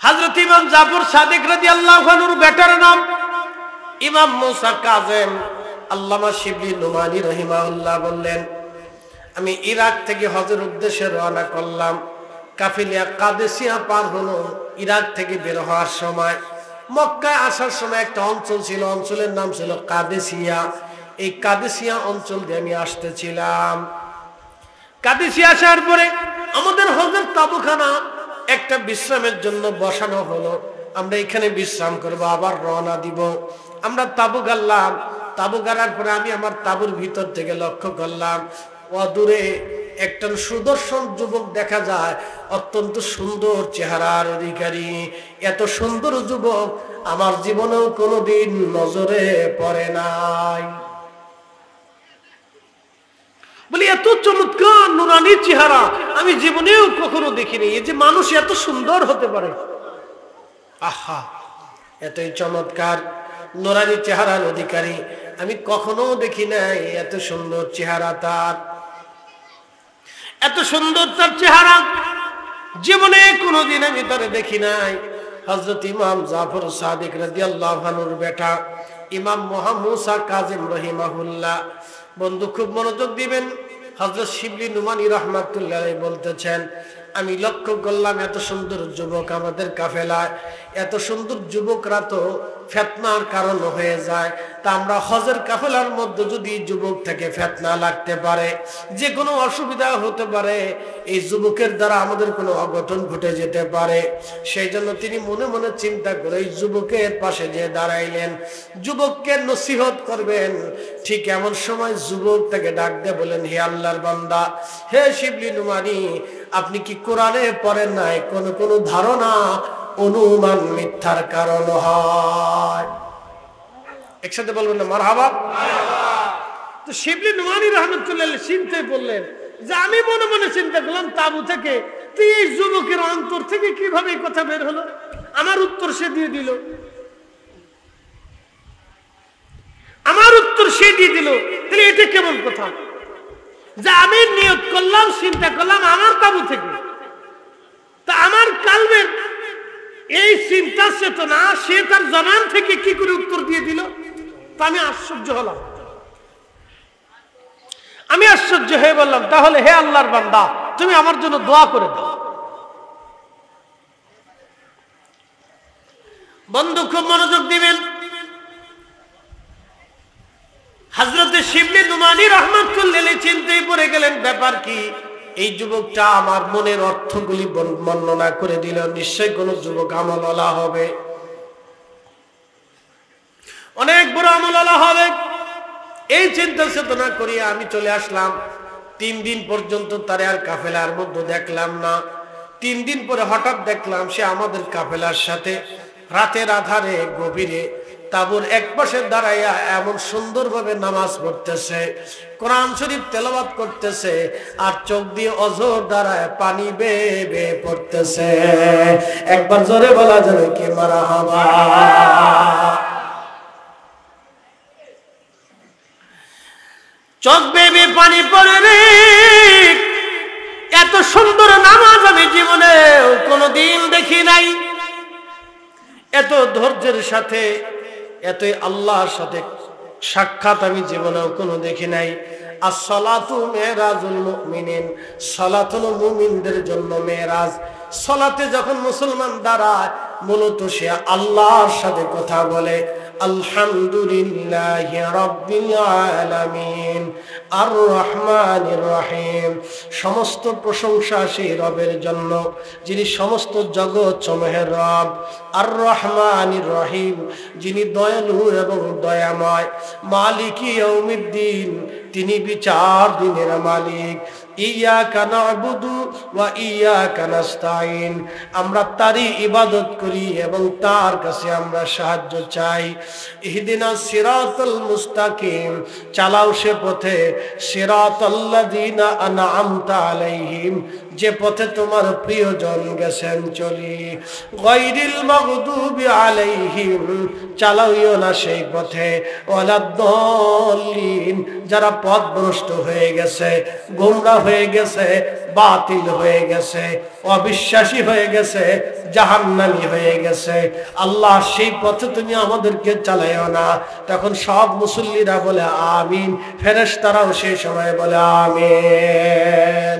হযরত ইমাম জাফর সাদিক রাদিয়াল্লাহু আনহুর বেটার নাম ইমাম মুসা কাযেম। আল্লামা শিবলি নুমানি রাহিমাহুল্লাহ বললেন, আমি ইরাক থেকে হজের উদ্দেশ্যে রওনা করলাম। কাফিলা কাদেসিয়া পার হলো। ইরাক থেকে বের হওয়ার সময় মক্কায় আসার সময় একটা অঞ্চল ছিল, অঞ্চলের নাম ছিল কাদেসিয়া। এই কাদেসিয়া অঞ্চল দিয়ে আমি আসতেছিলাম। কাদেসিয়া আসার পরে আমাদের হজের তাবুখানা একটা বিশ্রামের জন্য বসানো হলো। আমরা এখানে বিশ্রাম করবো, আবার রওনা দিব। আমরা তাবু গাড়লাম। তাবু গাড়ার পরে আমি আমার তাবুর ভিতর থেকে লক্ষ্য করলাম অদূরে একটা সুদর্শন যুবক দেখা যায়, অত্যন্ত সুন্দর চেহারার অধিকারী। এত সুন্দর যুবক আমার জীবনেও কোনোদিন নজরে পড়ে নাই। বলি এত চমৎকার নুরানি চেহারা আমি জীবনেও কখনো দেখিনি। এই যে মানুষ এত সুন্দর হতে পারে, আহা, এতই চমৎকার নুরানি চেহারার অধিকারী আমি কখনো দেখি নাই। এত সুন্দর চেহারা তার, এত সুন্দর তার চেহারা জীবনে কোনোদিন আমি তারে দেখি নাই। হযরত ইমাম জাফর সাদিক রাদিয়াল্লাহু আনহুর বেটা ইমাম মুসা কাযেম রাহিমাহুল্লাহ। বন্ধু খুব মনোযোগ দিবেন। হযরত শিবলি নুমানি রাহমাতুল্লাহ আলাইহি বলতেছেন, আমি লক্ষ্য করলাম এত সুন্দর যুবক আমাদের কাফেলায়। এত সুন্দর যুবকরা তো ফিতনার কারণ হয়ে যায়। তা আমরা হজের কাফেলার মধ্যে যদি যুবক থেকে ফিতনা লাগতে পারে, যে কোনো অসুবিধা হতে পারে, এই যুবকের দ্বারা আমাদের কোনো অঘটন ঘটে যেতে পারে। সেই জন্য তিনি মনে মনে চিন্তা করে এই যুবকের পাশে যে দাঁড়াইলেন, যুবককে নসিহত করবেন। ঠিক এমন সময় যুবক তাকে ডাক দিয়ে বলেন, হে আল্লাহর বান্দা, হে শিবলি নুমানি, আপনি কি কোরআনে পড়েন নাই কোন ধারণা অনুমান মিথ্যার কারণ হয়? একসাথে বলবেন না মারহাবা। তো শিবলি নুমানি রাহমাতুল্লাহ আলাইহি চিন্তায় বললেন যে আমি মনে মনে চিন্তা করলাম তাবু থেকে, তুই এই যুবকের অন্তর থেকে কিভাবে এই কথা বের হলো? আমার উত্তর সে দিয়ে দিল, আমার উত্তর সে দিয়ে দিল। তাহলে এটা কেমন কথা যে আমি নিয়ত করলাম, চিন্তা করলাম আমার তাবু থেকে, তা আমার কালবের এই চিন্তা চেতনা সে তার জবান থেকে কি করে উত্তর দিয়ে দিল? তা আমি আশ্চর্য হলাম। আমি আশ্চর্য হয়ে বললাম, তাহলে হে আল্লাহর বান্দা, তুমি আমার জন্য দোয়া করে দাও। বন্ধু খুব মনোযোগ দিবেন। হযরত শিবলি নুমানি রাহমাতুল্লাহ আলাইহি চিন্তায় পড়ে গেলেন, ব্যাপার কি? এই যুবকটা আমার মনের অর্থগুলি বর্ণনা করে দিল, নিশ্চয় কোন যুবক আমলওয়ালা হবে, অনেক বড় আমলওয়ালা হবে। এই চিন্তা চেতনা করিয়া আমি চলে আসলাম। 3 দিন পর্যন্ত তারে আর কাফেলার মধ্যে দেখলাম না। 3 দিন পরে হঠাৎ দেখলাম সে আমাদের কাফেলার সাথে রাতের আধারে গভীরে তাবুর এক পাশে দাঁড়াইয়া এমন সুন্দরভাবে নামাজ পড়তেছে, কোরআন শরীফ তেলাওয়াত করতেছে, আর চোখ দিয়ে অঝর দ্বারায় পানি বেয়ে বেয়ে পড়তেছে। একবার জোরে বলা যাবে কি মারহাবা? চোখ বেয়ে বেয়ে পানি পড়ে রে। এত সুন্দর নামাজ আমি জীবনে কোনোদিন দেখি নাই। এত ধৈর্যের সাথে, এতই আল্লাহর সাথে সাক্ষাৎ আমি জীবনেও কোনো দেখি নাই। আসসালাতু মেরাজুল মুমিনিন, সালাত হলো মুমিনদের জন্য মেরাজ। সালাতে যখন মুসলমান দাঁড়ায় মূলত সে আল্লাহর সাথে কথা বলে। আলহামদুলিল্লাহি রাব্বিল আলামিন আর রহমানির রহিম, সমস্ত প্রশংসা সেই রবের জন্য যিনি সমস্ত জগৎ সমূহের রব। আর রহমানির রহিম, যিনি দয়ালু এবং দয়াময়। মালিকি ইয়াউমিদ্দিন, তিনি বিচার দিনের মালিক। ইয়াকা না'বুদু ওয়া ইয়াকা নাস্তাইন, আমরা তারই ইবাদত করি এবং তার কাছে আমরা সাহায্য চাই। ইহদিনাস সিরাতাল মুস্তাকিম, চালাও সে পথে, সিরাতাল্লাযিনা আন'আমতা আলাইহিম, যে পথে তোমার প্রিয়জন গেছেন চলি। গায়রিল মাগদুবি আলাইহিম, চালাইও না সেই পথে। ওয়ালাদ-দাল্লিন, যারা পথভ্রষ্ট হয়ে গেছে, গোমরাহ হয়ে গেছে, বাতিল হয়ে গেছে, অবিশ্বাসী হয়ে গেছে, জাহান্নামী হয়ে গেছে। আল্লাহ সেই পথে তুমি আমাদেরকে চালাইও না। তখন সব মুসল্লিরা বলে আমিন, ফেরেশতারাও সেই সময় বলে আমিন।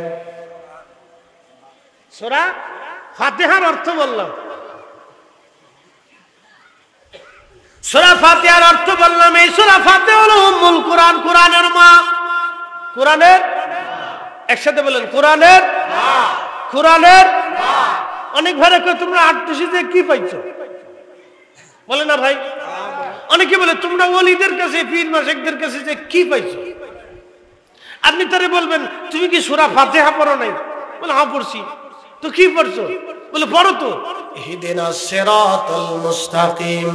সূরা ফাতিহার অর্থ বললাম, সূরা ফাতিহার অর্থ বললাম। এই সূরা ফাতিহা হলো উম্মুল কোরআন, কোরআনের মা। কোরআনের, একসাথে বলেন, কোরআনের মা, কোরআনের মা। অনেক ভাই কয় তোমরা আটত্রিশে কি পাইছো, বলে না ভাই? অনেকে বলে তোমরা ওলিদের কাছে, পীর মাশাইখদের কাছে যে কি পাইছো। আপনি তারে বলবেন তুমি কি সূরা ফাতিহা পড়ো নাই? বলে হ্যাঁ পড়ছি। তো কি পড়ছো? বলে পড়ো তো, ইহদিনাস সিরাতাল মুস্তাকিম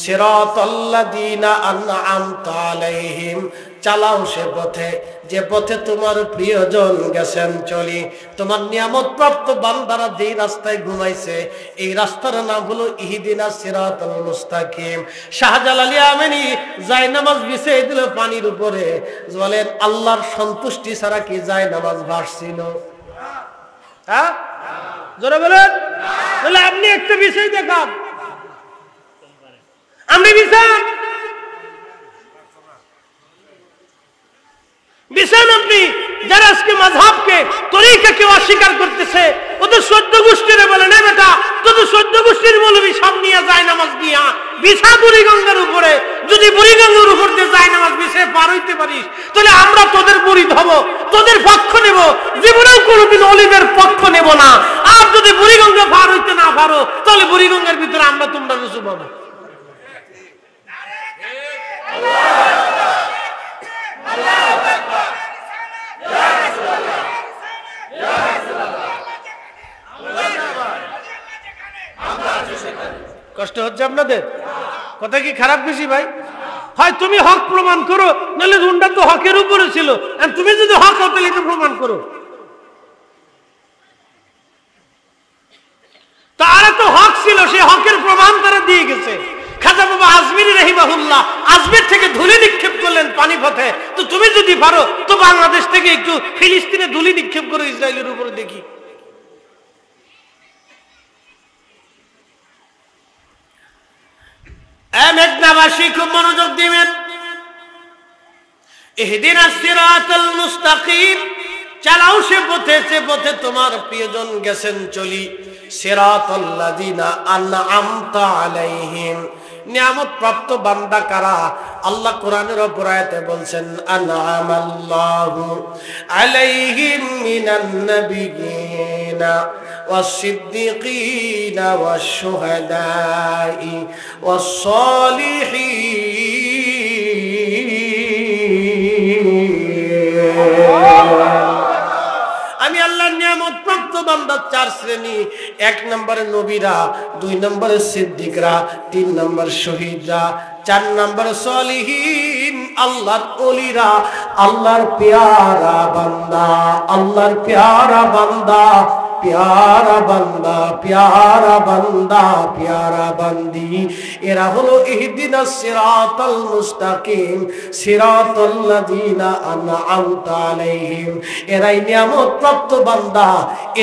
সিরাতাল্লাযীনা আন'আমতা আলাইহিম, চালাও সে পথে যে পথে তোমার প্রিয়জন গেছেন চলি। তোমার নিয়ামত প্রাপ্ত বান্দারা যেই রাস্তায় ঘুমাইছে এই রাস্তার নাম হলো ইহদিনাস সিরাতাল মুস্তাকিম। শাহজালাল ইয়ামানি জায়নামাজ বিছিয়ে দিল পানির উপরে, বলেন আল্লাহর সন্তুষ্টি ছাড়া কি জায়নামাজ ভাসছিল? হ্যাঁ জোরে বলেন। বলে আপনি একটা বিষয় দেখান, আপনি বিছান বিছান আপনি। যারা আজকে মাযহাবকে, তরিকাকে অস্বীকার করতেছে ওদের 14 গোষ্ঠীরে বলে না বেটা তোদের 14 গোষ্ঠীর মৌলবী সব নিয়ে যায় নামাজ দিয়া বিছা বুড়িগঙ্গার উপরে। যদি বুড়িগঙ্গার উপর দিয়ে যায় নামাজ বিছে পার হইতে পারিস তাহলে আমরা তোদের মুরিদ হব, তোদের পক্ষ নেব, জীবনেও কোনোদিন ওলিদের পক্ষ নেব না। আর যদি বুড়িগঙ্গা পার হইতে না পারো তাহলে বুড়িগঙ্গার ভিতরে আমরা তোমরা রসু পাবো। কষ্ট হচ্ছে আপনাদের? কথা কি খারাপ বেশি ভাই? হয় তুমি হক প্রমাণ করো, নাহলে রুন্ডা তো হকের উপরে ছিল, তুমি যদি হক হও তাহলে এটা প্রমাণ করো। তারা তো হক ছিল, সেই হকের প্রমাণ তারা দিয়ে গেছে। খাজা বাবা আজমিরি রাহিমাহুল্লাহ আজমির থেকে ধুলি নিক্ষেপ করলেন পানিপথে। তো তুমি যদি পারো তো বাংলাদেশ থেকে একটু ফিলিস্তিনে ধুলি নিক্ষেপ করো ইসরায়েলের উপরে দেখি। মেঘনাবাসী খুব মনোযোগ দিবেন। ইহদিনাস সিরাতাল মুস্তাকিম, চালাও সে পথে যে পথে তোমার প্রিয়জন গেছেন চলি। সিরাতাল্লাযীনা আন'আমতা আলাইহিম, নিয়ামত প্রাপ্ত বান্দা কারা? আল্লাহ কোরআনের উপর আয়াতে বলছেন আন'আমাল্লাহু আলাইহিম মিনান নাবিয়্যিনা ওয়াস-সিদ্দীকিনা ওয়াশ-শুহাদাই ওয়াস-সালিহিন। আমি আল্লাহর নিয়ামত প্রাপ্ত বান্দা 4 শ্রেণী। 1 নম্বরে নবীরা, 2 নম্বরে সিদ্দিকরা, 3 নম্বর শহীদরা, 4 নম্বরে সালিহিন আল্লাহর ওলিরা। আল্লাহর প্যারা বান্দা, আল্লাহর প্যারা বান্দা, প্যারা বান্দা, প্যারা বান্দা, প্যারা বান্দি, এরা হলো ইহদিনাস সিরাতাল মুস্তাকিম সিরাতাল্লাযীনা আন'আমতা আলাইহিম। এরাই নিয়ামত প্রাপ্ত বান্দা,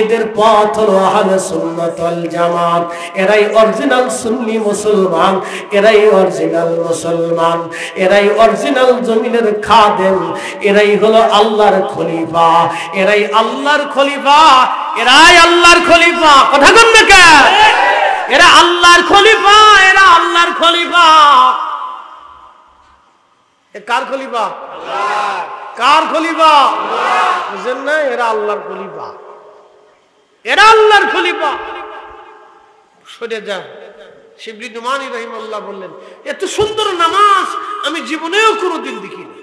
এদের পথ হলো আহলে সুন্নাত ওয়াল জামাত। এরাই অরিজিনাল সুন্নি মুসলমান, এরাই অরিজিনাল মুসলমান, এরাই অরিজিনাল জমিনের খাদেম, এরাই হলো আল্লাহর খলিফা, এরাই আল্লাহর খলিফা, এরাই আল্লাহর খলিফা। কথা বলেন না কে? এরা আল্লাহর খলিফা, এরা আল্লাহর খলিফা। এ কার খলিফা? আল্লাহ। কার খলিফা? আল্লাহ। বুঝেন না? এরা আল্লাহর খলিফা, এরা আল্লাহর খলিফা। সরে যান। শিবলি নুমানি রাহিমাহুল্লাহ বললেন এত সুন্দর নামাজ আমি জীবনেও কোনোদিন দেখিনি।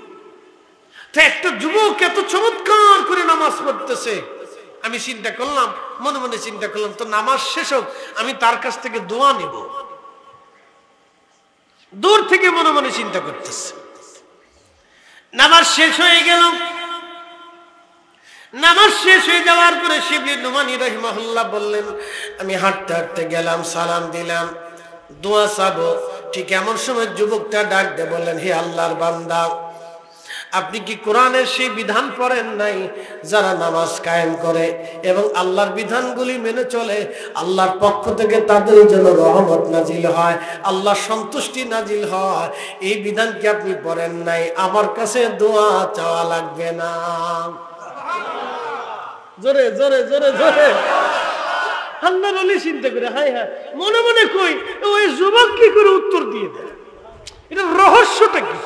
তো একটা যুবক এত চমৎকার করে নামাজ পড়তেছে, আমি চিন্তা করলাম, মনে মনে চিন্তা করলাম তো নামাজ শেষ হোক আমি তার কাছ থেকে দোয়া নেব। দূর থেকে মনে মনে চিন্তা করতেছে। নামাজ শেষ হয়ে গেল। নামাজ শেষ হয়ে যাওয়ার পরে শিবলি নুমানি রাহিমাহুল্লাহ বললেন আমি হাঁটতে হাঁটতে গেলাম, সালাম দিলাম, দোয়া চাবো। ঠিক এমন সময় যুবকটা ডাক দিয়ে বললেন হে আল্লাহর বান্দা, আপনি কি কোরআনের সেই বিধান পড়েন নাই? যারা নামাজ কায়েম করে এবং আল্লাহর বিধানগুলি মেনে চলে, আল্লাহর পক্ষ থেকে তাদের জন্য রহমত নাজিল হয়, আল্লাহর সন্তুষ্টি নাজিল হয়। এই বিধান কি আপনি পড়েন নাই? আমার কাছে দোয়া চাওয়া লাগবে না। জোরে জোরে জোরে জোরে আল্লাহর ওলি চিন্তা করে হায় হায় মনে মনে কই ওই যুবক কি করে উত্তর দিয়ে দেয়? এটা রহস্যটা কি?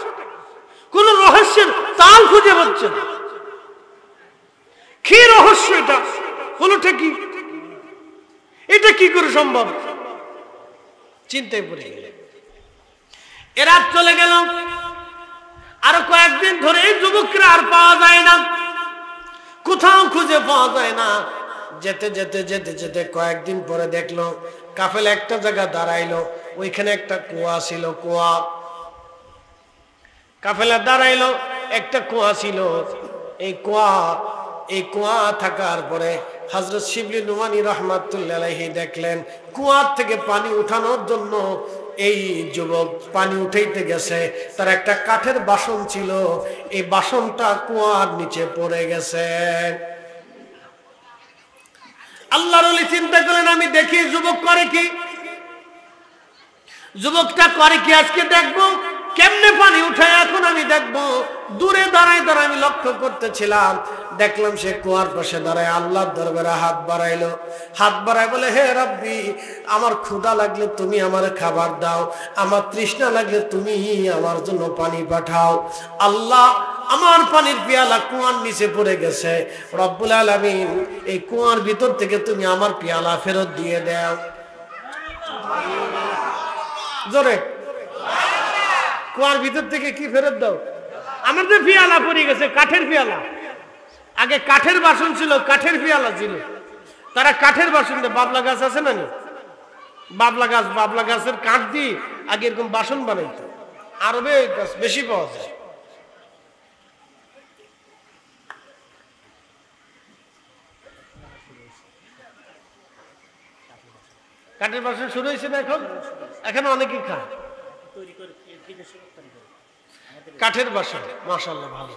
কোন রহস্যের তাল খুঁজে পাচ্ছে না। কি রহস্য এটা? হলোটা কি? এটা কি করে সম্ভব? চিন্তায় পড়ে গেল। এরা চলে গেল। আরো কয়েকদিন ধরে এই যুবকরা আর পাওয়া যায় না, কোথাও খুঁজে পাওয়া যায় না। যেতে যেতে যেতে যেতে কয়েকদিন পরে দেখলো কাফেলা একটা জায়গা দাঁড়াইলো, ওইখানে একটা কুয়া ছিল। কুয়া কাফেলা দাঁড়াইলো, একটা কুয়া ছিল। এই কুয়া থাকার পরে হযরত শিবলি নুমানী রাহমাতুল্লাহি আলাইহি দেখলেন কুয়া থেকে পানি উঠানোর জন্য এই যুবক পানি উঠাইতে গেছে। তার একটা কাঠের বাসন ছিল, এই বাসনটা কুয়ার নিচে পড়ে গেছে। আল্লাহর ওলি চিন্তা করলেন আমি দেখি যুবক করে কি, যুবকটা করে কি আজকে দেখবো কেমনে পানি উঠায়। এখন আমি দেখবো। দূরে দাঁড়ায় দাঁড়ায় আমি লক্ষ্য করতেছিলাম, দেখলাম সে কুয়ার পাশে দাঁড়ায় আল্লাহর দরবারে হাত বাড়াইলো। হাত বাড়ায় বলে, হে রব্বি, আমার ক্ষুধা লাগলে তুমি আমার খাবার দাও, আমার তৃষ্ণা লাগলে তুমি আমার জন্য পানি পাঠাও। আল্লাহ, আমার পানির পেয়ালা কুয়ার নিচে পড়ে গেছে। রব্বুল আলামিন, এই কুয়ার ভিতর থেকে তুমি আমার পেয়ালা ফেরত দিয়ে দাও। জোরে কুয়ার ভিতর থেকে কি ফেরত দাও? আমার তো পেয়ালা পড়ে গেছে, কাঠের পেয়ালা। আগে কাঠের বাসন ছিল, কাঠের পেয়ালা ছিল। তারা কাঠের বাসন, বাবলা গাছ আছে না, বাবলা গাছের কাঠ দিয়ে আগে এরকম বাসন বানাইতো। আরবে গাছ বেশি পাওয়া যায়। কাঠের বাসন শুরু হয়েছে না এখন? এখন অনেকেই খায় কাঠের বাসন। মাশাআল্লাহ, ভালো।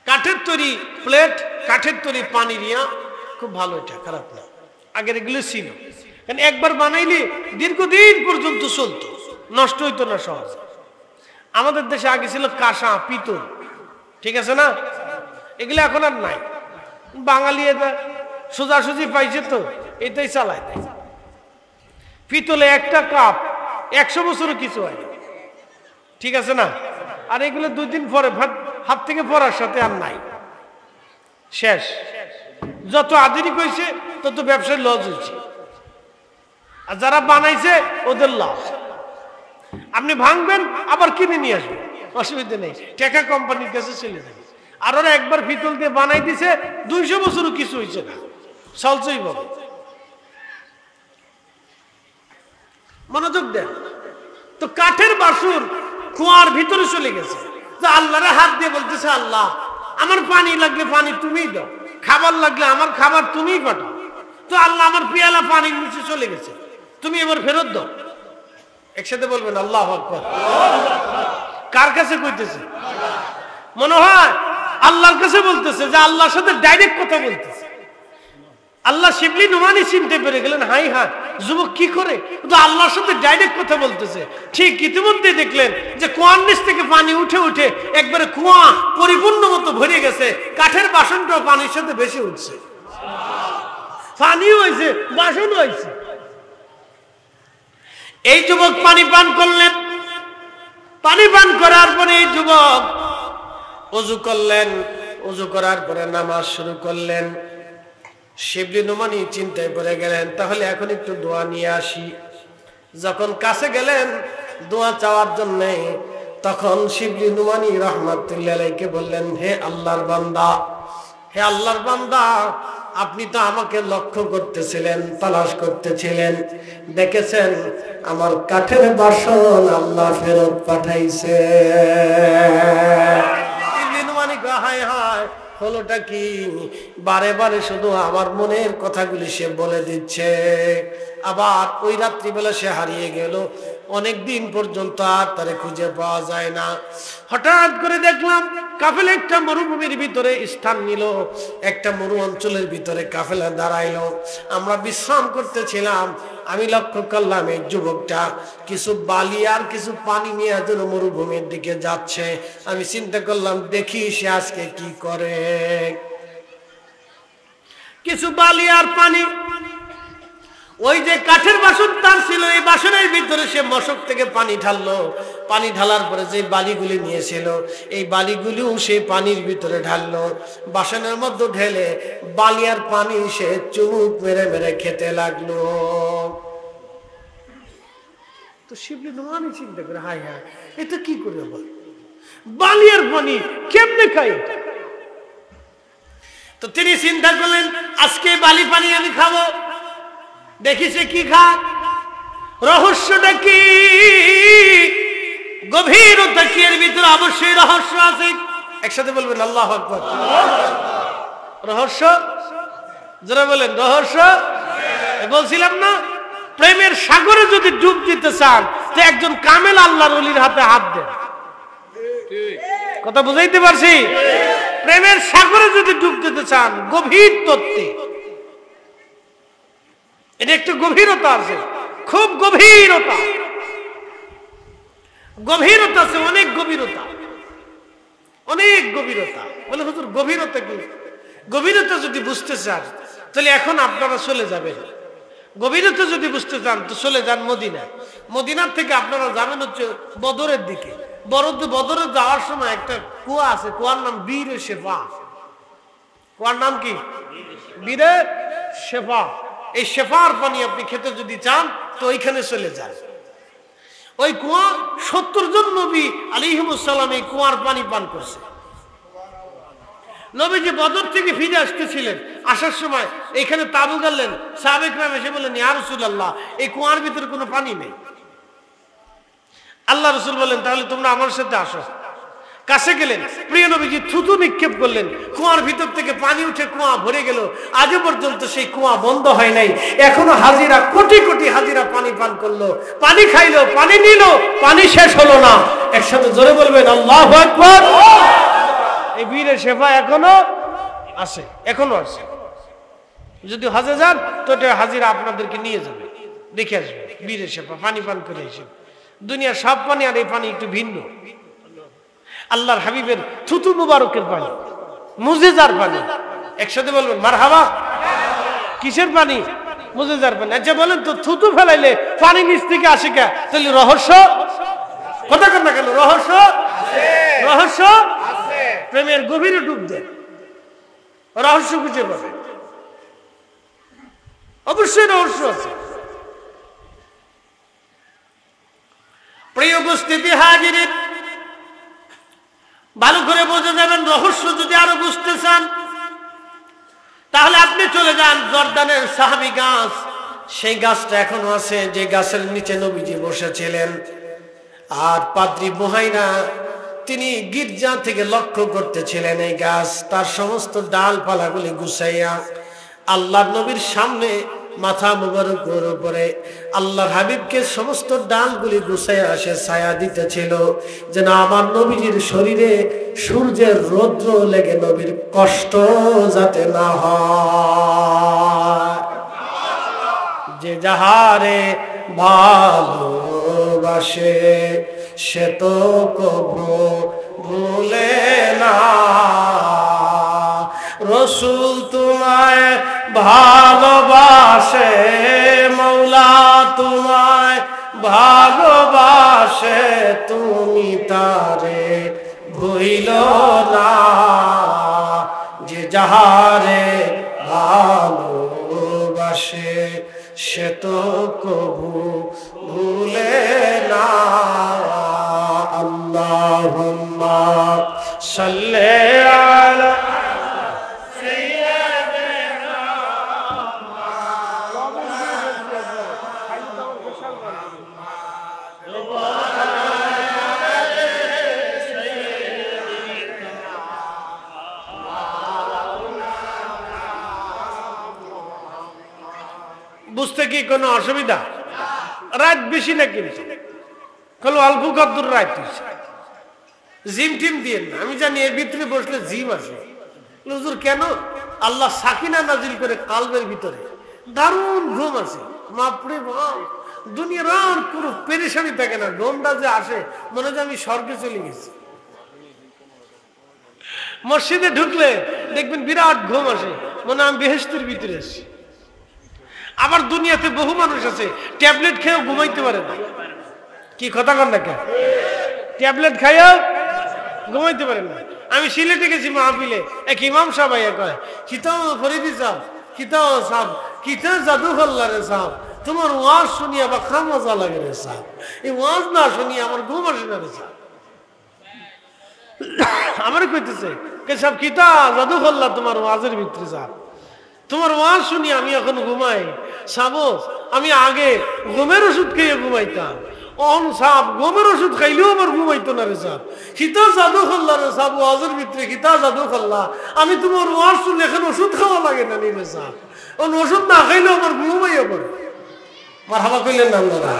কাঠের তৈরি প্লেট, কাঠের তৈরি পানি দিয়া, খুব ভালো, এটা খারাপ না। আগের এগুলো ছিল, কারণ একবার বানাইলে দীর্ঘদিন পর্যন্ত চলতো, নষ্ট হইতো না সহজ। আমাদের দেশে আগে ছিল কাঁসা, পিতল, ঠিক আছে না? এগুলো এখন আর নাই। বাঙালি এটা সোজাসুজি পাইছে তো এটাই চালায়। পিতলে একটা কাপ 100 বছরও কিছু হয়, ঠিক আছে না? আর এগুলো 2 দিন পরে হাত থেকে পড়ার সাথে আর নাই, শেষ। যত আধুনিক হয়েছে তত ব্যবসায় লস হয়েছে, আর যারা বানাইছে ওদের লাভ। আপনি ভাঙবেন আবার কিনে নিয়ে আসবেন, অসুবিধা নেই, টাকা কোম্পানির কাছে চলে যাবে। আর ওরা একবার পিতল দিয়ে বানাই দিছে, 200 বছরও কিছু হয়েছে না, চলছেই বলে। মনোযোগ দেন। তো কাঠের বাসন কুয়ার ভিতরে চলে গেছে। তো আল্লাহরে হাত দিয়ে বলতেছে, আল্লাহ, আমার পানি লাগলে পানি তুমিই দাও, খাবার লাগলে আমার খাবার তুমিই পাঠাও। তো আল্লাহ, আমার পেয়ালা পানির নিচে চলে গেছে, তুমি এবার ফেরত দাও। একসাথে বলবেন আল্লাহু আকবার। কার কাছে কইতেছে? মনে হয় আল্লাহর কাছে বলতেছে, যে আল্লাহর সাথে ডাইরেক্ট কথা বলতেছে। আল্লাহ শিবলি নুমানী চিনতে পেরে গেলেন, হাই হাই, যুবক কি করে তো আল্লাহর সাথে ডাইরেক্ট কথা বলতেছে। ঠিক ইতিমধ্যে দেখলেন যে কুয়ার নিচ থেকে পানি উঠে উঠে একবারে কুয়া পরিপূর্ণ মতো ভরে গেছে। কাঠের বাসনটাও পানির সাথে বেশি উঠছে, পানিও হয়েছে, বাসনও হয়েছে। এই যুবক পানি পান করলেন। পানি পান করার পরে এই যুবক ওযু করলেন। ওযু করার পরে নামাজ শুরু করলেন। শিবলি নুমানী চিন্তায় পড়ে গেলেন, তাহলে এখন একটু দোয়া নিয়ে আসি। যখন কাছে গেলেন দোয়া চাওয়ার জন্য, তখন শিবলি নুমানী রাহমাতুল্লাহি আলাইহি বললেন, হে আল্লাহর বান্দা, হে আল্লাহর বান্দা, আপনি তো আমাকে লক্ষ্য করতেছিলেন, তালাশ করতেছিলেন, দেখেছেন আমার কাঠের বাসন আল্লাহ ফেরত পাঠাইছে। শিবলি নুমানী কয়, হায় হায়, হলোটা কি? বারে বারে শুধু আমার মনের কথাগুলি সে বলে দিচ্ছে। আবার ওই রাত্রিবেলা সে হারিয়ে গেল, অনেক দিন পর্যন্ত আর তারে খুঁজে পাওয়া যায় না। হঠাৎ করে দেখলাম কাফেলা একটা মরুভূমির ভিতরে স্থান নিল, একটা মরু অঞ্চলের ভিতরে কাফেলা দাঁড়াইলো। আমরা বিশ্রাম করতেছিলাম, আমি লক্ষ্য করলাম এই যুবকটা কিছু বালি আর কিছু পানি নিয়ে যেন মরুভূমির দিকে যাচ্ছে। আমি চিন্তা করলাম দেখি সে আজকে কি করে। কিছু বালি আর পানি, ওই যে কাঠের বাসন তার ছিল, এই বাসনের ভিতরে সে মশক থেকে পানি ঢাললো। পানি ঢালার পরে যে বালিগুলি নিয়েছিল এই বালিগুলিও সে পানির ভিতরে ঢাললো। বাসনের মধ্যে ঢেলে বালি আর পানি সে চুমুক মেরে মেরে খেতে লাগলো। তো শিবলি নোমানি চিন্তা করে, হায় হায় এটা কি করে বল, বালি আর পানি কেমনে খাই? তো তিনি চিন্তা করলেন আজকে বালি পানি আমি খাবো, দেখি সে কি খা। রহস্যটা কি, গভীরতা কি, এর ভিতরে অবশ্যই রহস্য আছে। একসাথে বলবেন আল্লাহু আকবার। রহস্য, যারা বলেন রহস্য। বলছিলাম না, প্রেমের সাগরে যদি ডুব দিতে চান তো একজন কামেল আল্লাহর ওলির হাতে হাত দেন। কথা বুঝাইতে পারছি? প্রেমের সাগরে যদি ডুব দিতে চান, গভীর তত্ত্বে, এটা একটু গভীরতা আছে, খুব গভীরতা, গভীরতা আছে, অনেক গভীরতা, অনেক গভীরতা। বলে হুজুর গভীরতা কি? গভীরতা যদি বুঝতে চান তাহলে এখন আপনারা চলে যাবেন। গভীরতা যদি বুঝতে চান তো চলে যান মদিনা। মদিনার থেকে আপনারা যাবেন হচ্ছে বদরের দিকে। বদরে যাওয়ার সময় একটা কুয়া আছে, কুয়ার নাম বীরে শেফা। কুয়ার নাম কি? বীরে শেফা। এই শেফার পানি আপনি খেতে যদি চান তো ওইখানে চলে যান। ওই কুয়া 70 জন নবী আলাইহিমুস সালাম এই কুয়ার পানি পান করছে। নবীজি বদর থেকে ফিরে আসতেছিলেন, আসার সময় এখানে তাবু গাড়লেন। সাহাবায়ে কেরাম এসে বললেন, ইয়া রাসূলুল্লাহ এই কুয়ার ভিতরে কোনো পানি নেই। আল্লাহ রাসূল বললেন, তাহলে তোমরা আমার সাথে আসো। কাছে গেলেন, প্রিয় নবীজি থুতু নিক্ষেপ করলেন, কুয়ার ভিতর থেকে পানি উঠে কুয়া ভরে গেল। আজও পর্যন্ত সেই কুয়া বন্ধ হয় নাই। এখনো হাজিরা, কোটি কোটি হাজিরা পানি পান করলো, পানি খাইলো, পানি নিল, পানি শেষ হলো না। একসাথে জোরে বলবেন আল্লাহু আকবার। এই বীরে শেফা এখনো আছে, এখনো আছে। যদি হজে যান তো হাজিরা আপনাদেরকে নিয়ে যাবে, দেখে আসবে বীরে শেফা, পানি পান করে এসে। দুনিয়ার সব পানি আর এই পানি একটু ভিন্ন। আল্লাহর হাবিবের থুতু মুবারকের পানি, মুজিজার পানি। একসাথে বলবেন মারহাবা। কিসের পানি? মুজিজার পানি। আচ্ছা বলেন তো, থুতু ফেলাইলে পানি নিচ থেকে আসে কে? তাহলে রহস্য কথা কেন কেন? রহস্য, রহস্য প্রেমের গভীরে ডুব দেন, রহস্য খুঁজে পাবে। অবশ্যই রহস্য আছে। প্রিয় উপস্থিতি হাজিরিন, ভালো করে বুঝে যাবেন। রহস্য যদি আরো বুঝতে চান তাহলে আপনি চলে যান জর্দানের সাহাবী গাছ। সেই গাছটা এখনো আছে, যে গাছের নিচে নবীজি বসেছিলেন। আর পাদ্রী বুহাইরা তিনি গির্জা থেকে লক্ষ্য করতেছিলেন এই গাছ, তার সমস্ত ডালপালাগুলি গুছাইয়া আল্লাহর নবীর সামনে মাথা মুবারকের উপরে আল্লাহর হাবিবকে সমস্ত ডালগুলি গুছাইয়া আসে ছায়া দিতেছিল, যেন আমার নবীজির শরীরে সূর্যের রৌদ্র লেগে নবীর কষ্ট যাতে না হয়। যে যাহারে ভালোবাসে সে তো কভু ভুলে না। রসুল তোমায় ভালোবাসে, মৌলা তোমায় ভালোবাসে, তুমি তারে ভুইল না। যে যাহারে ভালোবাসে সে তো কভু ভুলে না। আল্লাহুম্মা সাল্লি আলা বুঝতে কি কোনো অসুবিধা? রাত বেশি না কিন্তু, অল্প কদ্দুর রাত। জিম টিম দিয়ে না, আমি জানি এর ভিতরে বসলে জিম আসে। হুজুর কেন? আল্লাহ সাকিনা নাজিল করে কালবের ভিতরে, দারুণ ঘুম আছে। বাপরে বাপ, দুনিয়ার আর কোনো পেরেশানি থাকে না। ঘুমটা যে আসে মনে হয় আমি স্বর্গে চলে গেছি। মসজিদে ঢুকলে দেখবেন বিরাট ঘুম আসে, মনে হয় আমি বেহেশতের ভিতরে আছি। আবার দুনিয়াতে বহু মানুষ আছে ট্যাবলেট খেয়েও ঘুমাইতে পারে না। কি কথা কন না কেন? ট্যাবলেট খাইয়াও ঘুমাইতে পারে না। আমি সিলেটে গেছি মাহফিলে, এক ইমাম সাহেব আইয়া কয়, কিতা ফরিদি সাহেব, কিতা সাহেব, কিতা জাদু করলা রে সাহেব, তোমার ওয়াজ শুনিয়া বা খা মজা লাগে রে সাহেব, এই ওয়াজ না শুনিয়া আমার ঘুম আসে না রে সাহেব। আমার কইতেছে কে সাহেব, কিতা জাদু করলা তোমার ওয়াজের ভিতরে সাহেব, তোমার ওয়াজ শুনি আমি এখন ঘুমাই সাবো। আমি আগে ঘুমের ওষুধ খেয়ে ঘুমাইতাম, অন সাপ ঘুমের ওষুধ খাইলেও আমার ঘুমাইতো না রে সাপ। কিতা জাদু করলা রে সাপ ওয়াজের ভিতরে, কিতা জাদু করলা, আমি তোমার ওয়াজ শুনে এখন ওষুধ খাওয়া লাগে না রে সাপ, ওষুধ না খাইলেও আমার ঘুমাইয়া পড়ে। মারহাবা কইলেন না আপনারা?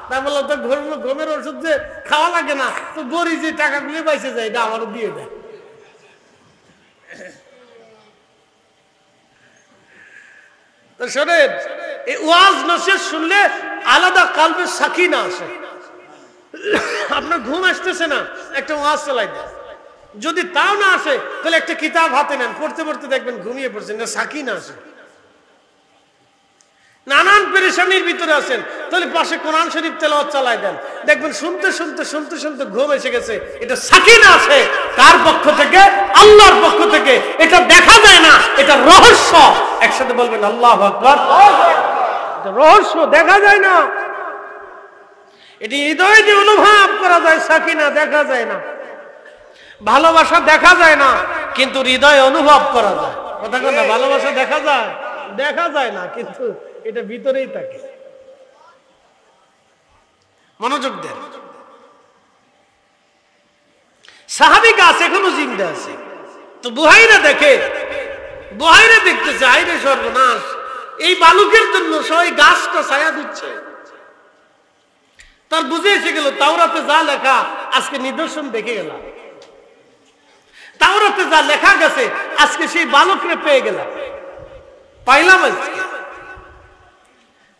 তাই বললাম তো ঘুমের ওষুধ যে খাওয়া লাগে না, তো গরি যে টাকাগুলি পাইছে যায় এটা আমারও দিয়ে দেয়। শোনেন, এই ওয়াজ নসিহত শুনলে আলাদা কালবে সাকিনা আসে। আপনার ঘুম আসতেছে না, একটা ওয়াজ চালাই দেন। যদি তাও না আসে তাহলে একটা কিতাব হাতে নেন, পড়তে পড়তে দেখবেন ঘুমিয়ে পড়ছেন, না সাকিনা আসে। নানান পেরেশানির ভিতরে আছেন, তাহলে পাশে কোরআন শরীফ তেলাওয়াত চালাই দেন, দেখবেন শুনতে শুনতে শুনতে শুনতে ঘুম এসে গেছে। এটা সাকিনা আসে কার পক্ষ থেকে? আল্লাহর পক্ষ থেকে। এটা দেখা যায় না, এটা রহস্য। একসাথে বলবেন আল্লাহু আকবার। এটা রহস্য, দেখা যায় না। এটি হৃদয় দিয়ে অনুভব করা যায়, সাকিনা দেখা যায় না। ভালোবাসা দেখা যায় না, কিন্তু হৃদয় অনুভব করা যায়। কথা কথা, ভালোবাসা দেখা যায়, দেখা যায় না, কিন্তু এটা ভিতরেই থাকে। মনোযোগ দেন। সাহাবী গাছ এখনো জিন্দা আছে, তো বুহাইরা দেখে, বুহাইরা দেখতেছে আইরে সর্বনাশ, এই বালুকের জন্য সবাই গাছটা ছায়া দিচ্ছে। তার বুঝে এসে গেল তাওরাতে যা লেখা আজকে নিদর্শন দেখে গেলাম। তাওরাতে যা লেখা গেছে আজকে সেই বালকরে পেয়ে গেলাম, পাইলাম আজকে।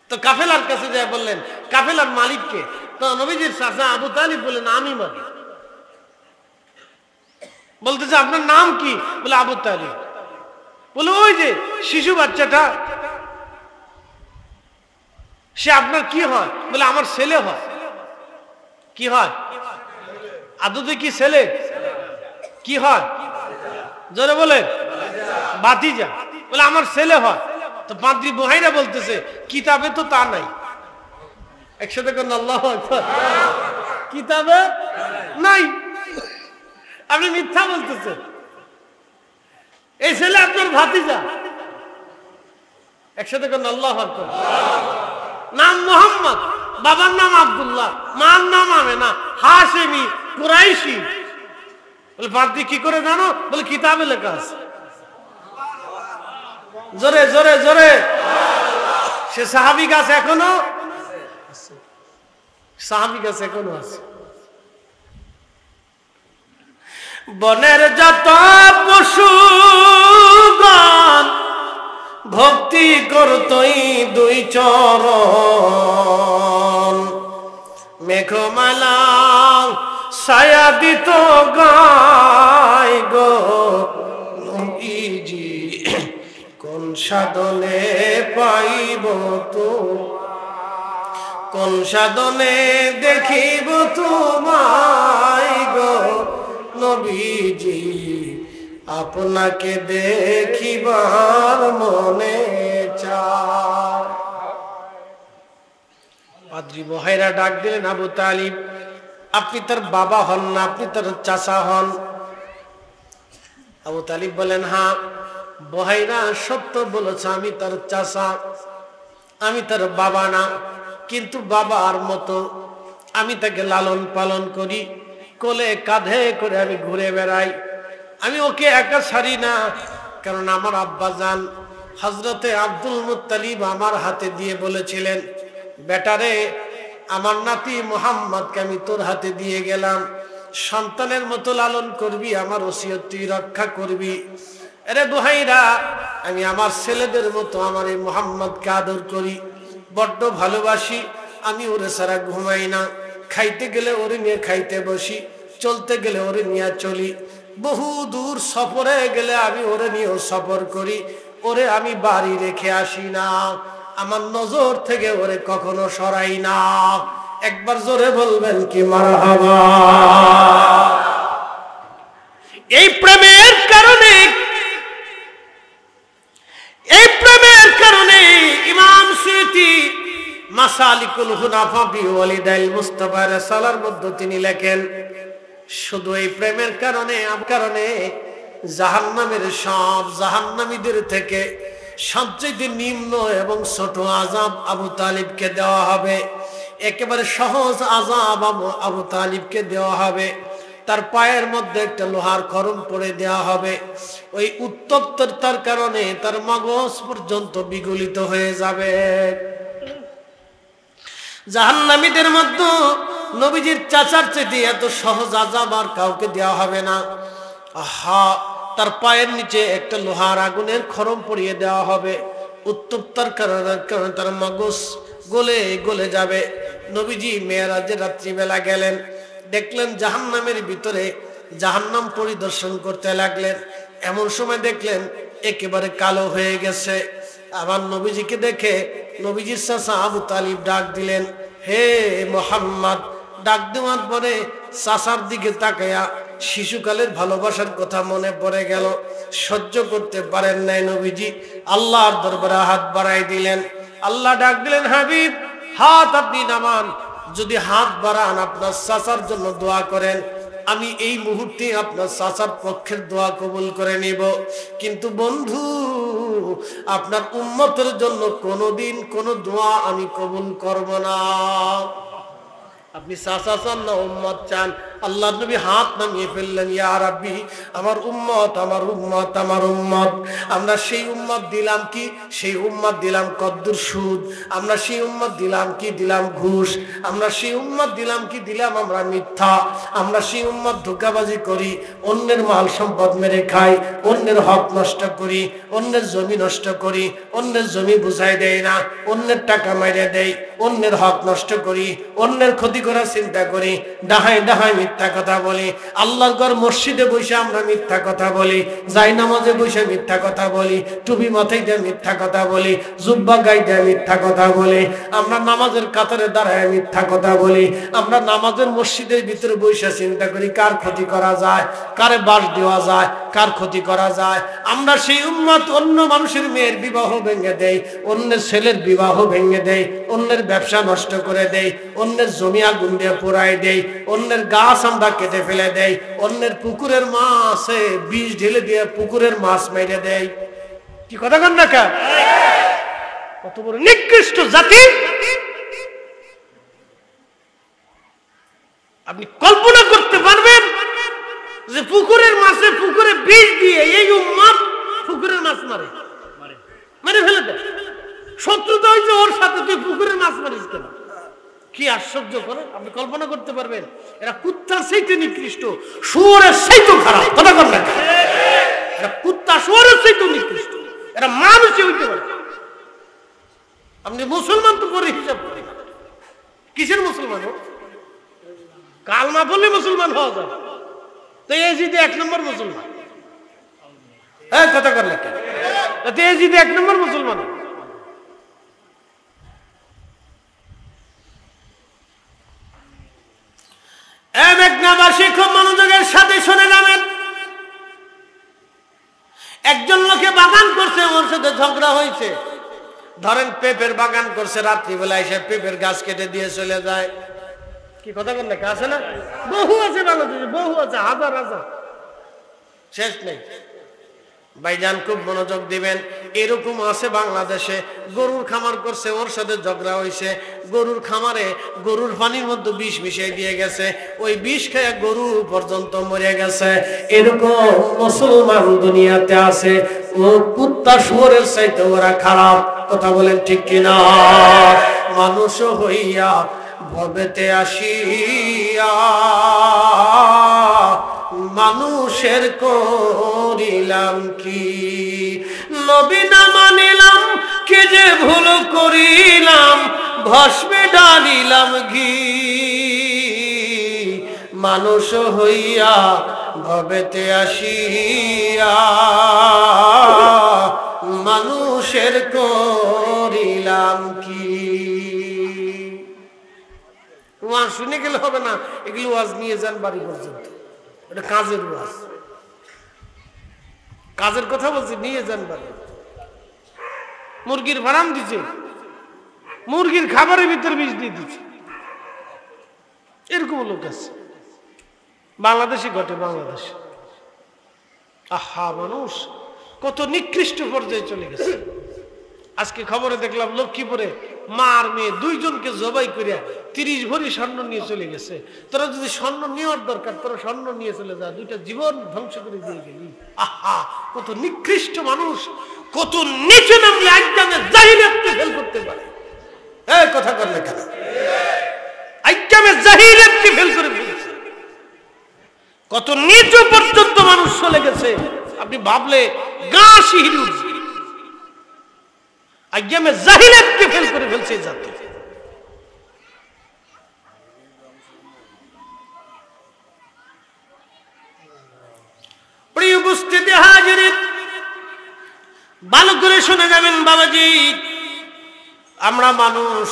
তো কাফেলার কাছে যায় বললেন, কাফেলার মালিককে। তো নবীজির চাচা আবু তালিব বললেন, আমি মালিক। বলতেছে আপনার নাম কি? বলে আবু তালিব। বলে ওই যে শিশু বাচ্চাটা, সে আপনার কি হয়? বলে আমার ছেলে হয়। কি হয়? আদতে কি ছেলে? কি হয়? জোরে বলে ভাতিজা। বলে আমার ছেলে হয়। তো পাদ্রী বুহাইরা বলতেছে কিতাবে তো তা নাই। একসাথে কোন আল্লাহু আকবার। কিতাবে নাই, আপনি মিথ্যা বলতেছেন। এই ছেলে আপনার ভাতিজা। একসাথে কোন আল্লাহু আকবার। নাম মোহাম্মদ, বাবার নাম আব্দুল্লাহ, মার নাম আমেনা, হাশেমি কুরাইশি। বলে পাদ্রী কি করে জানো? বলে কিতাবে লেখা আছে। জোরে জোরে জোরে। সে সাহাবী গাছ এখনো, সাহাবী গাছ এখনো আছে। বনের যত পশুগণ ভক্তি করতই দুই চরণ, মেঘমালা ছায়া দিত গায় গো নবীজি, কোন সাধনে পাইব তো, কোন সাধনে দেখিব তোমায় গো নবীজি, আপনাকে দেখিবার মনে চায়। পাদ্রী বুহাইরা ডাক দিলেন, আবু তালিব আপনি তার বাবা হন না, আপনি তার চাচা হন? আবু তালিব বলেন হ্যাঁ। বুহাইরা সত্য বলেছে, আমি তার চাচা, আমি তার বাবা না, কিন্তু বাবার মতো আমি তাকে লালন পালন করি, কোলে কাঁধে করে আমি ঘুরে বেড়াই। আমি ওকে একা ছাড়ি না, কারণ আমার আব্বাজান হযরতে আব্দুল মুত্তালিব আমার হাতে দিয়ে বলেছিলেন, বেটারে আমার নাতি মুহাম্মদকে আমি তোর হাতে দিয়ে গেলাম, সন্তানের মতো লালন করবি, আমার ওসিয়ত তুই রক্ষা করবি। আরে দোহাইরা, আমি আমার ছেলেদের মতো আমার এই মুহাম্মদকে আদর করি, বড্ড ভালোবাসি। আমি ওরে ছাড়া ঘুমাই না। খাইতে গেলে ওরে নিয়ে খাইতে বসি, চলতে গেলে ওরে নিয়ে চলি, বহু দূর সফরে গেলে আমি ওরে নিয়েও সফর করি। ওরে আমি বাড়ি রেখে আসি না, আমার নজর থেকে ওরে কখনো সরাই না। একবার জোরে বলবেন কি মারহাবা। এই প্রেমের কারণে, এই প্রেমের কারণে ইমাম সুয়ুতি মাসালিকুল হুনাফা বি ওয়ালিদাইল মুস্তাফা রাসালার মধ্যে তিনি লেখেন, শুধু এই প্রেমের কারণে জাহান্নামের সব জাহান্নামীদের থেকে সবচেয়ে নিম্ন এবং ছোট আযাব আবু তালিবকে দেওয়া হবে। একেবারে সহজ আযাব আবু তালিবকে দেওয়া হবে। তার পায়ের মধ্যে একটা লোহার খড়ম পড়ে দেওয়া হবে। ওই উত্তপ্ততার কারণে তার মগজ পর্যন্ত বিগলিত হয়ে যাবে। জাহান্নামীদের মধ্যে নবীজির চাচার চেয়ে এত সহজ আযাব আর কাউকে দেওয়া হবে না। আহা, তার পায়ের নিচে একটা লোহার আগুনের খড়ম পরিয়ে দেওয়া হবে। উত্তপ্তার কারণে তার মগজ গলে গলে যাবে। নবীজি মেরাজের রাত্রিবেলা গেলেন, দেখলেন জাহান্নামের ভিতরে, জাহান্নাম পরিদর্শন করতে লাগলেন। এমন সময় দেখলেন একেবারে কালো হয়ে গেছে। আবার নবীজিকে দেখে নবীজির চাচা আবু তালিব ডাক দিলেন, হে মুহাম্মদ। ডাক দেওয়ার পরে চাচার দিকে তাকায়া শিশুকালের ভালোবাসার কথা মনে পড়ে গেল। সহ্য করতে পারেন নাই নবীজি, আল্লাহর দরবারে হাত বাড়াই দিলেন। আল্লাহ ডাক দিলেন, হাবিব হাত আপনি নামান। যদি হাত বাড়ান আপনার চাচার জন্য দোয়া করেন, আমি এই মুহূর্তে আপনার চাচার পক্ষের দোয়া কবুল করে নিব। কিন্তু বন্ধু, আপনার উম্মতের জন্য কোনোদিন কোনো দোয়া আমি কবুল করব না। আপনি চাচা চান না উম্মত চান? আল্লাহর নবী হাত নামিয়ে ফেললেন, ইয়া রাব্বি, আমার উম্মত, আমার উম্মত, আমার উম্মত। আমরা সেই উম্মত দিলাম কি? সেই উম্মত দিলাম কদ্দুর সুদ। আমরা সেই উম্মত দিলাম কি? দিলাম ঘুষ। আমরা সেই উম্মত দিলাম কি? দিলাম আমরা মিথ্যা। আমরা সেই উম্মত ধোঁকাবাজি করি, অন্যের মাল সম্পদ মেরে খাই, অন্যের হক নষ্ট করি, অন্যের জমি নষ্ট করি, অন্যের জমি বুঝাই দেয় না, অন্যের টাকা মেরে দেই, অন্যের হক নষ্ট করি, অন্যের ক্ষতি করার চিন্তা করি, ডাহাই ডাহাই মিথ্যা কথা বলি, আল্লাহর ঘর মসজিদে বসে আমরা মিথ্যা কথা বলি, যাই নামাজে বসে মিথ্যা কথা বলি, টুপি মাথায় দিয়ে মিথ্যা কথা বলি, জুব্বা গায়ে দিয়ে মিথ্যা কথা বলি, আমরা নামাজের কাতারে দাঁড়ায় মিথ্যা কথা বলি, আমরা নামাজের মসজিদের ভিতরে বসে চিন্তা করি কার ক্ষতি করা যায়, কারে বাস দেওয়া যায়, কার ক্ষতি করা যায়। আমরা সেই উম্মত অন্য মানুষের মেয়ের বিবাহ ভেঙে দেই, অন্যের ছেলের বিবাহ ভেঙে দেই, অন্যের ব্যবসা নষ্ট করে দেই, অন্যের জমি আগুন দিয়ে পোড়াই দেই, অন্যের গাছ আমরা কেটে ফেলে দেই, অন্যের পুকুরের মাছে বিষ ঢেলে দিয়ে পুকুরের মাছ মেরে দেই। কি কথা কন না? কত বড় নিকৃষ্ট জাতি! আপনি কল্পনা করতে পারবেন যে পুকুরের মাছে পুকুরে বিষ দিয়ে এই উম্মত পুকুরের মাছ মারে মেরে ফেলে দেয়। শত্রুতা হয়েছে ওর সাথে, তুই পুকুরের মাছ মারিস কেন? কি আশ্চর্য করে! আপনি কল্পনা করতে পারবেন? এরা কুত্তার চাইতে নিকৃষ্ট, শুয়োরের চাইতে খারাপ। কথা কন না? এরা কুত্তা শুয়োরের চাইতে নিকৃষ্ট, এরা মানুষই হইতে পারে। আপনি মুসলমান তো করে হিসাব করেন, কিসের মুসলমান? কালমা বললে মুসলমান হওয়া যায় তো এই যদি 1 নম্বর মুসলমান। হ্যাঁ, কথা কন না? এই যদি 1 নম্বর মুসলমান। খুব মনোযোগের সাথে শুনে যাবেন। একজন লোকে বাগান করছে, ওর সাথে ঝগড়া হয়েছে। ধরেন পেঁপের বাগান করছে, রাত্রিবেলা এসে পেঁপের গাছ কেটে দিয়ে চলে যায়। কি কথা বল না? আছে না? বহু আছে বাংলাদেশে, বহু আছে, হাজার হাজার, শেষ নেই। ভাইজান খুব মনোযোগ দিবেন, এরকম আছে বাংলাদেশে। গরুর খামার করছে, ওর সাথে ঝগড়া হয়েছে। গরুর খামারে গরুর পানির মধ্যে বিষ মিশিয়ে দিয়ে গেছে, ওই বিষ খেয়ে গরু পর্যন্ত মরে গেছে। এরকম মুসলমান দুনিয়াতে আছে। ও কুত্তা শুয়োরের চাইতে ওরা খারাপ। কথা বলেন ঠিক কিনা? মানুষ হইয়া ভবেতে আসিয়া মানুষের করিলাম কি নবী না মানিলাম কে যে ভুল করিলাম ভস্মে ডালিলাম ঘি মানুষ হইয়া ভবেতে আসিয়া মানুষের করিলাম কি ওয়াজ শুনে গেলে হবে না এগুলো ওয়াজ নিয়ে যান বাড়ি পর্যন্ত এটা কাজের ওয়াজ কাজের কথা বলছি নিয়ে যান বাড়ি মুরগির ফার্ম দিচ্ছে মুরগির খাবারের ভিতরে বিষ দিয়ে দিচ্ছে এরকম লোক আছে বাংলাদেশে ঘটে বাংলাদেশে আহা মানুষ কত নিকৃষ্ট পর্যায়ে চলে গেছে আজকে খবরে দেখলাম লক্ষ্মীপুরে মা আর মেয়ে দুইজনকে জবাই করিয়া 30 ভরি স্বর্ণ নিয়ে চলে গেছে তোরা যদি স্বর্ণ নেওয়ার দরকার তোরা স্বর্ণ নিয়ে চলে যা দুইটা জীবন ধ্বংস করে দিয়ে গেলি আহা কত নিকৃষ্ট মানুষ কত নিচে নামলে একদমে জাহিলিয়াতকে ফেল করতে পারে এই কথা করলে কেন একদমে জাহিলিয়াতকে ফেল করে ফেলছে কত নিচু পর্যন্ত মানুষ চলে গেছে আপনি ভাবলে গা শিহরে উঠবে আজ্ঞামে জাহিলিয়াতকে ফেল করে ফেলছে জাতি প্রিয় উপস্থিতি হাজিরিন ভালো করে শুনে যাবেন বাবাজি আমরা মানুষ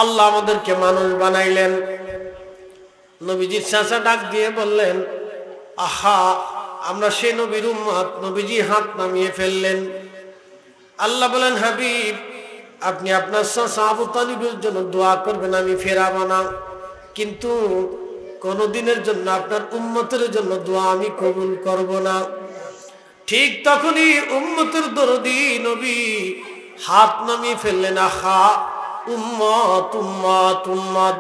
আল্লাহ আমাদেরকে মানুষ বানাইলেন নবীজির চাচা ডাক দিয়ে বললেন আহা আমরা সেই নবীর উম্মত নবীজি হাত নামিয়ে ফেললেন আল্লাহ বলেন হাবিব আপনি আপনার চাচা আবু তালিবের জন্য দোয়া করবেন আমি ফেরাবো না কিন্তু কোনদিনের জন্য আপনার উম্মতের জন্য দোয়া আমি কবুল করব না ঠিক তখনই উম্মতের দরদি নবী হাত নামিয়ে ফেললেন আহা উম্মত উম্মত উম্মত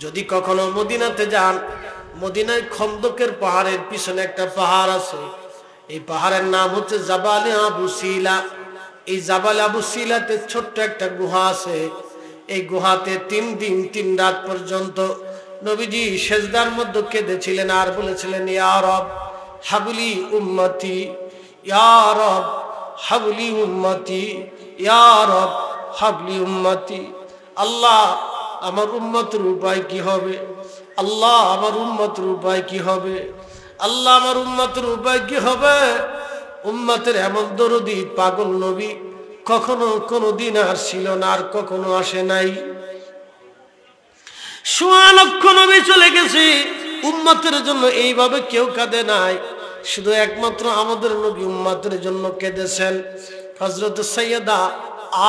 যদি কখনো মদিনাতে যান মদিনায় খন্দকের পাহাড়ের পিছনে একটা পাহাড় আছে এই পাহাড়ের নাম হচ্ছে জাবালে আবু সিলা এই জাবালে আবু সিলাতে ছোট্ট একটা গুহা আছে এই গুহাতে 3 দিন 3 রাত পর্যন্ত নবীজি সেজদার মধ্যে কেঁদেছিলেন আর বলেছিলেন ইয়া রব হাবলি উম্মতি ইয়া রব হাবলি উম্মতি ইয়া রব হাবলি উম্মতি আল্লাহ আমার উম্মতের উপায় কি হবে আল্লাহ আমার উম্মতের উপায় কি হবে আল্লাহ আমার উম্মতের উপায় কি হবে উম্মতের এমন দরদি পাগল নবী কখনো কোনোদিন আর ছিল না আর কখনো আসে নাই 1.5 লক্ষ নবী চলে গেছে উম্মতের জন্য এইভাবে কেউ কাঁদে নাই শুধু একমাত্র আমাদের নবী উম্মতের জন্য কেঁদেছেন হযরত সাইয়্যিদা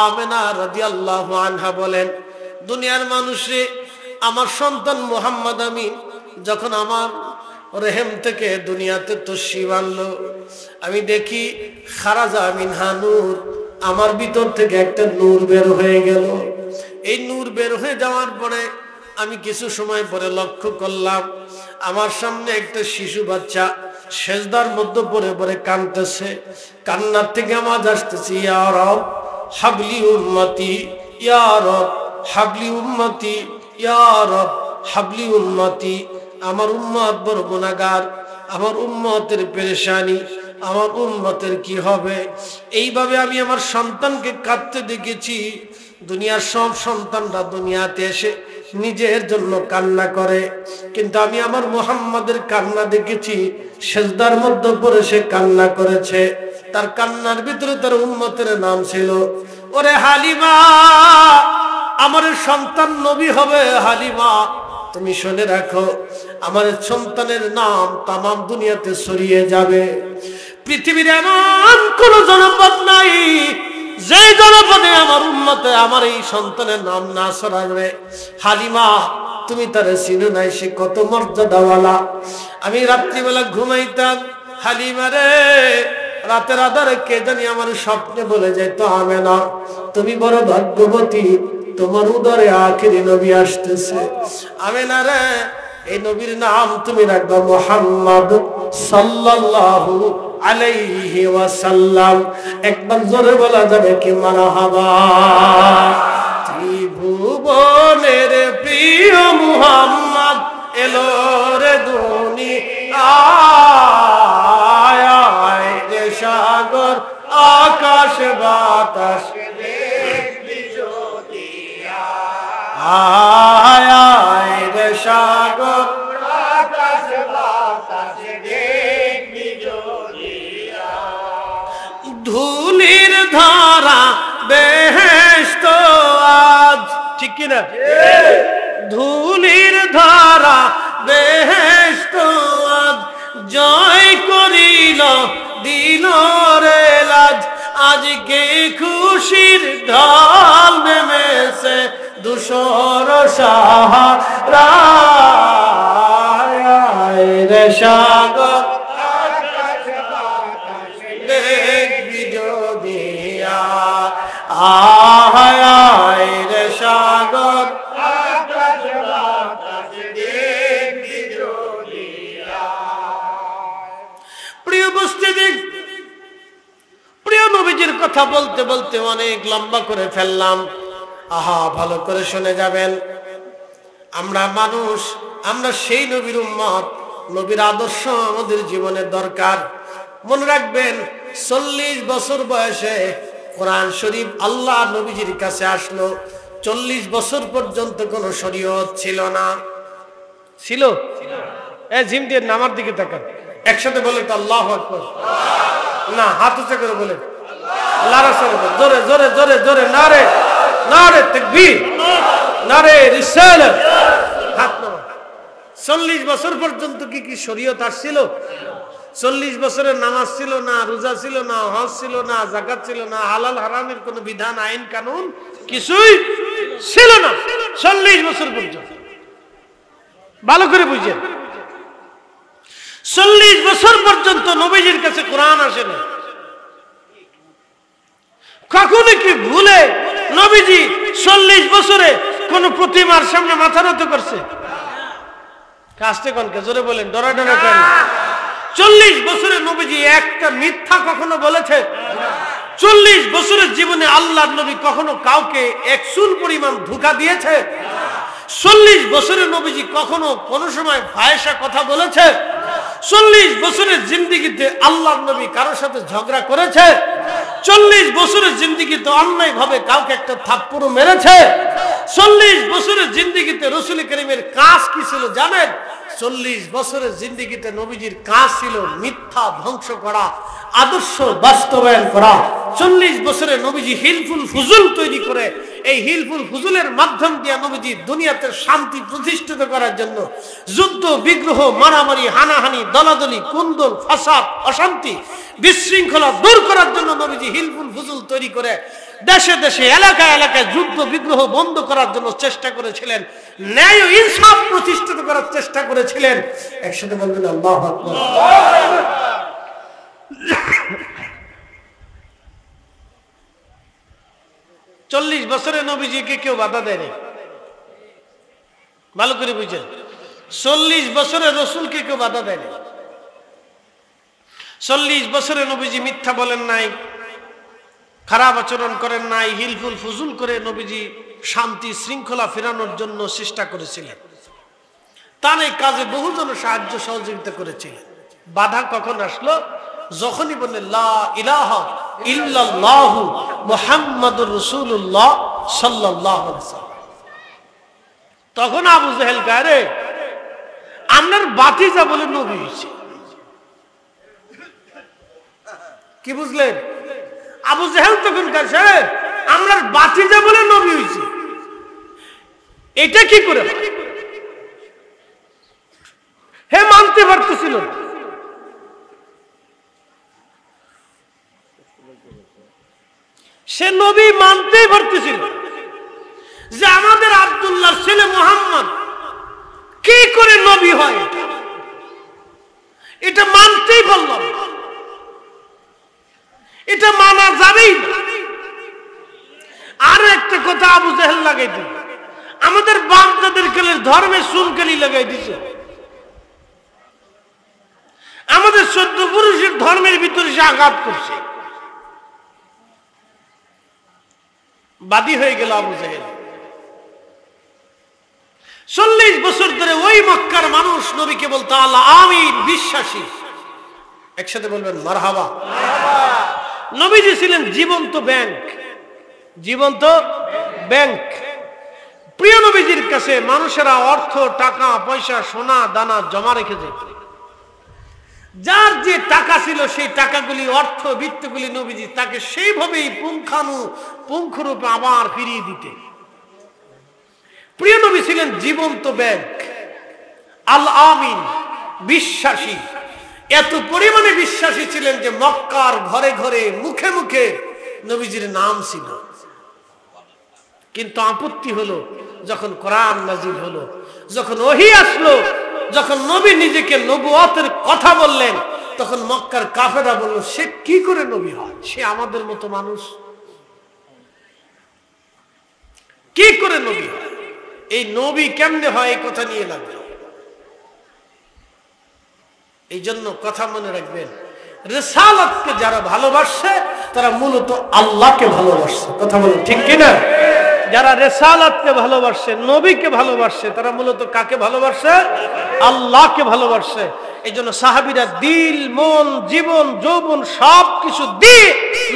আমেনা রাদিয়াল্লাহু আনহা বলেন দুনিয়ার মানুষে আমার সন্তান মুহাম্মদ আমিন যখন আমার রহিম থেকে দুনিয়াতে তশরিফ আনলো আমি দেখি খারাজা মিনহা নূর আমার ভিতর থেকে একটা নূর বের হয়ে গেল এই নূর বের হয়ে যাওয়ার পরে আমি কিছু সময় পরে লক্ষ্য করলাম আমার সামনে একটা শিশু বাচ্চা সেজদার মধ্যে পড়ে পড়ে কাঁদতেছে কান্নার থেকে আওয়াজ আসতেছে ইয়া রব হাবলি উম্মতি ইয়া রব হাবলি উম্মতি ইয়া রব হাবলি উম্মতি আমার উম্মত বড় গুনাহগার আমার উম্মতের পেরেশানি আমার উম্মতের কি হবে এইভাবে আমি আমার সন্তানকে কাঁদতে দেখেছি দুনিয়ার সব সন্তানরা দুনিয়াতে এসে নিজের জন্য কান্না করে কিন্তু আমি আমার মুহাম্মাদের কান্না দেখেছি সেজদার মধ্যে পড়ে সে কান্না করেছে তার কান্নার ভিতরে তার উম্মতের নাম ছিল ওরে হালিমা আমার সন্তান নবী হবে হালিমা তুমি শুনে রাখো আমার সন্তানের নাম তাম দুনিয়াতে ছড়িয়ে যাবে পৃথিবীর এমন কোন জনপদ নাই যে জনপদে আমার উম্মতে আমার এই সন্তানের নাম না ছড়াবে হালিমা তুমি তারে চিনো নাই সে কত মর্যাদাওয়ালা আমি রাত্রিবেলা ঘুমাইতাম হালিমা রে রাতের আধারে কে জানি আমার স্বপ্নে বলে যেত আমেনা তুমি বড় ভাগ্যবতী তোমার উদরে আখেরি নবী আসতেছে আমেনা রে এই নবীর নাম তুমি রাখবা মুহাম্মদ সাল্লাল্লাহু আলাইহি ওয়াসাল্লাম একবার জোরে বলা যাবে কি মারহাবা ত্রিভুবনের প্রিয় আয় আয় রে সাগর আকাশ বাতাস দেখবি যদি ধুলির ধারা বেহেশত আজ ঠিক কি না ধুলির ধারা বেহেশত আজ জয় করিল দিল রে লাজ আজকে খুশির ঢাল নেমেছে দুশোর সাহারা রে সাগর দেখবি যদি আয় আয় রে সাগর প্রিয় উপস্থিতি প্রিয় নবীজির কথা বলতে বলতে অনেক লম্বা করে ফেললাম আহা ভালো করে শুনে যাবেন আমরা মানুষ আমরা সেই নবীর উম্মত নবীর আদর্শ আমাদের জীবনে দরকার মনে রাখবেন 40 বছর বয়সে কোরআন শরীফ আল্লাহ নবীজির কাছে আসলো 40 বছর পর্যন্ত কোনো শরীয়ত ছিল না ছিল এ জিম দিয়ে নামার দিকে তাকান একসাথে বলে তো আল্লাহু আকবার না হাত উঁচু করে বলে আল্লাহ রাসূল জোরে জোরে জোরে জোরে নারে নারে তাকবীর নারে রিসালাত হাত নামা 40 বছর পর্যন্ত কি শরীয়ত আসছিল 40 বছরের নামাজ ছিল না রোজা ছিল না হজ ছিল না যাকাত ছিল না হালাল হারামের কোনো বিধান আইন কানুন কিছুই ছিল না 40 বছর পর্যন্ত ভালো করে বুঝেন 40 বছর পর্যন্ত নবীজির কাছে কোরআন আসে না কখনো কি ভুলে নবীজি 40 বছরে কোন প্রতিমার সামনে মাথা নত করছে কাস্তে কোনকে জোরে বলেন ডরা ডরা কেন 40 বছরে নবীজি একটা মিথ্যা কখনো বলেছে 40 বছরের জীবনে আল্লাহর নবী কখনো কাউকে এক চুল পরিমাণ ধোঁকা দিয়েছে 40 বছরের নবীজি কখনো কোনো সময় ফাহিশা কথা বলেছে 40 বছরের জিন্দেগিতে আল্লাহর নবী কারোর সাথে ঝগড়া করেছে 40 বছরের জিন্দেগিতে অন্যায় ভাবে কাউকে একটা থাপ্পড় মেরেছে 40 বছরের জিন্দেগিতে রাসূল করিমের কাজ কি ছিল জানেন 40 বছরের জিন্দেগিতে নবীজির কাজ ছিল মিথ্যা ধ্বংস করা আদর্শ বাস্তবায়ন করা 40 বছরে নবীজি হিলফুল ফুজুল তৈরি করে এই হিলফুল ফুজুলের মাধ্যম দিয়ে নবীজি দুনিয়াতে শান্তি প্রতিষ্ঠিত করার জন্য যুদ্ধ বিগ্রহ মারামারি হানাহানি দলাদলি কুন্দল ফাসাদ অশান্তি বিশৃঙ্খলা দূর করার জন্য নবীজি হিলফুল ফুজুল তৈরি করে দেশে দেশে এলাকায় এলাকায় যুদ্ধ বিগ্রহ বন্ধ করার জন্য চেষ্টা করেছিলেন ন্যায় ও ইনসাফ প্রতিষ্ঠিত করার চেষ্টা করেছিলেন একসাথে বলবেন আল্লাহু আকবার 40 বছরে নবীজিকে কেউ বাধা দেয়নি ভালো করে বুঝেন 40 বছরে রাসূলকে কেউ বাধা দেয়নি 40 বছরে নবীজি মিথ্যা বলেন নাই খারাপ আচরণ করেন নাই হিলফুল ফুজুল করে নবীজি শান্তি শৃঙ্খলা ফেরানোর জন্য চেষ্টা করেছিলেন তার এই কাজে বহুজন সাহায্য সহযোগিতা করেছিলেন বাধা কখন আসলো যখনই বললেন লা ইলাহা ইল্লাল্লাহু মুহাম্মাদুর রাসূলুল্লাহ সাল্লাল্লাহু আলাইহি ওয়াসাল্লাম তখন আবু জেহেল কয় আপনার বাতিজা বলে নবী হয়েছে কি বুঝলেন আবু জেহেল তখন কাছে আমরার বাতিজা বলে নবী হইছে এটা কি করে হে মানতে পারতেছিল সে নবী মানতেই পারতেছিল যে আমাদের আব্দুল্লাহর ছেলে মুহাম্মদ কি করে নবী হয় এটা মানতেই বললাম এটা মানা যাবেই না আর একটা কথা আবু জেহেল লাগাই দিল আমাদের বাপদাদের কালের ধর্মে সুনকালি লাগাই দিছে আমাদের 14 পুরুষের ধর্মের ভিতরে সে আঘাত করছে বাদী হয়ে গেল আবু জেহেল 40 বছর ধরে ওই মক্কার মানুষ নবীকে বলতো আল্লাহ আমিন বিশ্বাসী একসাথে বলবেন মারহাবা নবীজি ছিলেন জীবন্ত ব্যাংক জীবন্ত ব্যাংক প্রিয় নবীজির কাছে মানুষেরা অর্থ, টাকা, পয়সা, সোনা দানা জমা রেখে যেত। যার যে টাকা ছিল সেই টাকাগুলি, অর্থ বিত্তগুলি নবীজি তাকে সেইভাবেই পুঙ্খানুপুঙ্খরূপে আবার ফিরিয়ে দিতে। প্রিয় নবী ছিলেন জীবন্ত ব্যাগ, আল আমিন, বিশ্বাসী। এত পরিমাণে বিশ্বাসী ছিলেন যে মক্কার ঘরে ঘরে মুখে মুখে নবীজির নাম ছিল। কিন্তু আপত্তি হলো যখন কোরআন নাজিল হলো, যখন ওহী আসলো, যখন নবী নিজেকে নবুয়তের কথা বললেন, তখন মক্কার কাফেররা বলল, সে কি করে নবী হয়? সে আমাদের মতো মানুষ, কি করে নবী হয়? এই নবী কেমনে হয়? এই কথা নিয়ে লাগলো। এই জন্য কথা মনে রাখবেন, রিসালাতকে যারা ভালোবাসে তারা মূলত আল্লাহকে ভালোবাসে। কথা বলেন ঠিক কিনা? যারা রিসালাতকে ভালোবাসে, নবীকে ভালোবাসে, তারা মূলত কাকে ভালোবাসে? আল্লাহকে ভালোবাসে। এই জন্য সাহাবীরা দিল, মন, জীবন, যৌবন সবকিছু দিয়ে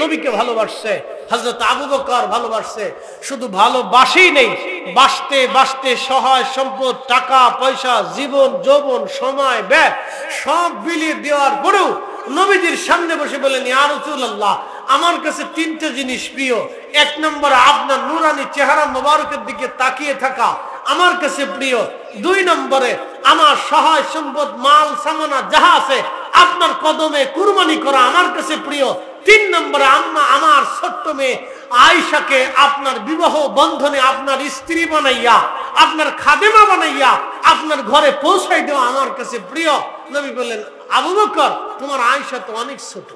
নবীকে ভালোবাসছে। হযরত আবু বকর ভালোবাসছে। শুধু ভালোবাসেই নেই, বাঁচতে বাঁচতে সহায় সম্পদ, টাকা পয়সা, জীবন যৌবন, সময় ব্যয় সব বিলিয়ে দেওয়ার পরেও নবীজির সামনে বসে বলেন, ইয়া রাসূলুল্লাহ, আমার কাছে তিনটা জিনিস প্রিয়। এক নম্বরে আপনার নুরানি চেহারা মোবারকের দিকে তাকিয়ে থাকা আমার কাছে প্রিয়। দুই নম্বরে আমার সহায় সম্পদ, মাল সামানা যাহা আছে আপনার কদমে কুরবানি করা আমার কাছে প্রিয়। তিন নম্বরে আমার ছোট্ট মেয়ে আয়েশাকে আপনার বিবাহ বন্ধনে আপনার স্ত্রী বানাইয়া, আপনার খাদেমা বানাইয়া আপনার ঘরে পৌঁছাই দেওয়া আমার কাছে প্রিয়। নবী বললেন, আবু বকর, তোমার আয়েশা তো অনেক ছোট।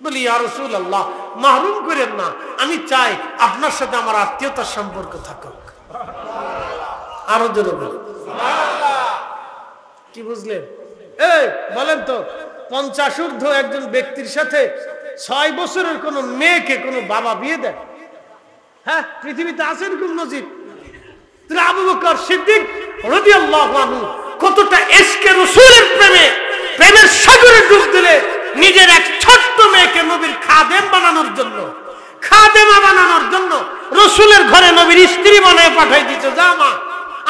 বলি, ইয়া রাসূলুল্লাহ, মাহরুম করেন না, আমি চাই আপনার সাথে আমার আত্মীয়তার সম্পর্ক থাকুক। আরো জোরে বলেন সুবহানাল্লাহ। কি বুঝলেন? এই বলেন তো, 50 ঊর্ধ্ব একজন ব্যক্তির সাথে 6 বছরের কোন মেয়েকে কোন বাবা বিয়ে দেয়? হ্যাঁ, পৃথিবীতে আছে এরকম নজির? আবু বকর সিদ্দিক রাদিয়াল্লাহু আনহু কতটা ইশকে রাসূলের প্রেমের সাগরে ডুব দিলে নিজের এক ছোট্ট মেয়েকে নবীর খাদেম বানানোর জন্য, খাদেমা বানানোর জন্য রাসূলের ঘরে নবীর স্ত্রী বানায় পাঠাই দিতে। যা মা,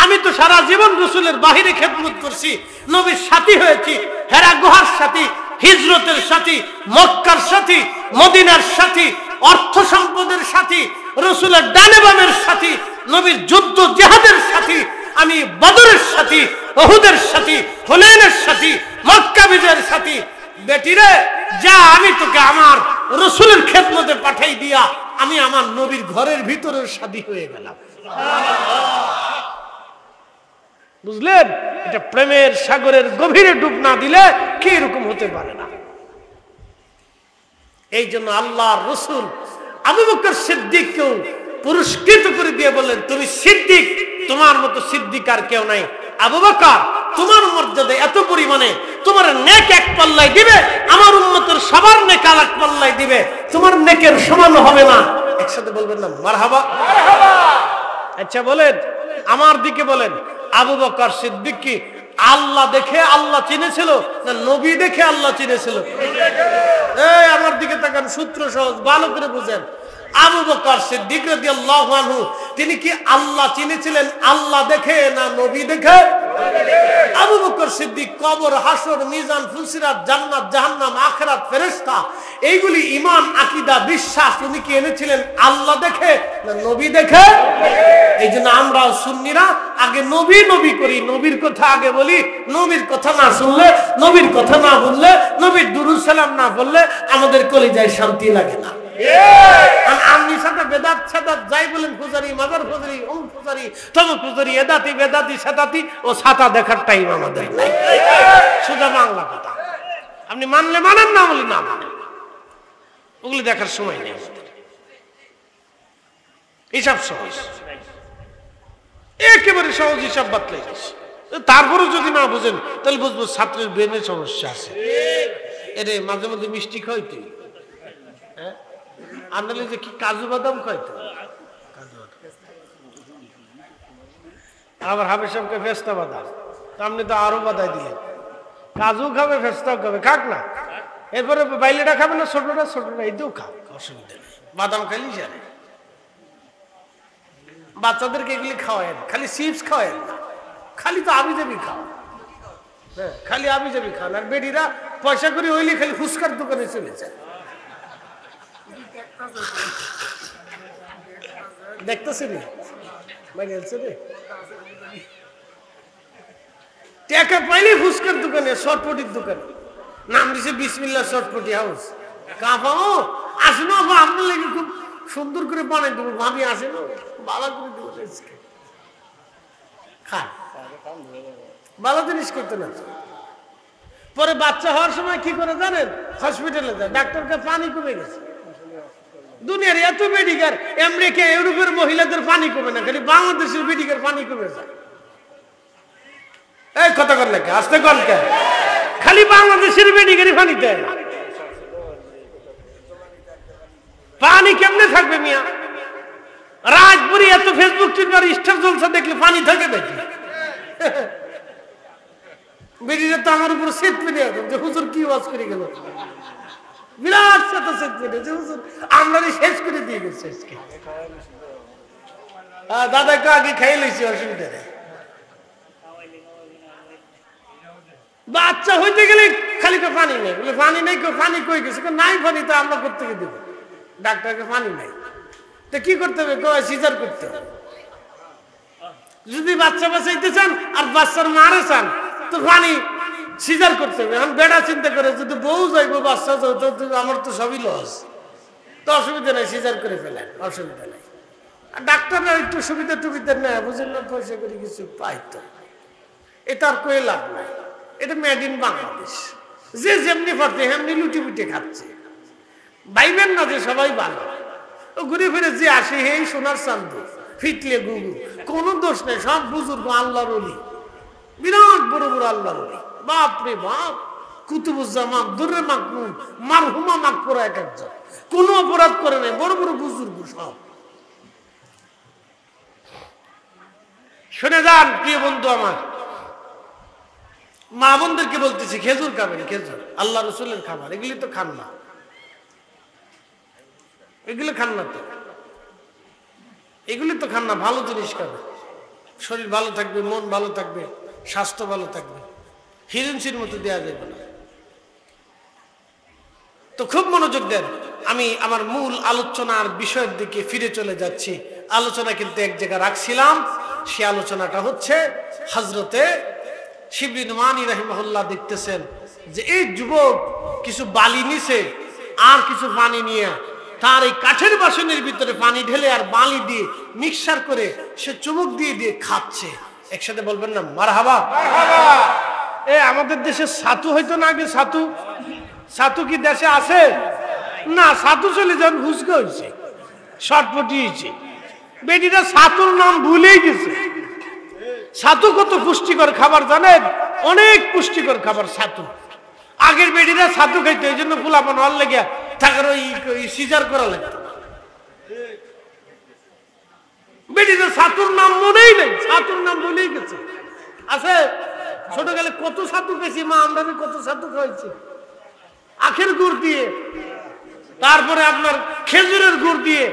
আমি তো সারা জীবন রাসূলের বাহিরে খেদমত করছি, নবীর সাথী হয়েছি, হেরা গুহার সাথী, হিজরতের সাথী, মক্কার সাথী, মদিনার সাথী, অর্থ সম্পদের সাথী, রাসূলের ডানে বামের সাথী, নবীর যুদ্ধ জিহাদের সাথী, আমি বদরের সাথী, উহুদের সাথী, হুনাইনের সাথী, মক্কা বিজয়ের সাথী। বেটিরে যা, আমি তোকে আমার রাসূলের খেদমতে পাঠাই দিয়া আমি আমার নবীর ঘরের ভিতরের সাথী হয়ে গেলাম। বুঝলেন? এটা প্রেমের সাগরের গভীরে ডুব না দিলে কি এরকম হতে পারে না। এই জন্য আল্লাহর রাসূল আবু বকর সিদ্দিককেও পুরস্কৃত করে দিয়ে বললেন, তুমি সিদ্দিক, তোমার মতো সিদ্দিক আর কেউ নাই। আবু বকর, তোমার মর্যাদা এত পরিমাণে, তোমার নেক এক পাল্লায় দিবে, আমার উম্মতের সবার নেক আর এক পাল্লায় দিবে, তোমার নেকের সমান হবে না। একসাথে বলবেন না মারহাবা? আচ্ছা বলেন, আমার দিকে বলেন, আবু বকর সিদ্দিক কি আল্লাহ দেখে আল্লাহ চিনেছিল না নবী দেখে আল্লাহ চিনেছিল? এই আমার দিকে তাকান, সূত্র সহজ, ভালো করে বুঝেন। আবু বকর সিদ্দিক রাদিয়াল্লাহু আনহু তিনি কি আল্লাহ চিনেছিলেন আল্লাহ দেখে না নবী দেখে? আবু বকর সিদ্দিক কবর, হাসর, মিজান, ফুলসিরাত, জান্নাত, জাহান্নাম, আখিরাত, ফেরেশতা, এইগুলি ঈমান, আকীদা, বিশ্বাস উনি কি এনেছিলেন আল্লাহ দেখে না নবী দেখে? এই জন্য আমরা সুন্নিরা আগে নবী নবী করি, নবীর কথা আগে বলি। নবীর কথা না শুনলে, নবীর কথা না বললে, নবীর দুরূদ সালাম না বললে আমাদের কলিজায় শান্তি লাগে না। আপনি সাথে বেদাত সাদাত যাই বলেন, পূজারি, মাজার পূজারি, ওম পূজারি, তম পূজারি, এদাতি বেদাতি সাদাতি, ও ছাতা দেখার টাইম আমাদের নাই। সোজা বাংলা কথা, আপনি মানলে মানেন, না বলি না মানেন, ওগুলি দেখার সময় নেই আমাদের। হিসাব সহজ, একেবারে সহজ হিসাব বাতলে গেছে। তারপরে যদি না বুঝেন তাহলে বুঝবো ছাত্রের ব্রেনের সমস্যা আছে। এরে মাঝে মধ্যে মিষ্টি খাইতে, হ্যাঁ, আনলে যে কি কাজু বাদাম খাইতো, আবার হাফেজ সাহেবকে ফেস্তা বাদাম, আপনি তো আরো বাদাই দিলেন। কাজু খাবে, ফেস্তাও খাবে, খাক না। এরপরে বাইলেটা খাবে না, ছোটটা ছোটটা, এইটাও খাক, অসুবিধা নেই, বাদাম খাইলেই জানে। বাচ্চাদেরকে এগুলি খাওয়ায়, খালি চিপস খাওয়ায় না, খালি তো আবি যাবি খাও, হ্যাঁ খালি আবি যাবি খান। আর বেডিরা পয়সা করে হইলে খালি ফুচকার দোকানে চলে যায়। দেখতেছি রে টাকা পাইলে ফুচকার দোকানে, শর্টপটির দোকানে, নাম দিছে বিসমিল্লাহ শর্টপটি হাউস। কাফাও আসেন আপনার লেগে খুব সুন্দর করে বানাই দেবো, ভাবি আসেন ভালো করে দেবো, খান ভালো জিনিস করতে না। পরে বাচ্চা হওয়ার সময় কি করে জানেন? হসপিটালে যায়, ডাক্তারকে পানি কমে গেছে। দুনিয়ার এত মেডিকেল, আমেরিকা ইউরোপের মহিলাদের পানি কমে না, খালি বাংলাদেশের মেডিকেল পানি কমে যায়। এই কথা কর লেখা আসতে কলকে খালি বাংলাদেশের মেডিকেলই পানি দেয় না। পানি কেমনে থাকবে মিয়া? রাজপুরি এত ফেসবুক টিউটার স্টার জলসা দেখলে পানি থাকে নাকি? বেরিয়ে তো আমার উপর সেট পেরে এখন যে হুজুর কি ওয়াজ করে গেল, বিরাট সাথে সেট পেরে যে হুজুর আমরা শেষ করে দিয়ে গেছে। দাদাকে আগে খাইয়ে লইছি, অসুবিধা নেই। বাচ্চা হইতে গেলে খালি তো পানি নেই, বলে পানি নেই, পানি কই গেছে, নাই পানি তো আমরা করতে গিয়ে দেবো, ডাক্তারকে পানি নাই। তো কি করতে হবে? সিজার করতে হবে। যদি বাচ্চা বাঁচাইতে চান আর বাচ্চার মারে চান তো পানি সিজার করতে হবে। এখন বেড়া চিন্তা করে যদি বউ যাইবো বাচ্চা আমার তো সবই লস, তো অসুবিধা নাই, সিজার করে ফেলেন, অসুবিধা নাই। আর ডাক্তাররা একটু সুবিধা টুবিধা নেয়, বুঝলেন না, পয়সা করে কিছু পাইতো, এটা আর কয়ে লাভ নাই। এটা মেড ইন বাংলাদেশ, যে যেমনি পারছে হেমনি লুটি পুটে খাচ্ছে। ভাইবেন না যে সবাই ভালো, ঘুরে ফিরে যে আসে এই সোনার চান্দু ফিটলে গুগু, কোন দোষ নেই, সব বুজুর্গ আল্লাহর ওলি, বিরাট বড় বড় আল্লাহর ওলি, বাপ রে বাপ, কুতুবুজ্জামান দুর্রে মাকমুন মারহুমা মাকপুরা, এক একজন কোন অপরাধ করে নাই, বড় বড় বুজুর্গ সব। শুনে যান প্রিয় বন্ধু আমার, মা বোনদেরকে বলতেছি, খেজুর খাবেন, খেজুর আল্লাহ রসুলের খাবার, এগুলি তো খান না, এগুলো খান না, তো এগুলি তো খান না, ভালো জিনিস খাবে, শরীর ভালো থাকবে, মন ভালো থাকবে, স্বাস্থ্য ভালো থাকবে, হিরণসির মতো দেওয়া যাবে না। তো খুব মনোযোগ দেন, আমি আমার মূল আলোচনার বিষয়ের দিকে ফিরে চলে যাচ্ছি। আলোচনা কিন্তু এক জায়গায় রাখছিলাম, সে আলোচনাটা হচ্ছে হযরতে শিবলি নুমানী রাহিমাহুল্লাহ দেখতেছেন যে এই যুবক কিছু বালি নিছে আর কিছু পানি নিয়ে তার এই কাঠের বাসনের ভিতরে পানি ঢেলে আর বালি দিয়ে মিক্সার করে সে চুমুক দিয়ে দিয়ে খাচ্ছে। একসাথে বলবেন না মারহাবা? এ আমাদের দেশে ছাতু হইতো না আগে, ছাতু, ছাতু কি দেশে আছে? না, ছাতু চলে যান, হুসকা হয়েছে, শর্টপটি হয়েছে, বেটিরা ছাতুর নাম ভুলেই গেছে। ছাতু কত পুষ্টিকর খাবার জানেন? অনেক পুষ্টিকর খাবার ছাতু। আগের বেটিরা ছাতু খাইতো, এই জন্য ফুলাপান হওয়ার লেগে থাকার ওই সিজার করা লাগতো। বেটিরা ছাতুর নাম মনেই নেই, ছাতুর নাম ভুলেই গেছে। আছে ছোট গেলে কত ছাতু খেয়েছি মা, আমরা কত ছাতু খাইছি, আখের গুড় দিয়ে, তারপরে আপনার খেজুরের গুড় দিয়ে।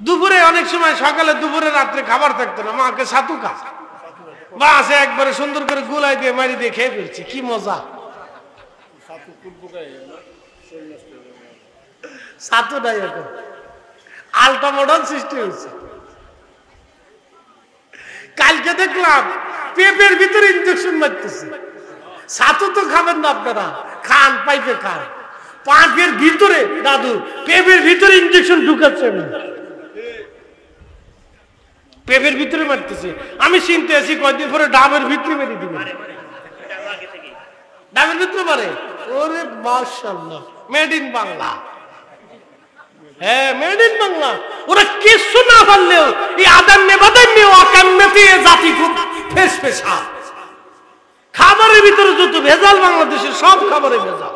দুপুরে অনেক সময় সকালে দুপুরে রাত্রে খাবার থাকতো না, মাকে ছাতু খা বা আছে একবারে সুন্দর করে গুলাই দিয়ে মারি দিয়ে খেয়ে ফেলছি, কি মজা। ছাতু নাই এখন, আলটা মডার্ন সৃষ্টি হয়েছে। কালকে দেখলাম পেঁপের ভিতরে ইঞ্জেকশন মারতেছে। ছাতু তো খাবেন না আপনারা, খান পাইপে খান, পাঁপের ভিতরে দাদু পেঁপের ভিতরে ইঞ্জেকশন ঢুকাচ্ছে, পেঁপের ভিতরে মারতেছে। আমি চিনতে আছি কয়েকদিন পরে ডাবের ভিতরে মেরে দিবে, ডাবের ভিতরে মারে। ওরে মাশাআল্লাহ, মেড ইন বাংলা। হ্যাঁ, মেড ইন বাংলা। ওরা কিছু না পারলেও এই আদান নেবাদান নিয়ে অকান্নাতে জাতি খুব ফেস ফেসা। খাবারের ভিতরে যত ভেজাল, বাংলাদেশের সব খাবারে ভেজাল।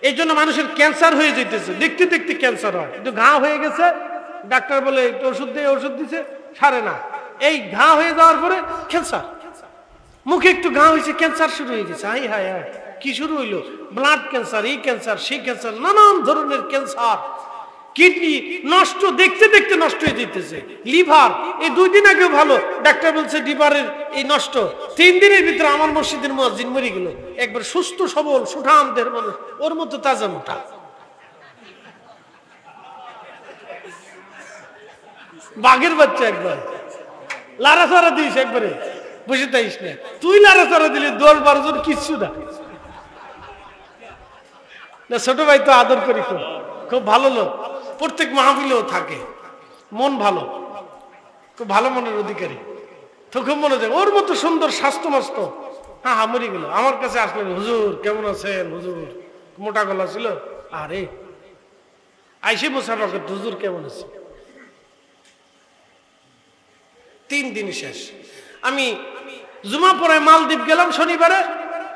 এই জন্য মানুষের ক্যান্সার হয়ে যেতেছে, দেখতে দেখতে ক্যান্সার হয়। কিন্তু ঘা হয়ে গেছে, ডাক্তার বলে একটু ওষুধ দিয়ে, ওষুধ দিছে, সারে না। এই ঘা হয়ে যাওয়ার পরে ক্যান্সার, মুখে একটু ঘা হয়েছে, ক্যান্সার শুরু হয়ে গেছে। হাই হাই হাই, কি শুরু হইলো? ব্লাড ক্যান্সার, এই ক্যান্সার, সেই ক্যান্সার, নানান ধরনের ক্যান্সার। কিডনি নষ্ট, দেখতে দেখতে নষ্ট হয়ে যেতেছে। লিভার এই 2 দিন আগে ভালো, ডাক্তার বলছে লিভারের এই নষ্ট। 3 দিনের ভিতরে আমার মসজিদের মুয়াজ্জিন মরে গেল, একবার সুস্থ সবল সুঠাম দেহের মানুষ, ওর মতো তাজা মোটা। বাঘের বাচ্চা একবার লাড়াচাড়া দিস, একবারে বসে থাইস না, তুই লাড়াচাড়া দিলে 10-12 জন কিচ্ছু না। ছোট ভাই তো আদর করি, খুব খুব ভালো লোক, প্রত্যেক মাহফিলেও থাকে, মন ভালো, খুব ভালো মনের অধিকারী, তো খুব মনে যায়। ওর মতো সুন্দর স্বাস্থ্য মস্ত, হ্যাঁ মরে গেল। আমার কাছে আসলেন, হুজুর কেমন আছেন? হুজুর মোটা গলা ছিল, আরে আইসে মুসাফা করতে, হুজুর কেমন আছে? 3 দিন শেষ। আমি জুমা পড়ে মালদ্বীপ গেলাম শনিবারে,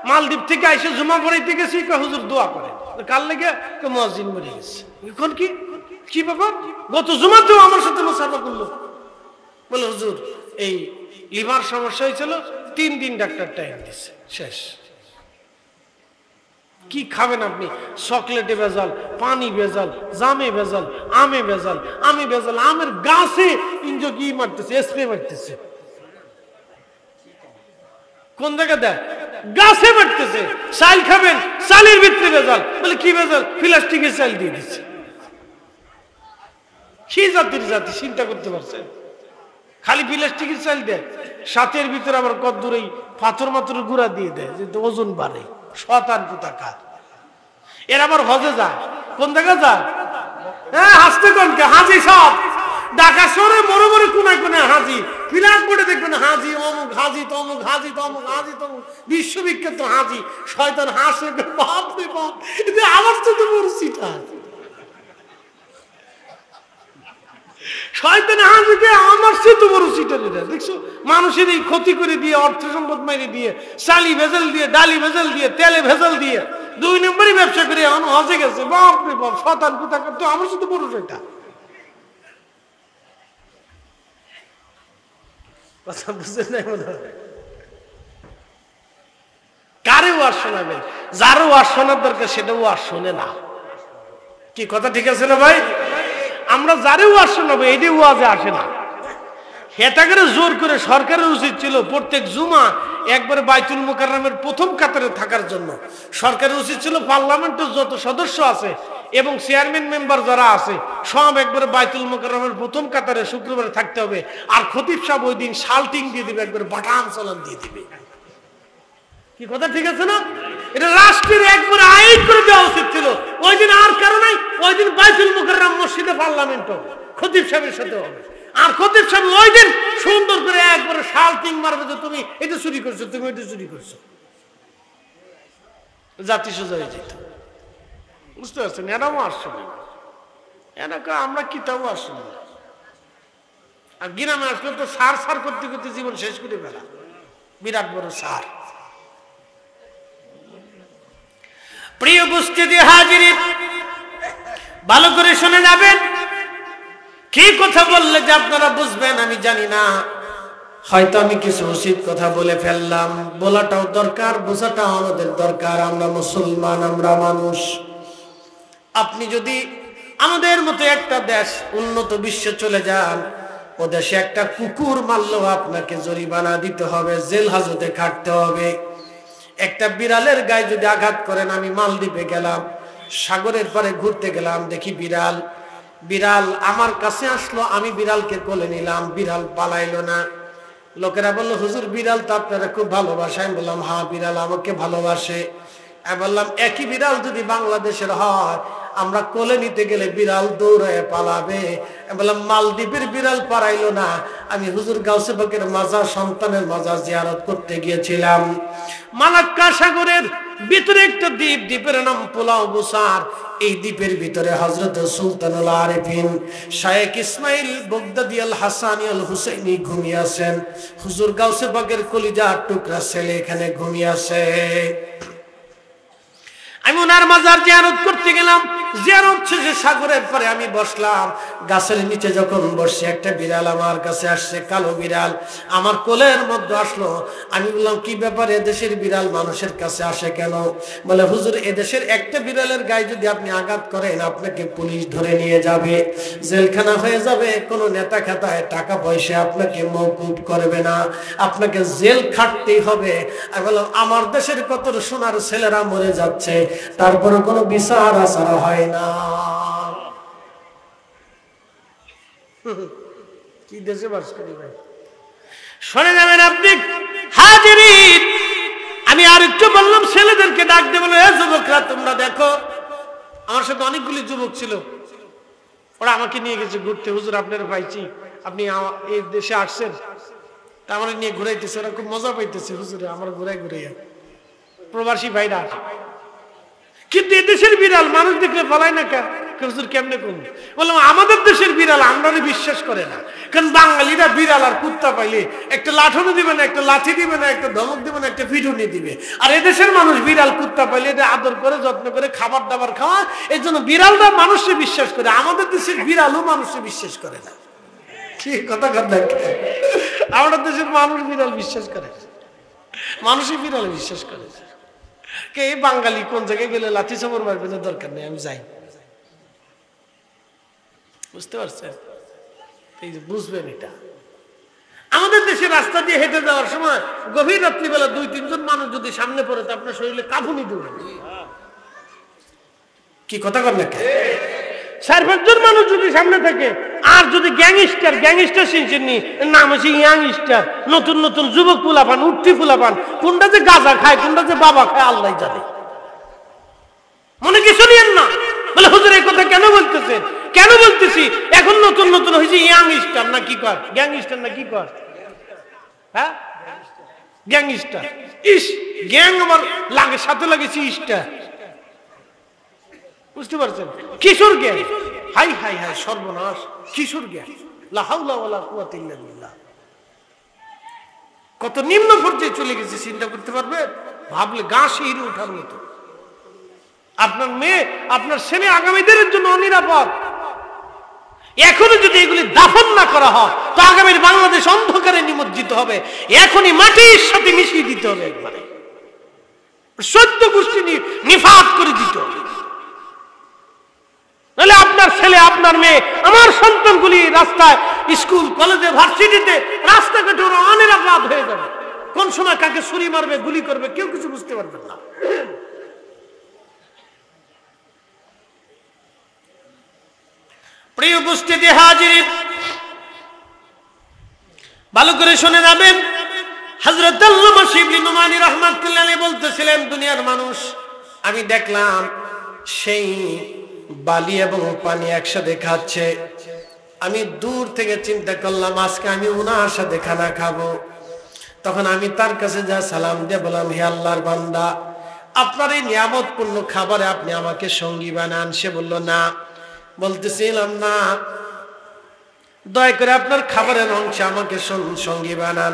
মালদ্বীপ থেকে আইসে জুমা পড়াইতে গেছি, হুজুর দোয়া করেন, কাল লেগে মুয়াজ্জিন মরে গেছে। এখন কি ব্যাপার? গত জুমাতেও আমার সাথে মুসাফা করলো, বলে হুজুর এই লিভার সমস্যা হয়েছিল, 3 দিন ডাক্তার টাইম দিছে, শেষ। কি খাবেন আপনি? চকলেটে ভেজাল, পানি ভেজাল, জামে ভেজাল, আমে ভেজাল, আমি ভেজাল, আমের গাছে ইঞ্জো কি মারতেছে, স্প্রে মারতেছে। কোন জায়গা দেয়? গাছে মারতেছে। চাল খাবেন, চালের ভিতরে ভেজাল, বলে কি ভেজাল? প্লাস্টিকের চাল দিয়ে দিচ্ছে। কি জাতির জাতি, চিন্তা করতে পারছেন? খালি প্লাস্টিকের চাল দেয়, সাথের ভিতরে আবার কদ্দুর এই পাথর মাথর গুঁড়া দিয়ে দেয়, যে ওজন বাড়ে। শতান কোথাকার। এর আবার হজে যায়, কোন জায়গা যায়? হ্যাঁ, হাসতে কোনকে? হাজি সব ঢাকা শহরে বড় বড় কোনায় কোনায় হাজি, ফিলাক বোর্ডে দেখবেন হাজি অমুক, হাজি তমুক, হাজি তমুক, হাজি তমুক, বিশ্ববিখ্যাত হাজি। শয়তান হাসে, বাপ রে বাপ, আমার তো বড় সিটা। শয়তান হাসিকে আমার সে তো বড় সিটা। দেখছো, মানুষের এই ক্ষতি করে দিয়ে, অর্থ সম্পদ মেরে দিয়ে, চালি ভেজাল দিয়ে, ডালি ভেজাল দিয়ে, তেলে ভেজাল দিয়ে 2 নম্বরই ব্যবসা করে এখন হজে গেছে। বাপ রে বাপ, শয়তান কোথাকার, তো আমার সাথে বড় সেটা। কথা বুঝছেন না? মনে হয় কারে ওয়াজ শোনাবেন? যারও ওয়াজ শোনার দরকার সেটা ওয়াজ শোনে না। কি কথা ঠিক আছে না ভাই? আমরা যারে ওয়াজ শোনাবো এটি ওয়াজে আসে না। এটা করে জোর করে সরকারের উচিত ছিল প্রত্যেক জুমা একবারে বাইতুল মুকাররমের প্রথম কাতারে থাকার জন্য। সরকারের উচিত ছিল পার্লামেন্টের যত সদস্য আছে এবং চেয়ারম্যান মেম্বার যারা আছে সব একবারে বাইতুল মুকাররমের প্রথম কাতারে শুক্রবারে থাকতে হবে। আর খতিব সাহেব ওই দিন শাল্টিং দিয়ে দিবে, একবারে বাটাম চালান দিয়ে দিবে। কি কথা ঠিক আছে না? এটা রাষ্ট্রের একবারে আইন করে দেওয়া উচিত ছিল ওই দিন। আর কারণে ওই দিন বাইতুল মুকাররম মসজিদে পার্লামেন্ট খতিব সাহেবের সাথে হবে। আর খতিব সাহেব ওই দিন সুন্দর করে একবারে শাল্টিং মারবে যে তুমি এটা চুরি করছো, তুমি এটা চুরি করছো। জাতি সোজা হয়ে যেত। বুঝতে পারছেন? এরাও আসছে না, এনাকে আমরা কিতাবও আসছে না। আর গ্রামে আসলে তো সার সার করতে করতে জীবন শেষ করে ফেলা, বিরাট বড় সার। প্রিয় উপস্থিতি হাজির, ভালো করে শুনে যাবেন। কি কথা বললে যে আপনারা বুঝবেন আমি জানি না, হয়তো আমি কিছু উচিত কথা বলে ফেললাম। বলাটাও দরকার, বোঝাটাও আমাদের দরকার। আমরা মুসলমান, আমরা মানুষ। আপনি যদি আমাদের মতো একটা দেশ উন্নত বিশ্বে চলে যান, ও দেশে একটা কুকুর মারলেও আপনাকে জরিমানা দিতে হবে, জেল হাজতে খাটতে হবে। একটা বিড়ালের গায়ে যদি আঘাত করেন, আমি মালদ্বীপে গেলাম, সাগরের পারে ঘুরতে গেলাম, দেখি বিড়াল আমার কাছে আসলো, আমি বিড়ালকে কোলে নিলাম, বিড়াল পালাইলো না। লোকেরা বললো হুজুর বিড়াল তো আপনারা খুব ভালোবাসে। আমি বললাম হ্যাঁ, বিড়াল আমাকে ভালোবাসে। আমি বললাম একই বিড়াল যদি বাংলাদেশের হয়, আমরা কোলে নিতে গেলে বিড়াল দৌড়ায় পালাবে। আমি বললাম মালদ্বীপের বিড়াল পালাইলো না। আমি হুজুর গাউসে পাকের মাজার, সন্তানের মাজার জিয়ারত করতে গিয়েছিলাম। মালাক্কা সাগরের ভিতরে একটা দ্বীপ, দ্বীপের নাম পোলাও বুসার। এই দ্বীপের ভিতরে হযরত সুলতানুল আরিফিন শায়েখ ইসমাইল বগদাদি আল হাসানি আল হুসাইনি ঘুমিয়ে আছেন। হুজুর গাউসে পাকের কলিজার টুকরা ছেলে এখানে ঘুমিয়ে আছে। আমি ওনার মাজার জিয়ারত করতে গেলাম। জিয়ারত শেষে সাগরের পরে আমি বসলাম, গাছের নিচে যখন বসে একটা বিড়াল আমার কাছে আসছে, কালো বিড়াল আমার কোলের মধ্যে আসলো। আমি বললাম কি ব্যাপার, এদেশের বিড়াল মানুষের কাছে আসে কেন? বলে হুজুর এদেশের একটা বিড়ালের গায়ে যদি আপনি আঘাত করেন আপনাকে পুলিশ ধরে নিয়ে যাবে, জেলখানা হয়ে যাবে, কোনো নেতা খাতায় টাকা পয়সা আপনাকে মওকুফ করবে না, আপনাকে জেল খাটতেই হবে। আমি বললাম আমার দেশের কত সোনার ছেলেরা মরে যাচ্ছে, তারপরে কোনো বিচার আচার হয় না। কি দেশে বাস করি ভাই, শুনে যাবেন আপনি হাজিরিন। আমি আর একটু বললাম, ছেলেদেরকে ডাক দিয়ে বললো, যুবকরা তোমরা দেখো, আমার সাথে অনেকগুলি যুবক ছিল, ওরা আমাকে নিয়ে গেছে ঘুরতে। হুজুর আপনারা পাইছি, আপনি এই দেশে আসছেন, তা আমার নিয়ে ঘুরাইতেছে, ওরা খুব মজা পাইতেছে হুজুরে আমার ঘুরাই ঘুরাইয়া, প্রবাসী ভাইরা। কিন্তু এদেশের বিড়াল মানুষ দেখলে বলায় না কেন? হুজুর কেমনে কোন? বললাম আমাদের দেশের বিড়াল আমরা বিশ্বাস করে না, কারণ বাঙালিরা বিড়াল আর কুত্তা পাইলে একটা লাঠনি দিবে না, একটা লাঠি দিবে না, একটা ধমক দিবে না, একটা পিটুনি দিবে। আর এদেশের মানুষ বিড়াল কুত্তা পাইলে এটা আদর করে যত্ন করে খাবার দাবার খাওয়া, এই জন্য বিড়ালরা মানুষে বিশ্বাস করে, আমাদের দেশের বিড়ালও মানুষে বিশ্বাস করে না। কি কথা কথা, আমাদের দেশের মানুষ বিড়াল বিশ্বাস করে, মানুষই বিড়াল বিশ্বাস করে। কে বাঙালি কোন জায়গায় গেলে লাঠি চাপড় মারবে না, দরকার নেই, আমি যাই। বুঝতে পারছেন? এই যে বুঝবেন এটা। আমাদের দেশে রাস্তা দিয়ে হেঁটে যাওয়ার সময় গভীর রাত্রিবেলা 2-3 জন মানুষ যদি সামনে পড়ে তো আপনার শরীরে কাঁপুনি দেবে। কি কথা কর না? 4-5 জন মানুষ যদি সামনে থাকে, আর যদি গ্যাংস্টার চিনছেননি, নাম হচ্ছে ইয়াংস্টার, নতুন নতুন যুবক পোলাপান, উঠতি পোলাপান, কোনটা যে গাঁজা খায় কোনটা যে বাবা খায় আল্লাহ জানে। মনে কিছু নিয়েন না। বলে হুজুর এই কথা কেন বলতেছেন? কেন বলতেছি, এখন নতুন নতুন হয়েছে ইয়াংস্টার না কি কর, গ্যাংস্টার না কি কর, হ্যাঁ গ্যাংস্টার। ইস গ্যাং আমার লাগে, সাথে লাগেছি স্টার। বুঝতে পারছেন? কিশোর গ্যাং, হাই হাই হাই সর্বনাশ, কিশোর গ্যাং, লা হাওলা ওয়ালা কুওয়াতা ইল্লা বিল্লাহ। কত নিম্ন পর্যায়ে চলে গেছে চিন্তা করতে পারবে? ভাবলে গা শিহরে ওঠার মতো। আপনার মেয়ে, আপনার ছেলে আগামী দিনের জন্য অনিরাপদ। এখনো যদি এগুলি দাফন না করা হয় তো আগামীর বাংলাদেশ অন্ধকারে নিমজ্জিত হবে। এখনই মাটির সাথে মিশিয়ে দিতে হবে, একবারে 14 গোষ্ঠী নিফাত করে দিতে হবে। নাহলে আপনার ছেলে, আপনার মেয়ে, আমার সন্তানগুলি রাস্তায়, স্কুল, কলেজে, ভার্সিটিতে, রাস্তাঘাটে ওরা অনিরাপদ হয়ে যাবে। কোন সময় কাকে ছুরি মারবে, গুলি করবে, কেউ কিছু বুঝতে পারবেন না। প্রিয় উপস্থিতি হাজির, ভালো করে শুনে যাবেন। হযরত আল্লামা শিবলি নোমানী রাহমাতুল্লাহ আলাইহি বলতেছিলেন, দুনিয়ার মানুষ আমি দেখলাম সেই বালি এবং পানি একসাথে খাচ্ছে। আমি দূর থেকে চিন্তা করলাম আজকে আমি উনার সাথে খানা খাবো। তখন আমি তার কাছে যা সালাম দিয়ে বললাম, হে আল্লাহর বান্দা, আপনার এই নিয়ামতপূর্ণ খাবারে আপনি আমাকে সঙ্গী বানান। সে বলল না। বলতেছিলাম না, দয়া করে আপনার খাবারের অংশে আমাকে সঙ্গী বানান।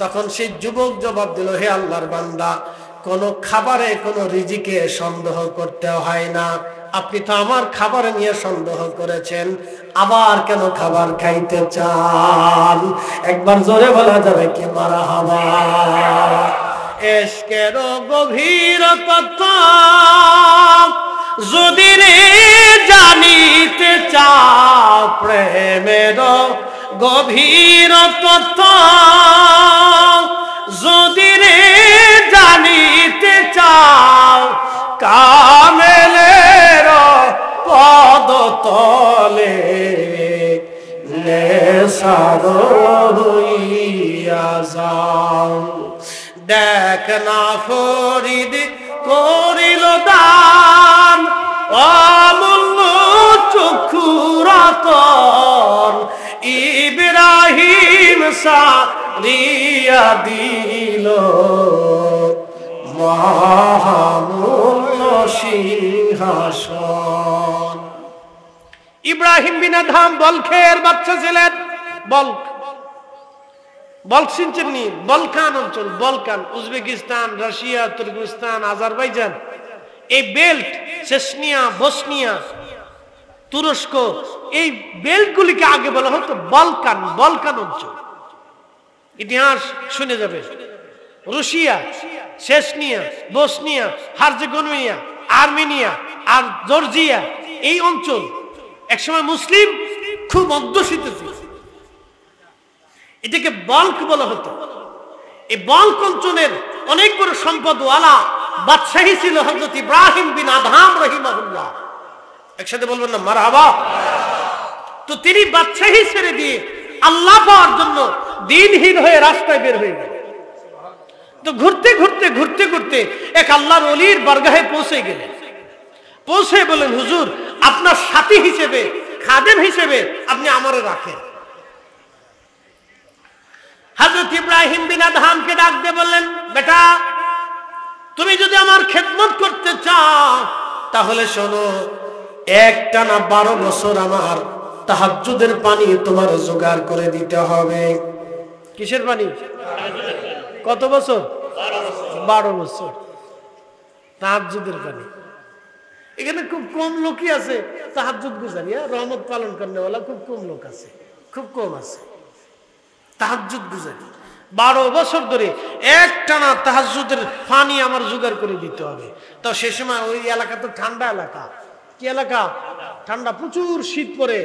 তখন সেই যুবক জবাব দিল, হে আল্লাহর বান্দা, কোন খাবারে কোন রিজিকে সন্দেহ করতে হয় না। আপনি তো আমার খাবার নিয়ে সন্দেহ করেছেন, আবার কেন খাবার খাইতে চান? একবার জোরে বলা যাবে কি মারহাবা? এশকের গভীরতা যদি রে জানিতে চাও, প্রেমের গভীরতা যদি রে জানিতে চাও, কামেলের পদ তলে নেশার হইয়া যাও। দেখ না ফরিদ করিল দান, অমূল্য চক্ষুরাতন, ইব্রাহিম সারিয়া দিল মহামূল্য সিংহাসন। ইব্রাহিম বিন আদহাম বলখের বাচ্চা ছিলেন। বলখ চিনছেননি? বলকান অঞ্চল, Balkan, Uzbekistan, Russia, Turkmenistan, Azerbaijan, এই বেল্ট চেচনিয়া, বসনিয়া, তুরস্ক, এই বেল্টগুলিকে আগে বলা হতো বলকান, বলকান অঞ্চল। ইতিহাস শুনে যাবে। রুশিয়া, চেচনিয়া, বসনিয়া, হার্জেগোভিনা, আর্মেনিয়া আর জর্জিয়া, এই অঞ্চল একসময় মুসলিম খুব অধ্যুষিত ছিল। এটাকে বল্ক বলা হতো। এই বল্ক অঞ্চলের অনেক বড় সম্পদওয়ালা বাদশাহী ছিল হযরত ইব্রাহিম বিন আদহাম রাহিমাহুল্লাহ। একসাথে বলবেন না মারহাবা। তো তিনি বাদশাহী ছেড়ে দিয়ে আল্লাহ পাওয়ার জন্য দিনহীন হয়ে রাস্তায় বের হয়ে গেলেন। তো ঘুরতে ঘুরতে ঘুরতে ঘুরতে এক আল্লাহর ওলির বারগাহে পৌঁছে গেলেন। পৌঁছে বলেন, হুজুর আপনার সাথী হিসেবে, খাদেম হিসেবে আপনি আমারে রাখেন। হযরত ইব্রাহিম বিন আদহামকে ডাক দিয়ে বললেন, বেটা তুমি যদি আমার খেদমত করতে চাও তাহলে শোনো, একটানা 12 বছর আমার তাহাজ্জুদের পানি তোমার জোগাড় করে দিতে হবে। কিসের পানি? কত বছর? 12 বছর তাহাজ্জুদের পানি। এখানে খুব কম লোকই আছে তাহাজ্জুদ গুজারি, রহমত পালন করেনা, খুব কম লোক আছে, খুব কম আছে তাহাজ্জুদ গুজারি। 12 বছর ধরে একটানা তাহাজ্জুদের পানি আমার জোগাড় করে দিতে হবে। তো সে সময় ওই এলাকা তো ঠান্ডা এলাকা। কি এলাকা? ঠান্ডা, প্রচুর শীত পড়ে,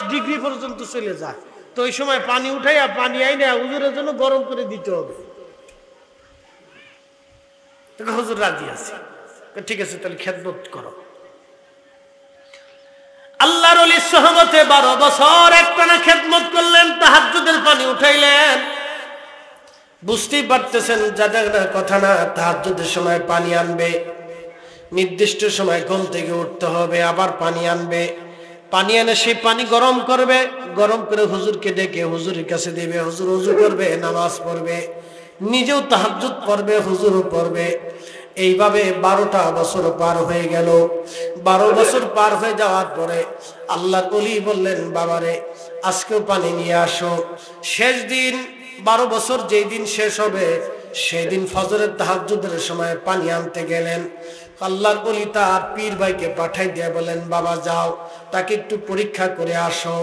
-ডিগ্রি পর্যন্ত চলে যায়। তো ওই সময় পানি উঠাইয়া পানি আইনা হুজুরের জন্য গরম করে দিতে হবে। হুজুর রাজি আছে, ঠিক আছে তাহলে খেদমত করো। আল্লাহর ওলির সহবতে 12 বছর একটানা খেদমত করলেন, তাহাজ্জুদের পানি উঠাইলেন। বুঝতেই পারতেছেন যাদের কথা না, তাহাজ্জুদের সময় পানি আনবে, নির্দিষ্ট সময় ঘুম থেকে উঠতে হবে, আবার পানি আনবে, পানি এনে সেই পানি গরম করবে, গরম করে হুজুরকে ডেকে হুজুরের কাছে দেবে, হুজুর ওযু করবে, নামাজ পড়বে, নিজেও তাহাজ্জুদ পড়বে, হুজুরও পড়বে। এইভাবে 12টা বছর পার হয়ে গেল। 12 বছর পার হয়ে যাওয়ার পরে আল্লাহর ওলি বললেন, বাবারে আজকেও পানি নিয়ে আসো। শেষ দিন 12 বছর যেই দিন শেষ হবে সেই দিন ফজরের তাহাজ্জুদের সময় পানি আনতে গেলেন। আল্লাহর ওলি তার পীর ভাইকে পাঠাই দিয়ে বলেন, বাবা যাও তাকে একটু পরীক্ষা করে আসো।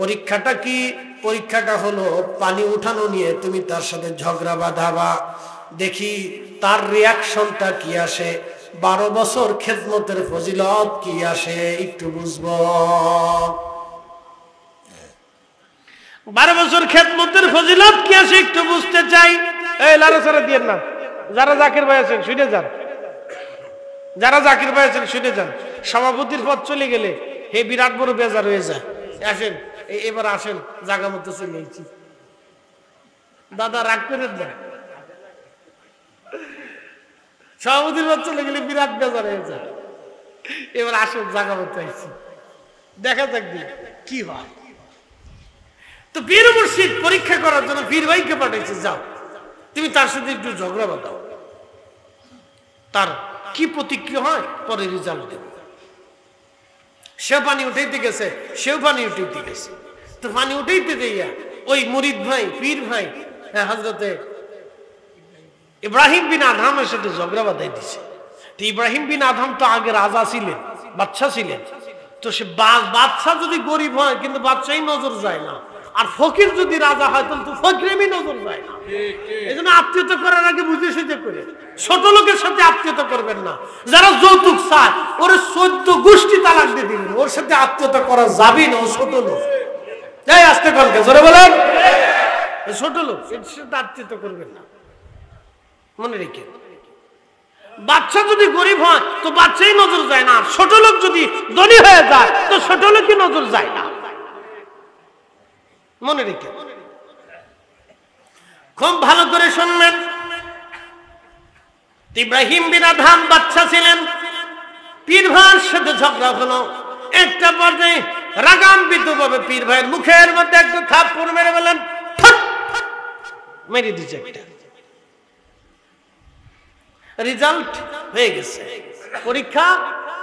পরীক্ষাটা কি? পরীক্ষাটা হলো পানি উঠানো নিয়ে তুমি তার সাথে ঝগড়া বাঁধাবা, দেখি তার রিয়াকশনটা কি আসে। 12 বছর খেদমতের ফজিলত কি আসে একটু বুঝবো। 12 বছর খেদমতের ফজিলত কি আসে একটু বুঝতে চাই। এই লাড়াচাড়া দিয়েন না, যারা জাকির ভাই আছেন শুনে যান, যারা জাকির ভাই আছেন শুনে যান। সভাপতির পদ চলে গেলে হে বিরাট বড় বেজার হয়ে যায়। আসেন এবার আসেন, জায়গা মতো চলে গেছি। দাদা রাগ করেন না, সভাপতির পদ চলে গেলে বিরাট বেজার হয়ে যায়। এবার আসেন, জায়গা মতো আইছি, দেখা যাক কি হয়। তো পীর মুর্শিদ পরীক্ষা করার জন্য পীর ভাইকে পাঠাইছে, যাও তুমি তার সাথে একটু ঝগড়া বাঁধাও, তার কি প্রতিক্রিয়া হয় পরে রেজাল্ট দেব। সে পানি উঠাইতে গেছে, সেও পানি উঠাইতে গেছে। তো পানি উঠাইতে দিয়া ওই মুরিদ ভাই, পীর ভাই হযরতে ইব্রাহিম বিন আদহামের সাথে ঝগড়া বাঁধাই দিছে। তো ইব্রাহিম বিন আদহাম তো আগে রাজা ছিলেন, বাদশা ছিলেন। তো সে বাদশা যদি গরিব হয় কিন্তু বাদশাই নজর যায় না, আর ফকির যদি রাজা হয় তাহলে তো ফকিরেরই নজর যায় না। এই জন্য আত্মীয়তা করার আগে বুঝে সুঝে করে। ছোট লোকের সাথে আত্মীয়তা করবেন না। যারা যৌতুক চায় ওর 14 গোষ্ঠী তালাক দিয়ে দিবেন, ওর সাথে আত্মীয়তা করা যাবে না, ও ছোট লোক। যাই আসতে কলকে জোরে বলেন, ছোট লোক, এর সাথে আত্মীয়তা করবেন না, মনে রেখে। বাচ্চা যদি গরিব হয় তো বাচ্চাই নজর যায় না, আর ছোট লোক যদি ধনী হয়ে যায় তো ছোট লোকই নজর যায় না, মনে রেখে। খুব ভালো করে শুনবেন। ইব্রাহিম বিন আদহাম বাচ্চা ছিলেন, পীর ভাইয়ের সাথে ঝগড়া হলো। একটা পর্যায়ে রাগান্বিত ভাবে পীর ভাইয়ের মুখের মধ্যে একটা থাপ্পড় মেরে বলেন, মেরে দিচ্ছে একটা। রেজাল্ট হয়ে গেছে, পরীক্ষা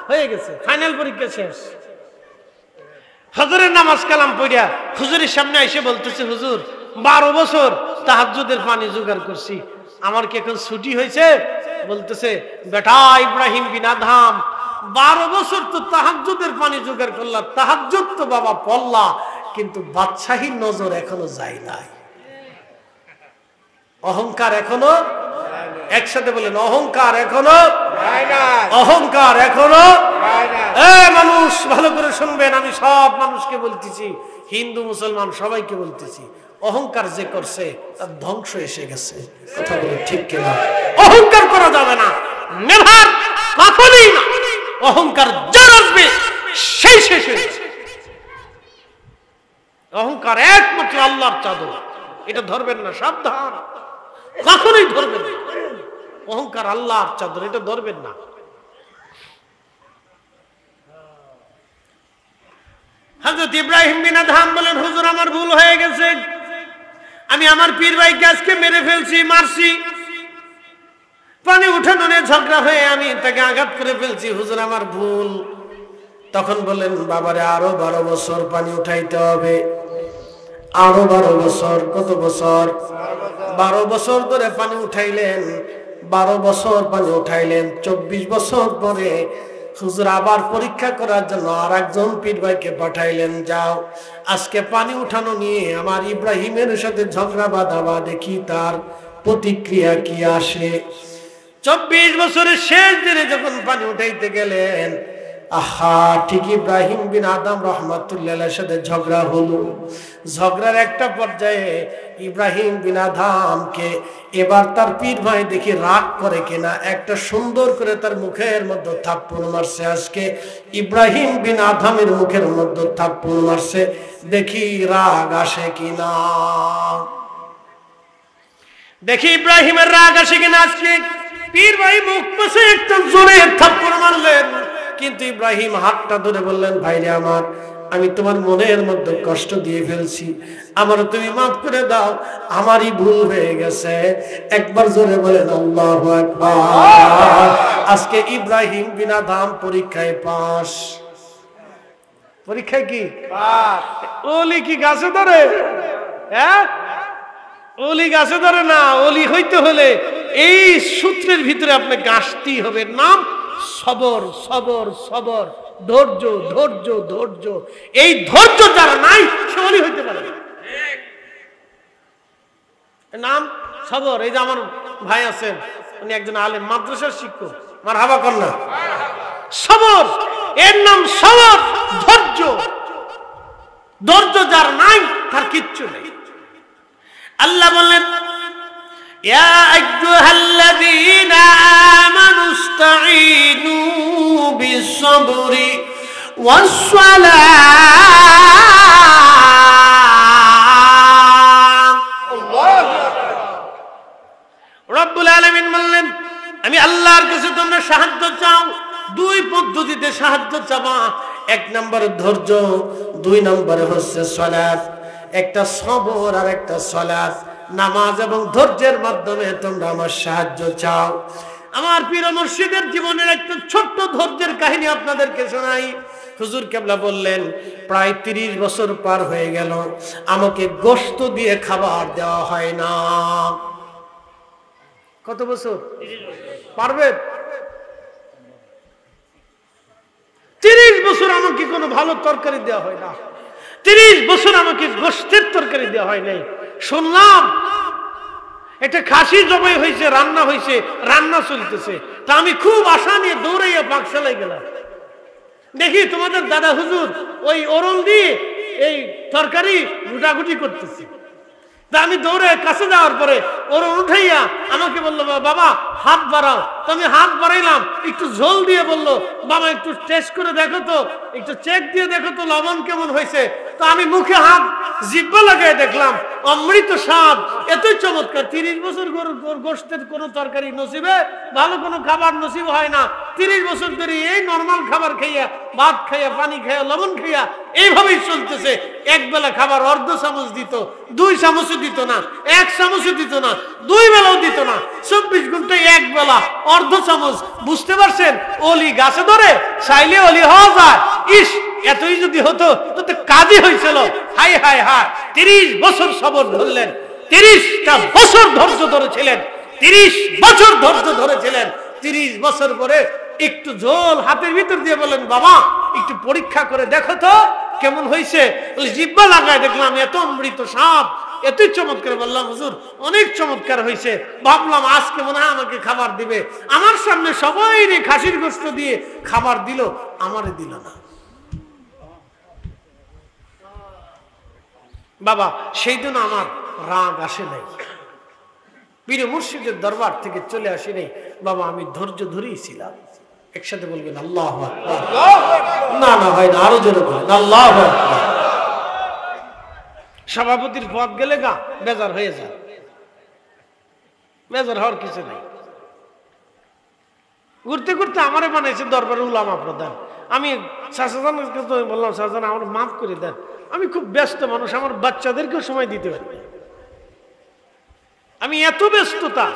হয়ে গেছে, ফাইনাল পরীক্ষা শেষ। ফজরের নামাজ কালাম পড়িয়া হুজুরের সামনে এসে বলতেছে, হুজুর 12 বছর তাহাজ্জুদের পানি জোগাড় করছি, আমার কি এখন ছুটি হয়েছে? বলতেছে, বেটা ইব্রাহিম বিন আদহাম, 12 বছর তো তাহাজ্জুদের পানি জোগাড় করলা, তাহাজ্জুদ তো বাবা পড়লা, কিন্তু বাদশাহীর নজর এখনো যায় নাই। অহংকার এখনো, একসাথে বলেন অহংকার এখনো, অহংকার এখনো। মানুষ ভালো করে শুনবেন, আমি সব মানুষকে বলতেছি, হিন্দু মুসলমান সবাইকে বলতেছি, অহংকার যে করছে তার ধ্বংস এসে গেছে। কথা বলে ঠিক কিনা? অহংকার করা যাবে না, নেভার, কখনোই না। অহংকার যার আসবে সেই শেষ হয়ে যাবে। অহংকার একমাত্র আল্লাহর চাদর, এটা ধরবেন না, সাবধান, কখনোই ধরবেন না। অহংকার আল্লাহর চাদর, এটা ধরবেন না। হযরত ইব্রাহিম বিন আদহাম বলেন, হুজুর আমার ভুল হয়ে গেছে, আমি আমার পীর ভাইকে আজকে মেরে ফেলছি, মারছি, পানি উঠানো নিয়ে ঝগড়া হয়ে আমি তাকে আঘাত করে ফেলছি, হুজুর আমার ভুল। তখন বলেন, বাবারে আরো 12 বছর পানি উঠাইতে হবে, আরো 12 বছর। কত বছর? 12 বছর ধরে পানি উঠাইলেন, 12 বছর পানি উঠাইলেন। 24 বছর পরে হুজুর আবার পরীক্ষা করার জন্য আর একজন পীর ভাইকে পাঠাইলেন, যাও আজকে পানি উঠানো নিয়ে আমার ইব্রাহিমের সাথে ঝগড়া বাঁধাবা, দেখি তার প্রতিক্রিয়া কি আসে। 24 বছরের শেষ দিনে যখন পানি উঠাইতে গেলেন, আহা, ঠিক ইব্রাহিম বিন আদম রহমাতুল্লাহর সাথে ঝগড়া হলো। ঝগড়ার একটা পর্যায়ে ইব্রাহিম বিন আদমকে এবার তার পীর ভাই দেখি রাগ করে কিনা, একটা সুন্দর করে তার মুখের মধ্যে থাপ্পড় মারছে। আজকে ইব্রাহিম বিন আদমের মুখের মধ্যে থাপ্পড় মারছে, দেখি রাগ আসে কিনা, দেখি ইব্রাহিমের রাগ আসে কিনা। আজকে পীর ভাই মুখ পাশে একটা জোরে থাপ্পড় মারলেন, কিন্তু ইব্রাহিম হাতটা ধরে বললেন, ভাইরে আমার, আমি তোমার মনের মধ্যে কষ্ট দিয়ে ফেলছি, আমারও তুমি মাফ করে দাও, আমারই ভুল হয়ে গেছে। একবার জোরে বলেন আল্লাহু আকবার। আজকে ইব্রাহিম বিন আদম পরীক্ষায় পাস। পরীক্ষায় কি পাস? ওলি কি গাছে ধরে? হ্যাঁ, ওলি গাছে ধরে না। ওলি হইতে হলে এই সূত্রের ভিতরে আপনাকে আসতেই হবে, নাম সবর, সবর, সবর, ধৈর্য, ধৈর্য, ধৈর্য। এই ধৈর্য যারা নাই সে ওলি হইতে পারে না। নাম সবর। এই যে আমার ভাই আছেন, উনি একজন আলেম, মাদ্রাসার শিক্ষক, মারহাবা কন্যা। সবর, এর নাম সবর, ধৈর্য। ধৈর্য যার নাই তার কিচ্ছু নেই। আল্লাহ বললেন, ইয়া আইয়ুহাল্লাযীনা আমানু ইসতাঈনু বিস-সাবরি ওয়াস-সালাহ। আল্লাহু আকবার। রব্বুল আলামিন বললেন, আমি আল্লাহর কাছে তোমরা সাহায্য চাও। 2 পদ্ধতিতে সাহায্য চাবা। 1 নম্বরে ধৈর্য, 2 নম্বরে হচ্ছে সালাত। একটা সবর আর একটা সালাত, নামাজ এবং ধৈর্যের মাধ্যমে তোমরা আমার সাহায্য চাও। আমার পীর মুর্শিদের জীবনের একটা ছোট্ট ধৈর্যের কাহিনী আপনাদেরকে শোনাই। হুজুর কেবলা বললেন, প্রায় 30 বছর পার হয়ে গেল, আমাকে গোশত দিয়ে খাবার দেওয়া হয় না। কত বছর? 30 বছর। পারবে? 30 বছর আমাকে কোনো ভালো তরকারি দেওয়া হয় না। 30 বছর আমাকে গোশতের তরকারি দেওয়া হয় নাই। শুনলাম একটা খাসি জবাই হয়েছে, রান্না হয়েছে, রান্না চলতেছে। তা আমি খুব আশা নিয়ে দৌড়াইয়া পাকশালায় গেলাম, দেখি তোমাদের দাদা হুজুর ওই ওরল দিয়ে এই তরকারি গুটাগুটি করতেছে। তা আমি দৌড়ে কাছে যাওয়ার পরে ওর উঠাইয়া আমাকে বললো, বাবা হাত বাড়াও। তো আমি হাত বাড়াইলাম, একটু ঝোল দিয়ে বললো, বাবা একটু টেস্ট করে দেখো তো, একটু চেক দিয়ে দেখো তো লবণ কেমন হয়েছে। তো আমি মুখে হাত জিহ্বা লাগাই দেখলাম অমৃত স্বাদ, এতই চমৎকার। 30 বছর গোশতের কোন তরকারি নসিবে, ভালো কোনো খাবার নসিব হয় না। 30 বছর ধরে এই নর্মাল খাবার খাইয়া, ভাত খাইয়া, পানি খাইয়া, লবণ খাইয়া এইভাবেই চলতেছে। এক বেলা খাবার অর্ধ চামচ দিত, 2 চামচ দিত না, 1 চামচ দিত না, 2 বেলাও দিত না। 24 ঘন্টায় এক বেলা অর্ধ চামচ। বুঝতে পারছেন? ওলি গাছে ধরে, চাইলে ওলি হওয়া যায়। ইস, এতই যদি হতো তো কাজই হয়েছিল। হাই হাই হাই, 30 বছর সবর ধরলেন, 30টা বছর ধৈর্য ধরেছিলেন, 30 বছর ধৈর্য ধরেছিলেন। 30 বছর পরে একটু ঝোল হাতের ভিতর দিয়ে বলেন, বাবা একটু পরীক্ষা করে দেখো তো কেমন হয়েছে। জিহ্বা লাগায় দেখলাম এত অমৃত স্বাদ, এতই চমৎকার। বললাম হুজুর অনেক চমৎকার হয়েছে। ভাবলাম আজকে মনে হয় আমাকে খাবার দিবে। আমার সামনে সবাই খাসির গোশত দিয়ে খাবার দিল, আমারে দিল না। বাবা সেই দিন আমার রাগ আসে নাই, পীর মুর্শিদের দরবার থেকে চলে আসি নাই বাবা, আমি ধৈর্য ধরেই ছিলাম। একসাথে বলবেন আল্লাহু আকবার। না না ভাই না, আরো জোরে বলেন আল্লাহু আকবার। সভাপতির পদ গেলে গা বেজার হয়ে যায়, বেজার হওয়ার কিছু নাই। ঘুরতে ঘুরতে আমারে বানাইছে দরবারে উলামা প্রধান। আমি শাহজাহানকে তো বললাম, শাহজাহান আমার মাফ করে দেন, আমি খুব ব্যস্ত মানুষ, আমার বাচ্চাদেরকেও সময় দিতে পারি না। আমি এত ব্যস্ততা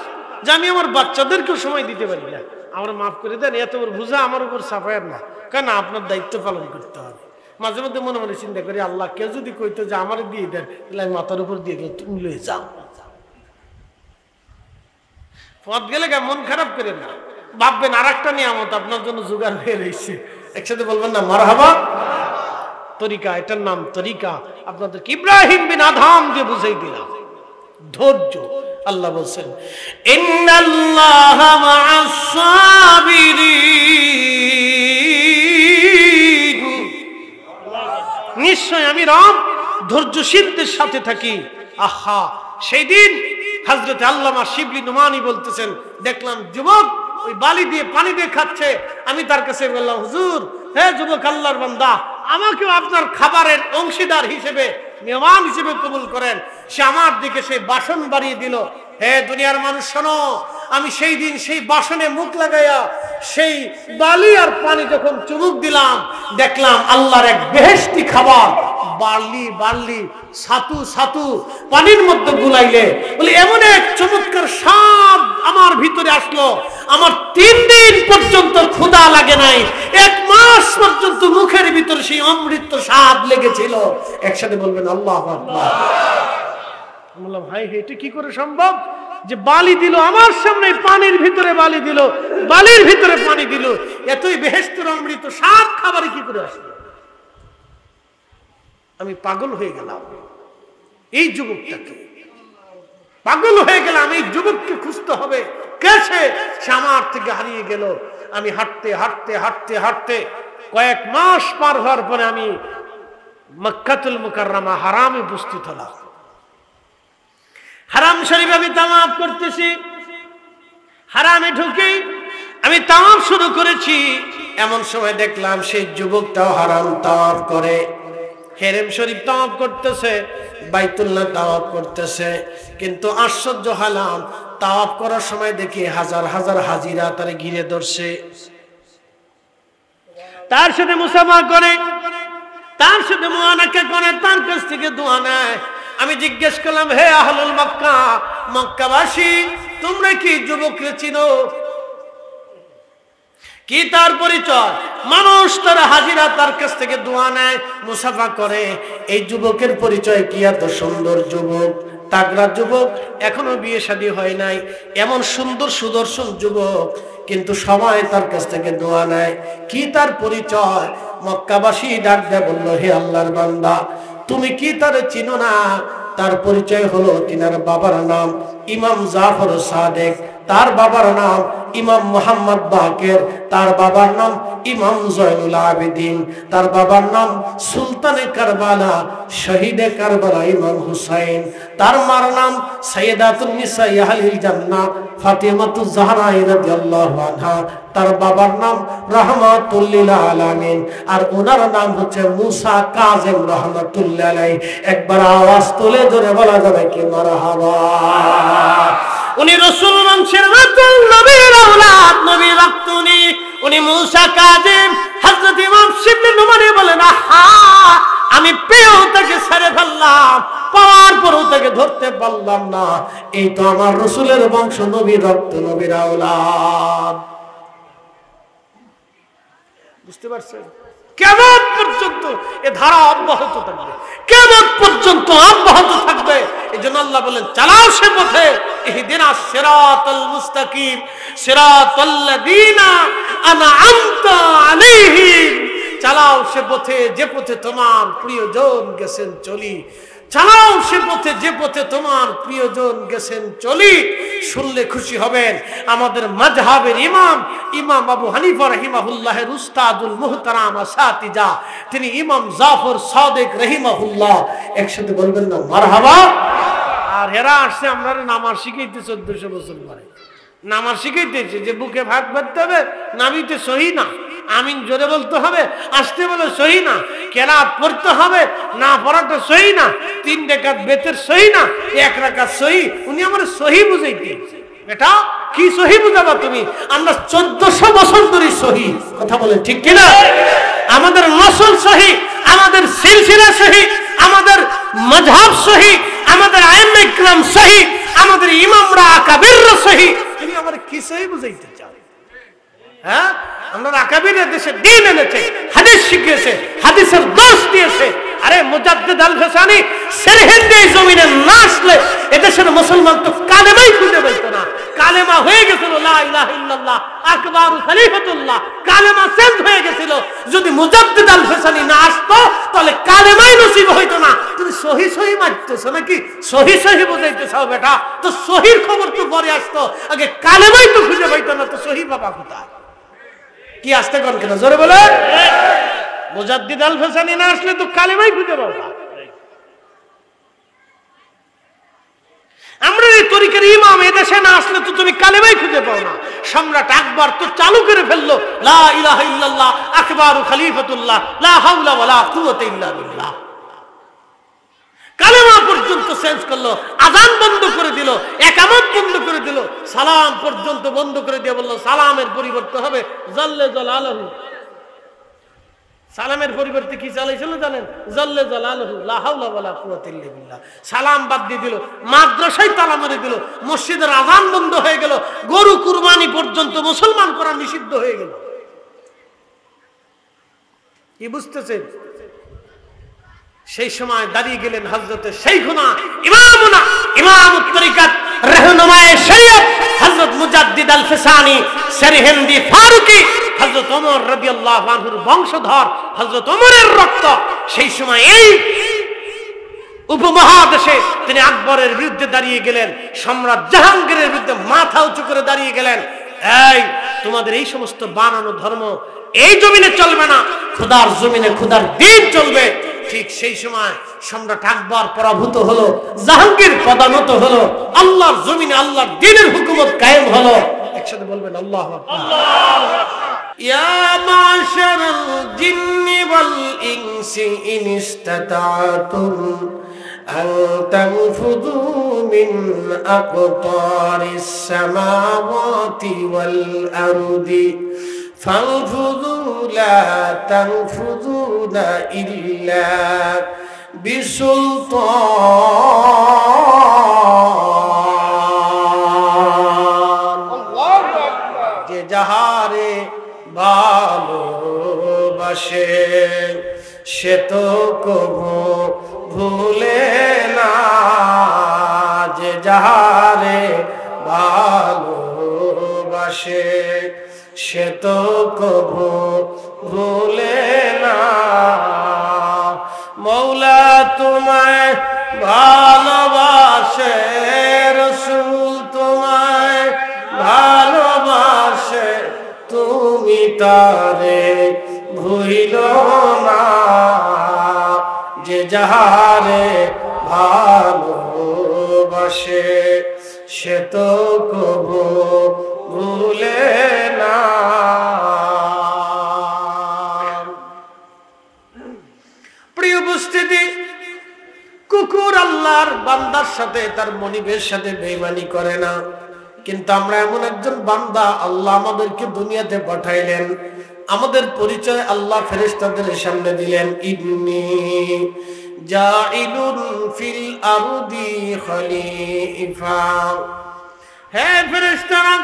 যে আমি আমার বাচ্চাদেরকেও সময় দিতে পারি না, আমার মাফ করে দেন। এত বুঝা আমার উপর সাফায়ার না, কেন আপনার দায়িত্ব পালন করতে হবে। মাঝে মধ্যে মনে মনে চিন্তা করি, আল্লাহ কেউ যদি কইতো যে আমার দিয়ে দেন, তাহলে আমি মাথার উপর দিয়ে গেলে তুমি লয়ে যাও। পথ গেলে মন খারাপ করে না, ভাববেন আর একটা নিয়ামত আপনার জন্য জোগাড় হয়ে রয়েছে। একসাথে বলবেন না মারহাবা। তরিকা, এটার নাম তরিকা। আপনাদেরকে ইব্রাহিম বিন আদহাম দিয়ে বুঝাই দিলাম ধৈর্য। আল্লাহ বলছেন ইন্নাল্লাহা মা'আস সাবিরিন, নিশ্চয় আমি রব ধৈর্যশীলদের সাথে থাকি। আহা, সেই দিন হযরত আল্লামা শিবলি নুমানি বলতেছেন, দেখলাম যুবক ওই বালি দিয়ে পানি দিয়ে খাচ্ছে। আমি তার কাছে বললাম, হুজুর হে যুবক আল্লাহর বান্দা, আমাকেও আপনার খাবারের অংশীদার হিসেবে, মেহমান হিসেবে কবুল করেন। সে আমার দিকে সেই বাসন বাড়িয়ে দিল। হে দুনিয়ার মানুষ শোনো, আমি সেই দিন সেই বাসনে মুখ লাগাইয়া সেই বালি আর পানি যখন চুমুক দিলাম, দেখলাম আল্লাহর এক বেহেশতি খাবার বার্লি বার্লি ছাতু ছাতু পানির মধ্যে গুলাইলে বলে এমন এক চমৎকার স্বাদ আমার ভিতরে আসলো। আমার 3 দিন পর্যন্ত ক্ষুধা লাগে নাই, 1 মাস পর্যন্ত মুখের ভিতরে সেই অমৃত স্বাদ লেগেছিল। একসাথে বলবেন আল্লাহু আকবার। বললাম ভাই এটা কি করে সম্ভব যে বালি দিল আমার সামনে, পানির ভিতরে বালি দিল, বালির ভিতরে পানি দিল, এতই বেহেশতের অমৃত স্বাদ খাবারে কি করে আসলো? আমি পাগল হয়ে গেলাম এই যুবকটাকে, পাগল হয়ে গেলাম এই যুবককে খুঁজতে হবে। কেসে সে আমার থেকে হারিয়ে গেল। আমি হাঁটতে হাঁটতে হাঁটতে হাঁটতে কয়েক মাস পার হওয়ার পরে আমি মক্কাতুল মুকাররমা হারামে উপস্থিত হলাম। হারাম শরীফ আমি তাওয়াফ করতেছি, হারামে ঢুকে আমি তাওয়াফ শুরু করেছি। এমন সময় দেখলাম সেই যুবকটাও হারাম তাওয়াফ করে, হেরেম শরীফ তাওয়াফ করতেছে, বাইতুল্লাহ তাওয়াফ করতেছে। কিন্তু আশ্চর্য হলাম, তাওয়াফ করার সময় দেখি হাজার হাজার হাজিরা তারে ঘিরে ধরছে, তার সাথে মুসাফা করে, তার সাথে মুআনাকা করে, তার কাছ থেকে দোয়া নেয়। আমি জিজ্ঞেস করলাম, হে আহলুল মক্কা, মক্কাবাসী তোমরা কি যুবককে চিনো? কি তার পরিচয়? মানুষ তার হাজিরা তার কাছ থেকে দোয়া নেয়, মুসাফা করে। এই যুবকের পরিচয় কি? এত সুন্দর যুবক, তাগড়া যুবক, এখনো বিয়ে শাদী হয় নাই, এমন সুন্দর সুদর্শন যুবক, কিন্তু সবাই তার কাছ থেকে দোয়া নেয়। কি তার পরিচয়? মক্কাবাসী ডাক দেয়, বলল, হে আল্লাহর বান্দা, তুমি কি তারে চিনো না? তার পরিচয় হলো, তিনার বাবার নাম ইমাম জাফর সাদেক, তার বাবার নাম ইমাম মুহাম্মদ বাকের, তার বাবার নাম ইমাম জয়নুল আবেদিন, তার বাবার নাম সুলতানে কারবালা, শহীদে কারবালা ইমাম হুসাইন, তার মার নাম সাইয়্যিদাতুন নিসা আহলিল জান্নাহ ফাতিমাতুজ জাহরা রাদিয়াল্লাহু আনহা, তার বাবার নাম রাহমাতুল লিল আলামিন, আর ওনার নাম হচ্ছে মুসা কাযিম রাহমাতুল্লাহ আলাইহি। একবার আওয়াজ তুলে ধরে বলা যাবে কি মারহাবা। উনি রাসূল বংশের রাসূল, নবীর আওলাদ, নবীর রক্ত উনি মুসা কাযিম। হযরত ইমাম শিবলি নুমানি বলেন, আহা, আমি পেয়েও তাকে ছেড়ে ফেললাম, পাওয়ার পরেও তাকে ধরতে পারলাম না। এই তো আমার রাসূলের বংশ, নবীর রক্ত, নবীর আওলাদ। বুঝতে পারছেন? কিয়ামত পর্যন্ত এ ধারা অব্যাহত থাকবে, কিয়ামত পর্যন্ত অব্যাহত থাকবে। এজন্য আল্লাহ বলেন চালাও সে পথে, ইহদিনাস সিরাতাল মুস্তাকিম সিরাতাল্লাযীনা আনআমতা আলাইহিম, চালাও সে পথে যে পথে তোমার প্রিয়জন গেছেন চলি, চালাও সে পথে যে পথে তোমার প্রিয়জন গেছেন চলি। শুনলে খুশি হবেন, আমাদের মাযহাবের ইমাম আবু হানিফা রাহিমাহুল্লাহের উস্তাদুল মুহতারাম আসাতিজা, তিনি ইমাম জাফর সাদিক রাহিমাহুল্লাহ। একসাথে বলবেন না মারহাবা। আর এরা আসছে আমরা নামাজ শিখাইতে 1400 বছর পরে, নামাজ শিখাইতেছে যে বুকে ভাত বাঁধতে হবে, নাবিতে সহি না, আমিন জোরে বলতে হবে, আসতে বলে সহি না, কেরাত পড়তে হবে, না পড়াটা সহি না, 3 রাকাত বেতের সহি না, 1 রাকাত সহি। উনি আমার সহি বুঝাইতে, এটা কি সহি বুঝাবা তুমি? আমরা 1400 বছর ধরে সহি, কথা বলেন ঠিক কিনা? আমাদের নসল সহি, আমাদের সিলসিলা সহি, আমাদের মাযহাব সহি, আমাদের আইম্মা ইকরাম সহি, আমাদের ইমামরা আকাবিররা সহি। তুমি আমার কি সহি বুঝাইতে চাও? হ্যাঁ, আমরা আকাবিরের দেশে দ্বীন এনেছে, হাদিস শিখিয়েছে, হাদিসের দোষ দিয়েছে। আরে মুজাদ্দিদ আল ফেসানি সেরহিন্দি জমিনে না আসলে এদেশের মুসলমান তো কালেমাই খুঁজে পেত না। কালেমা হয়ে গেছিল লা ইলাহা ইল্লাল্লাহ আকবারু খলিফাতুল্লাহ, কালেমা চেঞ্জ হয়ে গেছিল। যদি মুজাদ্দিদ আল ফেসানি না আসতো তাহলে কালেমাই নসিব হইতো না। তুমি সহি সহি মারতেছো নাকি? সহি সহি বুঝাইতে চাও বেটা? তো সহির খবর তো পরে আসতো, আগে কালেমাই তো খুঁজে পাইতো না, তো সহি বাবা কোথায়? কি আসতে কোন কেন জোরে বলে? মুজাদ্দিদ আল ফেসানি না আসলে তো কালেমাই খুঁজে পাবো না। আমরা এই তরিকার ইমাম এদেশে না আসলে তো তুমি কালেমাই খুঁজে পাও না। সম্রাট আকবর তো চালু করে ফেললো লা ইলাহা ইল্লাল্লাহ আকবারু খলিফাতুল্লাহ লা হাওলা ওয়ালা কুওয়াতা ইল্লা বিল্লাহ। কালেমা পর্যন্ত চেঞ্জ করলো, আযান বন্ধ করে দিল, ইকামত বন্ধ করে দিল, সালাম পর্যন্ত বন্ধ করে দিয়ে বলল সালামের পরিবর্তে হবে জাল্লে জালালহু। সালামের পরিবর্তে কি চালাইছিল জানেন? জাল্লে জালালহু লা হাওলা ওয়ালা কুওয়াতা ইল্লা বিল্লাহ। সালাম বাদ দিয়ে দিল, মাদ্রাসায় তালা মেরে দিল, মসজিদের আযান বন্ধ হয়ে গেল, গরু কুরবানি পর্যন্ত মুসলমান করা নিষিদ্ধ হয়ে গেল। কি বুঝতেছেন? সেই সময় দাঁড়িয়ে গেলেন হযরতে শাইখুনা ইমামুনা ইমামুত তরিকাত রাহনুমায়ে শরীয়ত হযরত মুজাদ্দিদ আল ফিসানি সেরহিন্দি ফারুকি, হযরত ওমর রাদিয়াল্লাহু আনহুর বংশধর, হযরত ওমরের রক্ত। সেই সময় এই উপমহাদেশে তিনি আকবরের বিরুদ্ধে দাঁড়িয়ে গেলেন, সম্রাট জাহাঙ্গীরের বিরুদ্ধে মাথা উঁচু করে দাঁড়িয়ে গেলেন। এই তোমাদের এই সমস্ত বানানো ধর্ম এই জমিনে চলবে না, খোদার জমিনে খোদার দ্বীন চলবে। ঠিক সেই সময় সম্রাট আকবর পরাভূত হলো, জাহাঙ্গীর পদানত হলো, আল্লাহর জমিনে আল্লাহর দ্বীনের হুকুমত কায়েম হলো। একসাথে বলবেন আল্লাহু আকবার। ইয়া মাশারাল জিন্নি ওয়াল ইনসি ইন ইসতাতাতুম আন তানফুযু মিন আকতারিস সামাওয়াতি ওয়াল আরদি فانفذوا لا تنفذون إلا بسلطان যে যাহারে ভালোবাসে সে তো কবু ভুলে না, যে যাহারে ভালোবাসে সে তো কবু ভুলে না। মৌলা তোমায় ভালোবাসে, রাসূল তোমায় ভালোবাসে, তুমি তারে ভুইলো না, যে যাহারে ভালোবাসে সে তো কবু ভুলে না। প্রিয় উপস্থিতি, কুকুর আল্লাহর বান্দার সাথে তার মনিবের সাথে বেঈমানি করে না, কিন্তু আমরা এমন একজন বান্দা, আল্লাহ আমাদেরকে দুনিয়াতে পাঠাইলেন, আমাদের পরিচয় আল্লাহ ফেরেশতাদের সামনে দিলেন, ইন্নী জাইলুন ফিল আরদি খলিফা। হে ফেরেশতারা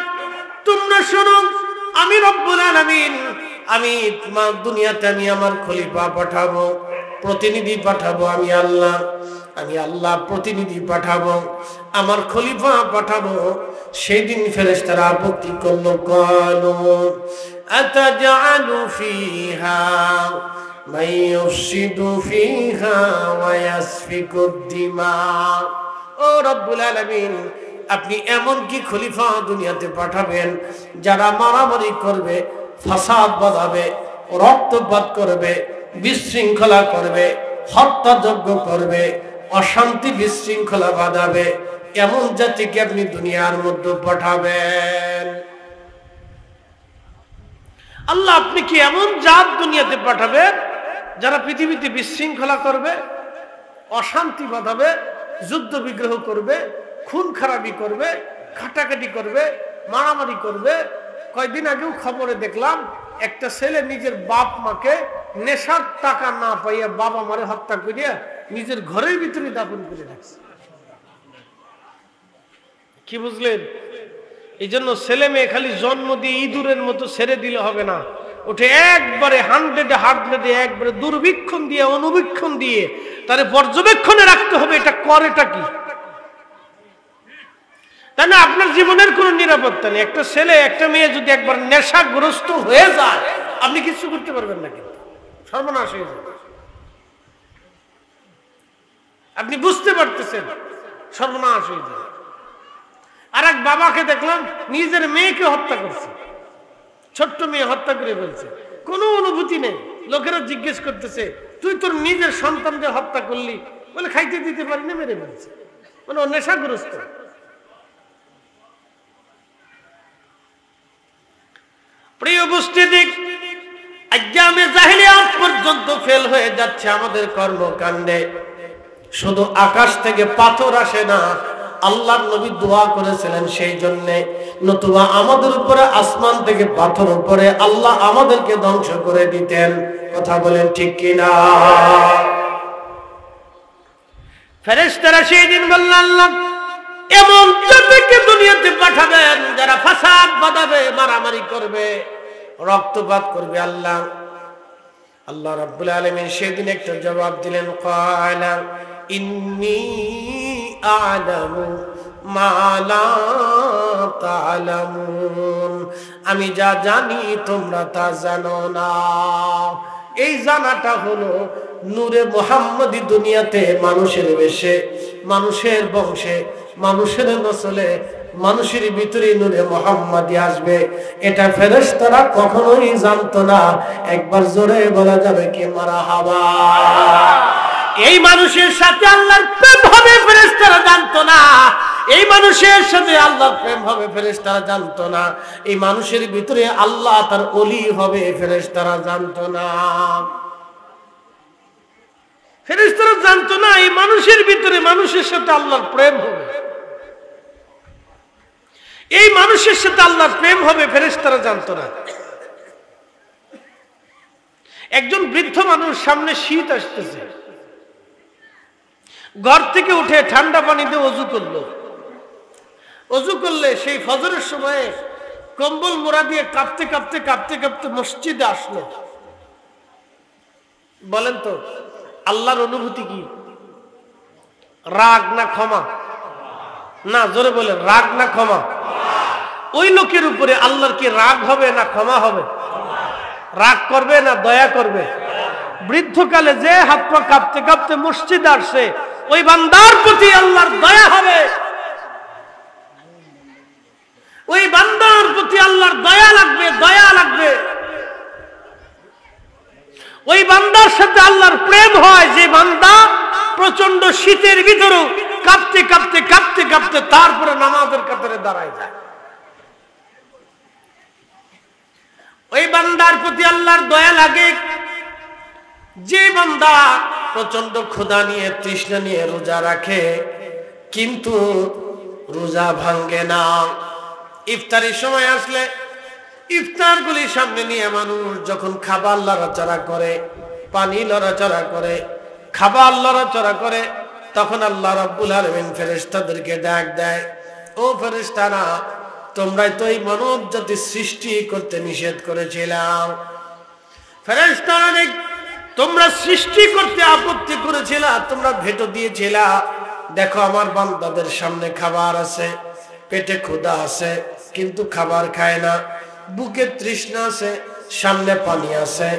তোমরা শোনো, আমি রব্বুল আলামিন আমি দুনিয়াতে আমি আমার খলিফা পাঠাবো, প্রতিনিধি পাঠাবো, আমি আল্লাহ প্রতিনিধি পাঠাবো, আমার খলিফা পাঠাবো। সেই দিন ফেরেশতারা আপত্তি করলো, ক্বালু আতাজআলু ফিহা মান ইউফসিদু ফিহা ওয়া ইয়াসফিকুদ দিমা। ও রব্বুল আলামিন, আপনি এমন কি খলিফা দুনিয়াতে পাঠাবেন যারা মারামারি করবে, ফাসাদ বাঁধাবে, রক্তপাত করবে, বিশৃঙ্খলা করবে, হত্যাযজ্ঞ করবে, অশান্তি বিশৃঙ্খলা বাঁধাবে, এমন জাতিকে আপনি দুনিয়ার মধ্যে পাঠাবেন? আল্লাহ আপনি কি এমন জাত দুনিয়াতে পাঠাবেন যারা পৃথিবীতে বিশৃঙ্খলা করবে, অশান্তি বাঁধাবে, যুদ্ধ বিগ্রহ করবে, খুন খারাপি করবে, কাটাকাটি করবে, মারামারি করবে? কয়েকদিন আগেও খবরে দেখলাম একটা ছেলে নিজের বাপ মাকে নেশার টাকা না পাইয়া বাবা মারে হত্যা করিয়া নিজের ঘরের ভিতরে দাফন করে রাখছে। কি বুঝলেন? এই জন্য ছেলে মেয়ে খালি জন্ম দিয়ে ইঁদুরের মতো ছেড়ে দিলে হবে না, ওঠে একবারে 100 একবারে দুর্বীক্ষণ দিয়ে, অনুবীক্ষণ দিয়ে তারে পর্যবেক্ষণে রাখতে হবে এটা করেটা কি। তাই না? আপনার জীবনের কোনো নিরাপত্তা নেই। একটা ছেলে একটা মেয়ে যদি একবার নেশাগ্রস্ত হয়ে যায়, আপনি কিছু করতে পারবেন না, কিন্তু সর্বনাশ হয়ে যাবে। আপনি বুঝতে পারতেছেন সর্বনাশ হয়ে যাবে। আর এক বাবাকে দেখলাম নিজের মেয়েকে হত্যা করছে, ছোট্ট মেয়ে হত্যা করে ফেলছে, কোনো অনুভূতি নেই। লোকেরা জিজ্ঞেস করতেছে, তুই তোর নিজের সন্তানকে হত্যা করলি? বলে খাইতে দিতে পারি না, মেরে ফেলছে। মানে ও নেশাগ্রস্ত। প্রিয় উপস্থিতি, আইয়ামে জাহিলিয়াত পর্যন্ত ফেল হয়ে যাচ্ছে আমাদের কর্মকাণ্ডে। শুধু আকাশ থেকে পাথর আসে না, আল্লাহর নবী দোয়া করেছিলেন সেই জন্য, নতুবা আমাদের উপরে আসমান থেকে পাথর উপরে আল্লাহ আমাদেরকে ধ্বংস করে দিতেন। কথা বলেন ঠিক কিনা? ফেরেশতারা সেই দিন বললেন, আল্লাহ এমন জাতিকে দুনিয়াতে পাঠাবেন যারা ফাসাদ বাঁধাবে, মারামারি করবে, রক্তপাত করবে। আল্লাহ রাব্বুল আলামিন সেদিন একটা জবাব দিলেন, ক্বালা ইন্নী আ'লামু মা লা তা'লামুন, আমি যা জানি তোমরা তা জানো না। এই জানাটা হলো নূরে মুহাম্মদী দুনিয়াতে মানুষের বেশে, মানুষের বংশে, মানুষের নসলে, মানুষের ভিতরে নূরে মুহাম্মদী আসবে। এটা ফেরেশতারা কখনোই জানতো না। একবার জোরে বলা যাবে কি মারহাবা? এই মানুষের সাথে আল্লাহর প্রেম হবে ফেরেশতারা জানতো না। এই মানুষের সাথে আল্লাহর প্রেম হবে ফেরেশতারা জানতো না। এই মানুষের ভিতরে আল্লাহ তার ওলি হবে ফেরেশতারা জানতো না। ফেরেশতারা জানতো না এই মানুষের ভিতরে মানুষের সাথে আল্লাহর প্রেম হবে। এই মানুষের সাথে আল্লাহর প্রেম হবে ফেরেশতারা জানতো না। একজন বৃদ্ধ মানুষ, সামনে শীত আসতেছে, ঘর থেকে উঠে ঠান্ডা পানিতে ওযু করলো। ওযু করলে সেই ফজরের সময়ে কম্বল মোড়া দিয়ে কাঁপতে কাঁপতে কাঁপতে কাঁপতে মসজিদে আসলো। বলেন তো আল্লাহর অনুভূতি কি? রাগ না ক্ষমা? না, জোরে বলেন, রাগ না ক্ষমা? ওই লোকের উপরে আল্লাহর কি রাগ হবে না ক্ষমা হবে? রাগ করবে না দয়া করবে? বৃদ্ধকালে যে হাত পা কাঁপতে কাঁপতে মসজিদে আসছে, ওই বান্দার প্রতি আল্লাহর দয়া হবে, ওই বান্দার প্রতি আল্লাহর দয়া লাগবে, দয়া লাগবে। ওই বান্দার সাথে আল্লাহর প্রেম হয় যে বান্দা প্রচন্ড শীতের ভিতরেও কাঁপতে কাঁপতে কাঁপতে কাঁপতে তারপরে নামাজের কাতারে দাঁড়ায় যায়। ওই বান্দার প্রতি আল্লাহর দয়া লাগে যে বান্দা প্রচন্ড ক্ষুধা নিয়ে, তৃষ্ণা নিয়ে রোজা রাখে, কিন্তু রোজা ভাঙ্গে না। ইফতারের সময় আসলে ইফতার গুলি সামনে নিয়ে মানুষ যখন খাবার লড়াচড়া করে, পানি লড়াচড়া করে, খাবার লড়াচড়া করে, তখন আল্লাহ রাব্বুল আলামিন ফেরেশতাদেরকে ডাক দেয়, ও ফেরেশতারা, তোমরাই তো এই মানব জাতি সৃষ্টি করতে নিষেধ করেছিলাম, ফেরেশতারা তোমরা সৃষ্টি করতে আপত্তি করেছিলা, তোমরা ভেটো দিয়েছিলা, দেখো আমার বান্দাদের সামনে খাবার আছে, পেটে ক্ষুধা আছে কিন্তু খাবার খায় না, বুকে তৃষ্ণা আছে, সামনে পানি আছে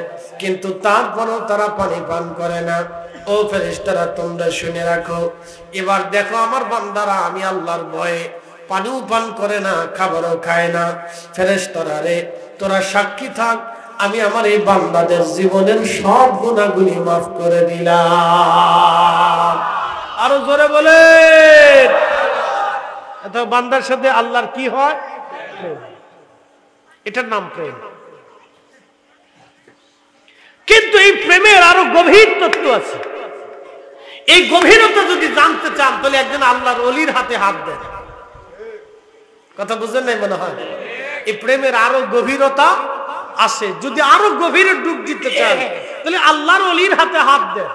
কিন্তু তারপরও তারা পানি পান করে না। ও ফেরেশতারা তোমরা শুনে রাখো, এবার দেখো আমার বান্দারা আমি আল্লাহর ভয়ে পানিও পান করে না, খাবারও খায় না। ফেরেশতারা রে তোরা সাক্ষী থাক, আমি আমার এই বান্দাদের জীবনের সব গুনাহগুলি মাফ করে দিলাম। আরো জোরে বলে, এত বান্দার সাথে আল্লাহর কি হয়? এটার নাম প্রেম। কিন্তু এই প্রেমের আরো গভীর তত্ত্ব আছে। এই গভীরতা যদি জানতে চান তাহলে একজন আল্লাহর ওলির হাতে হাত দেন। কথা বুঝেন নাই মনে হয়? এই প্রেমের আরো গভীরতা আছে। যদি আরো গভীরে ডুব দিতে চান তাহলে আল্লাহর ওলির হাতে হাত দেন।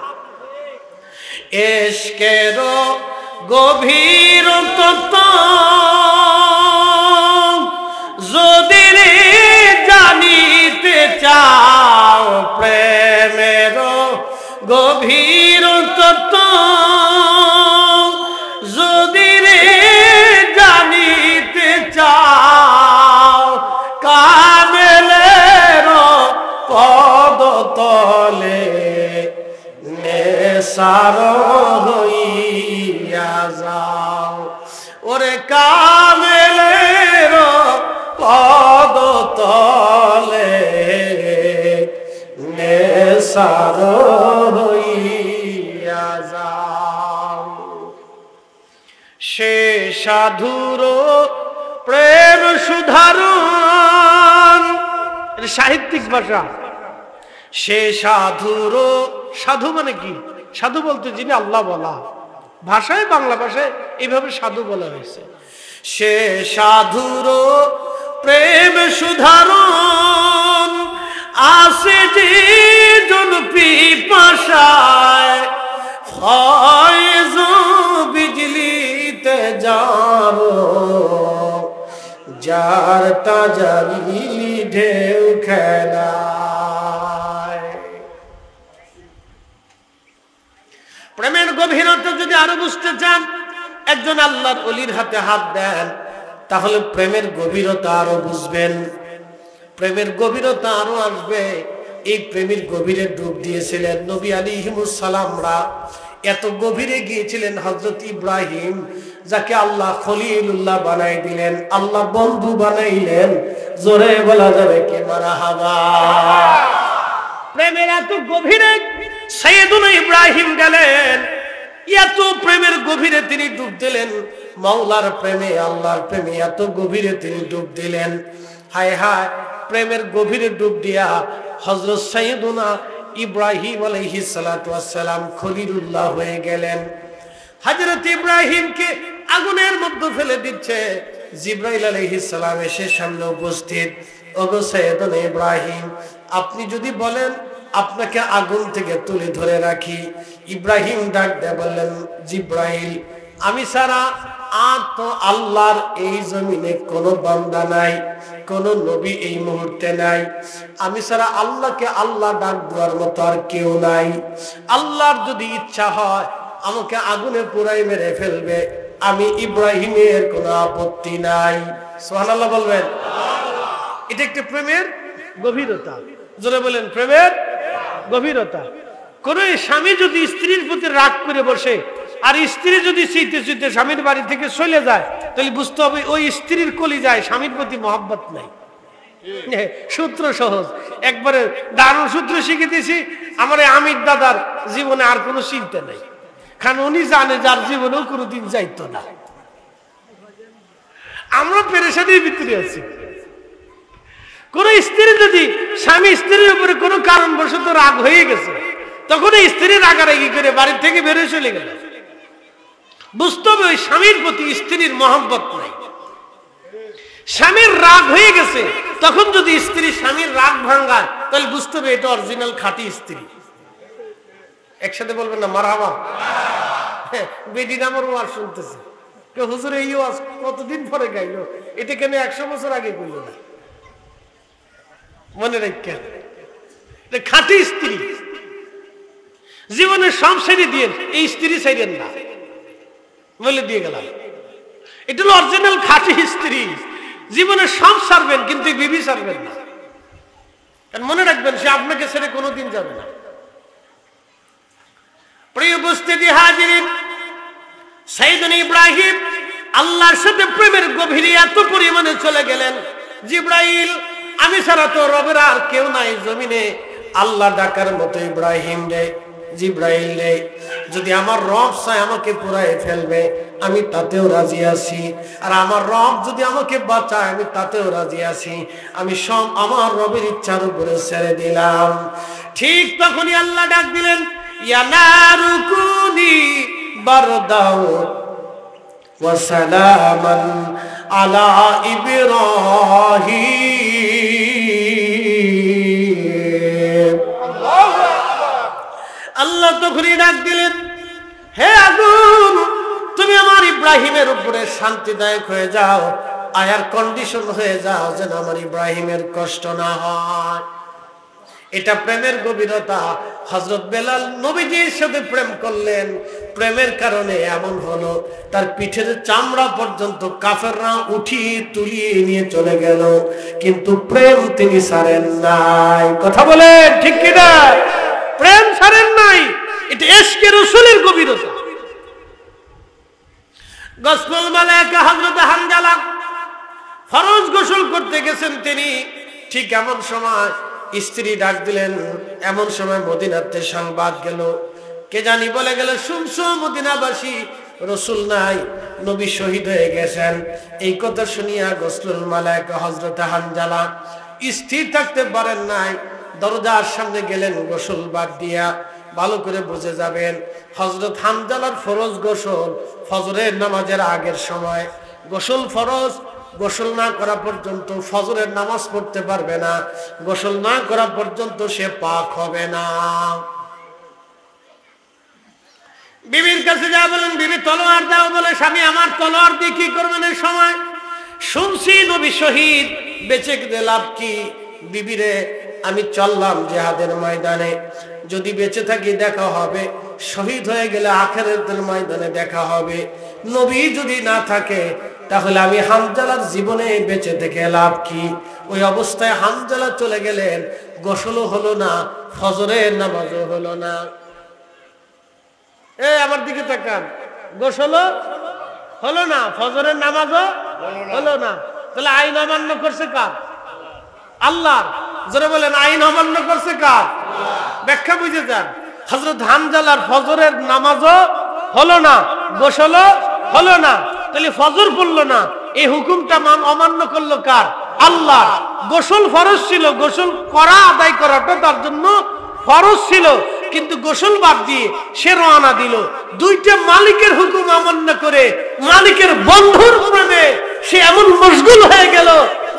ইশকের গভীর তত্ত্ব যদি জানিতে চাও, প্রেমের গভীর তত্ত্ব যদি জানিতে চাও, কামেলের পদতলে নেশার হইয়া যাও। ওরে কামেলের পদতলে নেশার হইয়া যাও। সে সাধুর প্রেম সুধারণ, সাহিত্যিক ভাষা। সে সাধুর, সাধু মানে কি? সাধু বলতে যিনি আল্লাহ বলা, ভাষায় বাংলা ভাষায় এইভাবে সাধু বলা হয়েছে। সে সাধুর প্রেম সুধারণ আসে যে জন পিপাসায়, ফয়েজ বিজলিতে যাবো যার তাজালি ঢেউ খেলায়। প্রেমের গভীরতা যদি আরো বুঝতে চান, একজন আল্লাহর ওলির হাতে হাত দেন, তাহলে প্রেমের গভীরতা আরো বুঝবেন, প্রেমের গভীরতা আরো আসবে। এই প্রেমের গভীরে ডুব দিয়েছিলেন নবী আলাইহিমুস সালামরা। এত গভীরে গিয়েছিলেন হযরত ইব্রাহিম, যাকে আল্লাহ খলিলুল্লাহ বানাই দিলেন, আল্লাহ বন্ধু বানাইলেন। জোরে বলা যাবে কি মারহাবা। প্রেমের এত গভীরে সাইয়েদুনা ইব্রাহিম গেলেন, এত প্রেমের গভীরে তিনি ডুব দিলেন। মাওলার প্রেমে, আল্লাহর প্রেমে এত গভীরে তিনি ডুব দিলেন। হায় হায়, প্রেমের গভীরে ডুব দিয়া হযরত সাইয়েদুনা ইব্রাহিম আলাইহিস সালাতু ওয়াস সালাম খলিলুল্লাহ হয়ে গেলেন। হযরত ইব্রাহিমকে আগুনের মধ্যে ফেলে দিচ্ছে, জিবরাইল আলাইহিস সালাম এসে সামনে উপস্থিত। ওগো সাইয়েদুনা ইব্রাহিম, আপনি যদি বলেন আপনাকে আগুন থেকে তুলে ধরে রাখি। ইব্রাহিম ডাক দিয়ে বললেন, জিবরাইল, আমি ছাড়া আর তো আল্লাহর এই জমিনে কোনো বান্দা নাই, কোন নবী এই মুহূর্তে নাই। আমি ছাড়া আল্লাহকে আল্লাহ ডাক দেওয়ার মতো আর কেউ নাই। আল্লাহর যদি ইচ্ছা হয় আমাকে আগুনে পুরাই মেরে ফেলবে, আমি ইব্রাহিমের কোনো আপত্তি নাই। সুবহানাল্লাহ বলবেন। এটা একটা প্রেমের গভীরতা। জোরে বলেন, প্রেমের গভীরতা। কোন স্বামী যদি স্ত্রীর প্রতি রাগ করে বসে আর স্ত্রী যদি চিতে চিতে স্বামীর বাড়ি থেকে চলে যায়, তাহলে বুঝতে হবে ওই স্ত্রীর কলিজায় স্বামীর প্রতি মহব্বত নাই। সূত্র সহজ, একবারে দারুণ সূত্র শিখে দিয়েছি। আমার আমির দাদার জীবনে আর কোনো চিন্তা নেই, কারণ উনি জানে যার জীবনেও কোনোদিন যাইতো না। আমরা পেরেশানির ভিতরে আছি। কোন স্ত্রী যদি স্বামী স্ত্রীর উপরে কোনো কারণবশত রাগ হয়ে গেছে, তখন স্ত্রী রাগারাগি করে বাড়ির থেকে বেরিয়ে চলে গেল, বুঝতে হবে ওই স্বামীর প্রতি স্ত্রীর মহব্বত নাই। স্বামীর রাগ হয়ে গেছে, তখন যদি স্ত্রী স্বামীর রাগ ভাঙ্গায়, তাহলে বুঝতে হবে এটা অরিজিনাল খাঁটি স্ত্রী। একসাথে বলবেন না মারহাবা। বেদিন আমার ওয়াজ শুনতেছে, কেউ হুজুর এই ওয়াজ কতদিন পরে গাইলো, এটা কেন 100 বছর আগে কইল না? মনে রাখেন, খাঁটি স্ত্রী, জীবনের সব ছেড়ে দিয়ে এই স্ত্রী ছেড়েন না বলে দিয়ে গেলাম। এটা হলো অরিজিনাল খাঁটি স্ত্রী। জীবনে সব ছাড়বেন কিন্তু বিবি ছাড়বেন না। কারণ মনে রাখবেন সে আপনাকে ছেড়ে কোনোদিন যাবে না। প্রিয় উপস্থিতি হাজিরিন, সাইয়েদনা ইব্রাহিম আল্লাহর সাথে প্রেমের গভীরে এত পরিমাণে চলে গেলেন, জিব্রাইল আমি ছাড়া তো রবের আর কেউ নাই জমিনে। আল্লাহ ডাকার মতো ইব্রাহিম রে, জিব্রাইল রে, যদি আমার রব চায় আমাকে পুরাই ফেলবে আমি তাতেও রাজি আছি, আর আমার রব যদি আমাকে বাঁচায় আমি তাতেও রাজি আছি। আমি সব আমার রবের ইচ্ছার উপরে ছেড়ে দিলাম। ঠিক তখনই আল্লাহ ডাক দিলেন, ইয়া নারু কুনি বারদাও ওয়া সালামান আলা ইব্রাহিম। আল্লাহ তখনই ডাক দিলেন, হে আগুন তুমি আমার ইব্রাহিমের উপরে শান্তিদায়ক হয়ে যাও, আয়ার কন্ডিশন হয়ে যাও যেন আমার ইব্রাহিমের কষ্ট না হয়। এটা প্রেমের গভীরতা। হযরত বেলাল নবীজির সাথে প্রেম করলেন, প্রেমের কারণে এমন হলো তার পিঠের চামড়া পর্যন্ত কাফেররা উঠিয়ে তুলিয়ে নিয়ে চলে গেল, কিন্তু প্রেম তিনি ছাড়েন নাই। কথা বলেন ঠিক কিনা? প্রেম ছাড়েন নাই। এটা ইশকে রাসূলের গভীরতা। গোসল মালায়েকা হযরত হানজালা ফরজ গোসল করতে গেছেন তিনি। ঠিক এমন সময় স্ত্রী ডাক দিলেন। এমন সময় মদিনাতে সংবাদ গেল, কে জানি বলে গেল, শুনছো মদিনাবাসী রাসূল নাই, নবী শহীদ হয়ে গেছেন। এই কথা শুনিয়া গোসল মালায়েকা হযরত হানজালা স্থির থাকতে পারেন নাই, দরজার সামনে গেলেন গোসল বাদ দিয়া। ভালো করে বুঝে যাবেন, হযরত হানজালার ফরজ গোসল ফজরের নামাজের আগের সময়। গোসল ফরজ, গোসল না করা পর্যন্ত ফজরের নামাজ পড়তে পারবে না, গোসল না করা পর্যন্ত সে পাক হবে না। বিবির কাছে যা বলেন, বিবি তলোয়ার দাও, বলে স্বামী আমার তলোয়ার দিয়ে কি করবেন এই সময়? শুনছি নবী শহীদ, বেঁচে গেলে লাভ কি? বিবিরে আমি চললাম জিহাদের ময়দানে, যদি বেঁচে থাকি দেখা হবে, শহীদ হয়ে গেলে আখিরাতের ময়দানে দেখা হবে। নবী যদি না থাকে তাহলে আমি হানজালার জীবনে বেঁচে থেকে লাভ কি? ওই অবস্থায় হানজালা চলে গেলেন, গোসলও হলো না, ফজরের নামাজও হলো না। আমার দিকে তাকান, গোসলও হলো না, ফজরের নামাজও হলো না। তাহলে আইন অমান্য করছে কার? আল্লাহর। যারা বলেন আইন অমান্য করছে কার? ব্যাখ্যা বুঝে যান। হযরত হানজালার ফজরের নামাজও হলো না, গোসলও হলো না, তাহলে ফজর পড়লো না, এই হুকুমটা অমান্য করলো কার? আল্লাহ। গোসল ফরজ ছিল, গোসল করা আদায় করাটা তার জন্য ফরজ ছিল, কিন্তু গোসল বাদ দিয়ে সে রওনা দিল। দুইটা মালিকের হুকুম অমান্য করে মালিকের বন্ধুর প্রেমে সে এমন মশগুল হয়ে গেল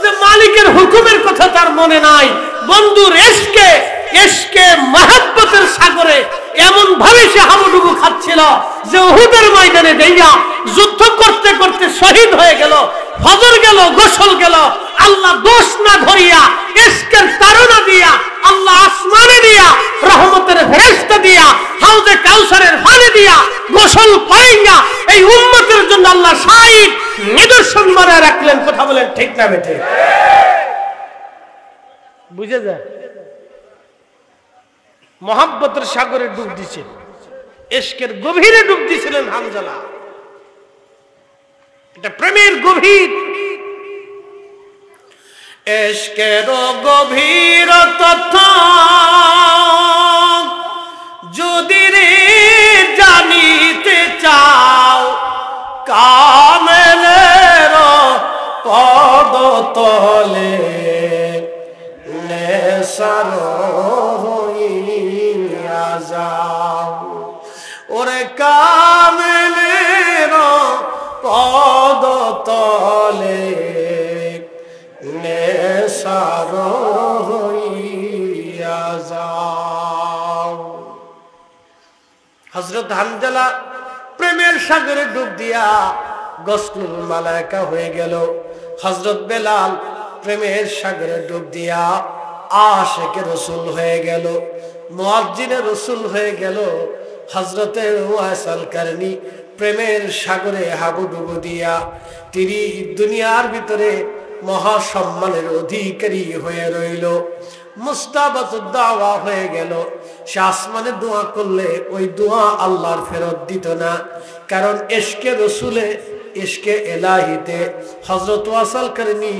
যে মালিকের হুকুমের কথা তার মনে নাই। বন্ধুর ইশকে মহব্বতের সাগরে এমন ভাবে সে হাবুডুবু খাচ্ছিল যে উহুদের ময়দানে যাইয়া যুদ্ধ করতে করতে শহীদ হয়ে গেল। ফজর গেল, গোসল গেল, আল্লাহ দোষ না ধরিয়া ইশকের তাড়না দিয়া, আল্লাহ আসমানে দিয়া, রহমতের ফেরেশতা দিয়া, হাউজে কাউসারের পানি দিয়া, গোসল করাইয়া এই উম্মতের জন্য আল্লাহ শাহিদ নিদর্শন বানায় রাখলেন। কথা বলেন ঠিক না বেঠিক? বুঝে যায়? মহব্বতের সাগরে ডুব দিয়েছেন, ইশকের গভীরে ডুব দিয়েছিলেন হানজালা। এটা প্রেমের গভীর। ইশকের গভীর তথ্য যদি রে জানিতে চাও, কামেলের পদতলে নেশার হইয়া যাও। ওরে কামেলের পদতলে নেশার হইয়া যাও। হযরত হানজালা প্রেমের সাগরে ডুব দিয়া গোসলুল মালায়েকা হয়ে গেল। হযরত বেলাল প্রেমের সাগরে ডুব দিয়া আশিকে রাসূল হয়ে গেল, মুয়াজ্জিনে রাসূল হয়ে গেল। হযরতে উওয়াইস আল কারনী প্রেমের সাগরে হাবুডুবু দিয়া তিনি দুনিয়ার ভিতরে মহা সম্মানের অধিকারী হয়ে রইল, মুস্তাবাতুদ দাওয়া হয়ে গেল। সে আসমানে দোয়া করলে ওই দোয়া আল্লাহর ফেরত দিত না, কারণ ইশকে রাসূলে, ইশকে ইলাহিতে হযরত ওয়াইস আল কারনী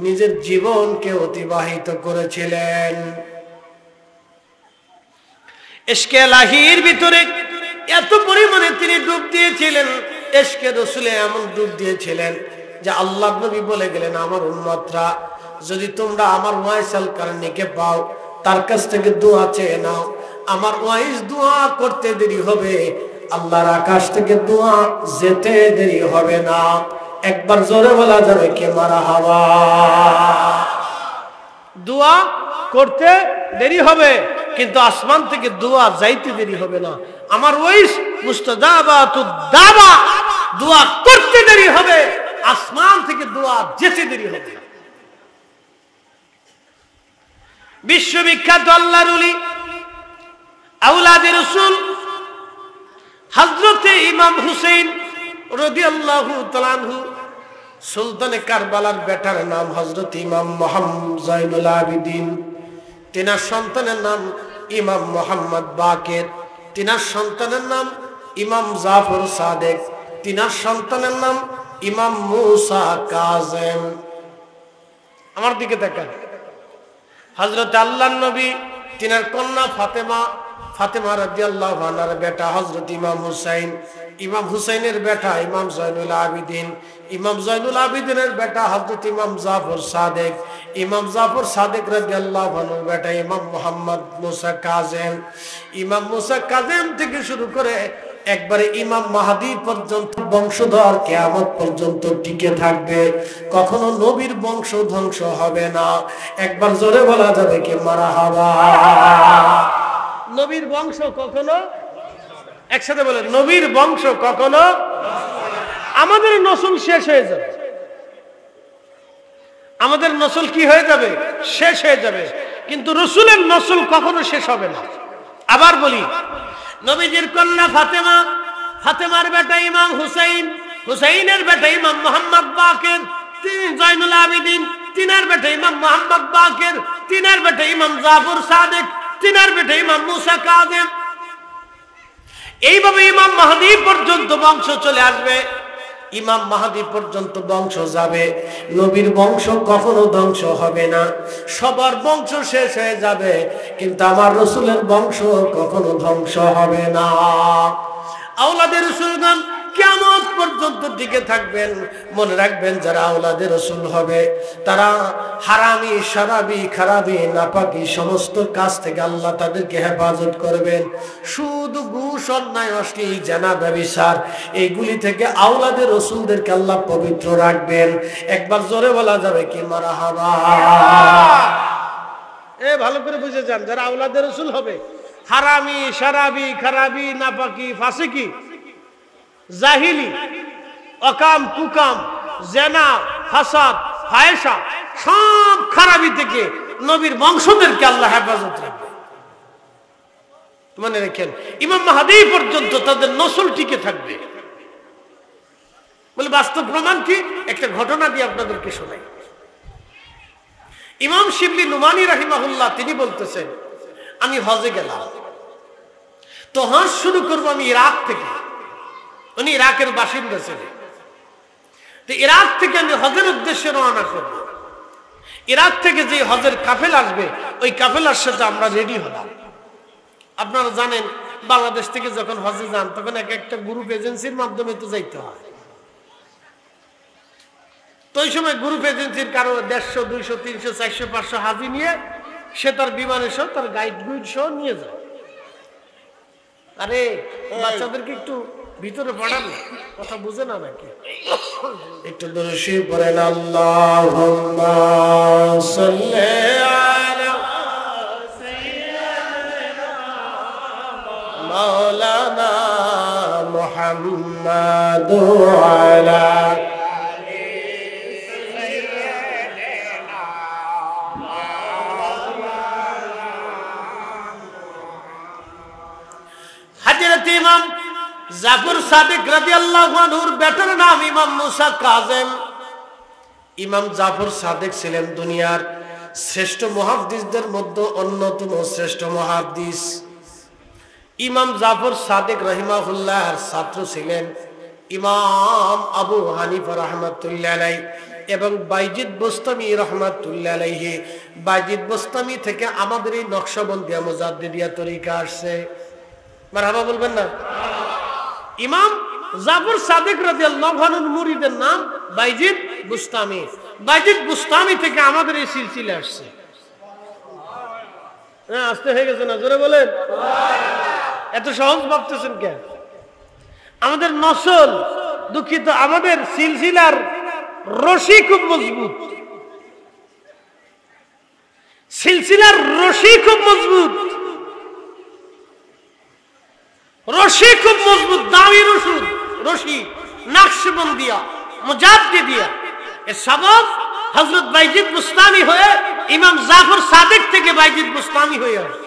নিজের জীবনকে অতিবাহিত করেছিলেন। ইশকে ইলাহির ভিতরে এত পরিমাণে তিনি ডুব দিয়েছিলেন, ইশকে রাসূলে এমন ডুব দিয়েছিলেন যে আল্লাহর নবী বলে গেলেন, আমার উম্মতরা যদি তোমরা আমার ওয়াইস আল কারনীকে পাও, তার কাছ থেকে দোয়া চেয়ে নাও। আমার ওয়াইস দোয়া করতে দেরি হবে, আল্লাহর আকাশ থেকে দোয়া যেতে দেরি হবে না। একবার জোরে বলা যাবে কে মারহাবা। দোয়া করতে দেরি হবে কিন্তু আসমান থেকে দোয়া যাইতে দেরি হবে না। আমার ওয়াইস মুস্তাজাবাতুদ দাওয়া, দোয়া করতে দেরি হবে, আসমান থেকে দোয়া যেতে দেরি হবে না। বিশ্ববিখ্যাত আল্লাহর ওলি আওলাদে রাসূল হযরতে ইমাম হুসাইন রাদিয়াল্লাহু তাআলা আনহু, সুলতানে কারবালার বেটার নাম হযরত ইমাম মুহাম্মদ জাইনুল আবিদিন, তিনার সন্তানের নাম ইমাম মুহাম্মদ বাকের, তিনার সন্তানের নাম ইমাম জাফর সাদেক, তিনার সন্তানের নাম ইমাম মুসা কাযেম। আমার দিকে তাকান। হযরত আল্লাহর নবী তিনার কন্যা ফাতেমা, ফাতেমা রাদিয়াল্লাহু আনহার বেটা হযরত ইমাম হুসাইন, ইমাম হুসাইনের বেটা ইমাম জয়নুল আবিদিন, ইমাম জয়নুল আবিদিনের বেটা হযরত ইমাম জাফর সাদেক, ইমাম জাফর সাদেক রাদিয়াল্লাহু আনহুর বেটা ইমাম মুহাম্মদ মুসা কাযেম, ইমাম মুসা কাযেম থেকে শুরু করে একবারে ইমাম মাহদী পর্যন্ত বংশধর কিয়ামত পর্যন্ত টিকে থাকবে, কখনো নবীর বংশ ধ্বংস হবে না। একবার জোরে বলা যাবে কি মারহাবা। নবীর বংশ কখনো, একসাথে বলেন, নবীর বংশ কখনো, আমাদের নসল শেষ হয়ে যাবে, আমাদের নসল কি হয়ে যাবে, শেষ হয়ে যাবে, কিন্তু রাসূলের নসল কখনো শেষ হবে না। আবার বলি, নবীজির কন্যা ফাতেমা, ফাতেমার বেটা ইমাম হুসাইন, হুসাইনের বেটা ইমাম মুহাম্মদ বাকের, তিনি জয়নুল আবিদিন, তিনার বেটা ইমাম মুহাম্মদ বাকের, তিনার বেটা ইমাম জাফর সাদেক, তিনার বেটা ইমাম মুসা কাযেম। এইভাবে ইমাম মাহদী পর্যন্ত বংশ চলে আসবে, ইমাম মাহদী পর্যন্ত বংশ যাবে, নবীর বংশ কখনো ধ্বংস হবে না। সবার বংশ শেষ হয়ে যাবে কিন্তু আমার রাসূলের বংশ কখনো ধ্বংস হবে না। আওলাদে রাসূলগণ কিয়ামত পর্যন্ত টিকে থাকবেন। মনে রাখবেন, যারা আওলাদে রাসূল হবে তারা হারামি, শারাবি, খারাবি, নাপাকি সমস্ত কাজ থেকে আল্লাহ তাদেরকে হেফাজত করবেন। সুদ, ঘুষ, অন্যায়, অশ্লীল, জেনা, ব্যভিচার এইগুলি থেকে আওলাদে রাসূলদেরকে আল্লাহ পবিত্র রাখবেন। একবার জোরে বলা যাবে কি মারহাবা। ভালো করে বুঝে যান, যারা আওলাদে রাসূল হবে হারামি, শারাবি, খারাবি, নাপাকি, ফাসিকি, জাহিলি, অকাম, কুকাম, জেনা, ফাসাদ, ফায়সা, সব খারাপি থেকে নবীর বংশদেরকে আল্লাহ হেফাজত রাখবে। মনে রাখেন, ইমাম মাহদী পর্যন্ত তাদের নসল টিকে থাকবে। বলে বাস্তব প্রমাণ কি? একটা ঘটনা দিয়ে আপনাদেরকে শোনাই। ইমাম শিবলি নুমানী রাহিমাহুল্লাহ তিনি বলতেছেন, আমি হজে গেলাম, তো হজ শুরু করবো আমি ইরাক থেকে। উনি ইরাকের বাসিন্দা ছিলেন। তো ইরাক থেকে আমি হজের উদ্দেশ্যে রওনা করব। ইরাক থেকে যে হজের কাফেলা আসবে ওই কাফেলার সাথে আমরা রেডি হলাম। আপনারা জানেন, বাংলাদেশ থেকে যখন হজে যান তখন এক একটা গ্রুপ এজেন্সির মাধ্যমে তো যাইতে হয়। তো ওই সময় গ্রুপ এজেন্সির কারো 150, 200, 300, 400, 500 হাজি নিয়ে সে তার বিমানে সহ তার গাইড গুইড সহ নিয়ে যায়। আরে বাচ্চাদেরকে একটু ভিতরে পড়ান, কথা বুঝে না নাকি? একটু দরুশি পড়েন, আল্লাহুম্মা সাল্লি আলা সাইয়্যিদিনা মাওলানা মুহাম্মাদ ওয়া আলা আলি সাইয়্যিদিনা মাওলানা ইমাম জাফর সাদিক রাদিয়াল্লাহু আনহুর বেটার নাম ইমাম মুসা কাযেম। ইমাম জাফর সাদিক ছিলেন দুনিয়ার শ্রেষ্ঠ মুহাদ্দিসদের মধ্যে অন্যতম শ্রেষ্ঠ মুহাদ্দিস। ইমাম জাফর সাদিক রাহিমাহুল্লাহর ছাত্র ছিলেন ইমাম আবু হানিফা রাহমাতুল্লাহ আলাইহি এবং বাইজিদ বুস্তামি রাহমাতুল্লাহ আলাইহি। বাইজিদ বুস্তামি থেকে আমাদের এই নকশবন্দিয়া মুজাদ্দিদিয়া তরিকা আসছে। মারহাবা বলবেন না? ইমাম জাফর সাদিক রাদিয়াল্লাহু আনহুর মুরিদের নাম বাইজিদ বুস্তামি। বাইজিদ বুস্তামি থেকে আমাদের এই সিলসিলা আসছে। হ্যাঁ, আসতে হয়ে গেছে না? জোরে বলেন। এত সহজ ভাবতেছেন কেন? আমাদের নসল দুঃখিত, আমাদের সিলসিলার রশি খুব মজবুত, সিলসিলার রশি খুব মজবুত, রশি খুব মজবুত, দামি রশি নকশবন্দিয়া মুজাদ্দিদিয়া। এর সবব হযরত বাইজিদ বুস্তামি হয়ে ইমাম জাফর সাদিক থেকে বাইজিদ বুস্তামি হয়ে আসে।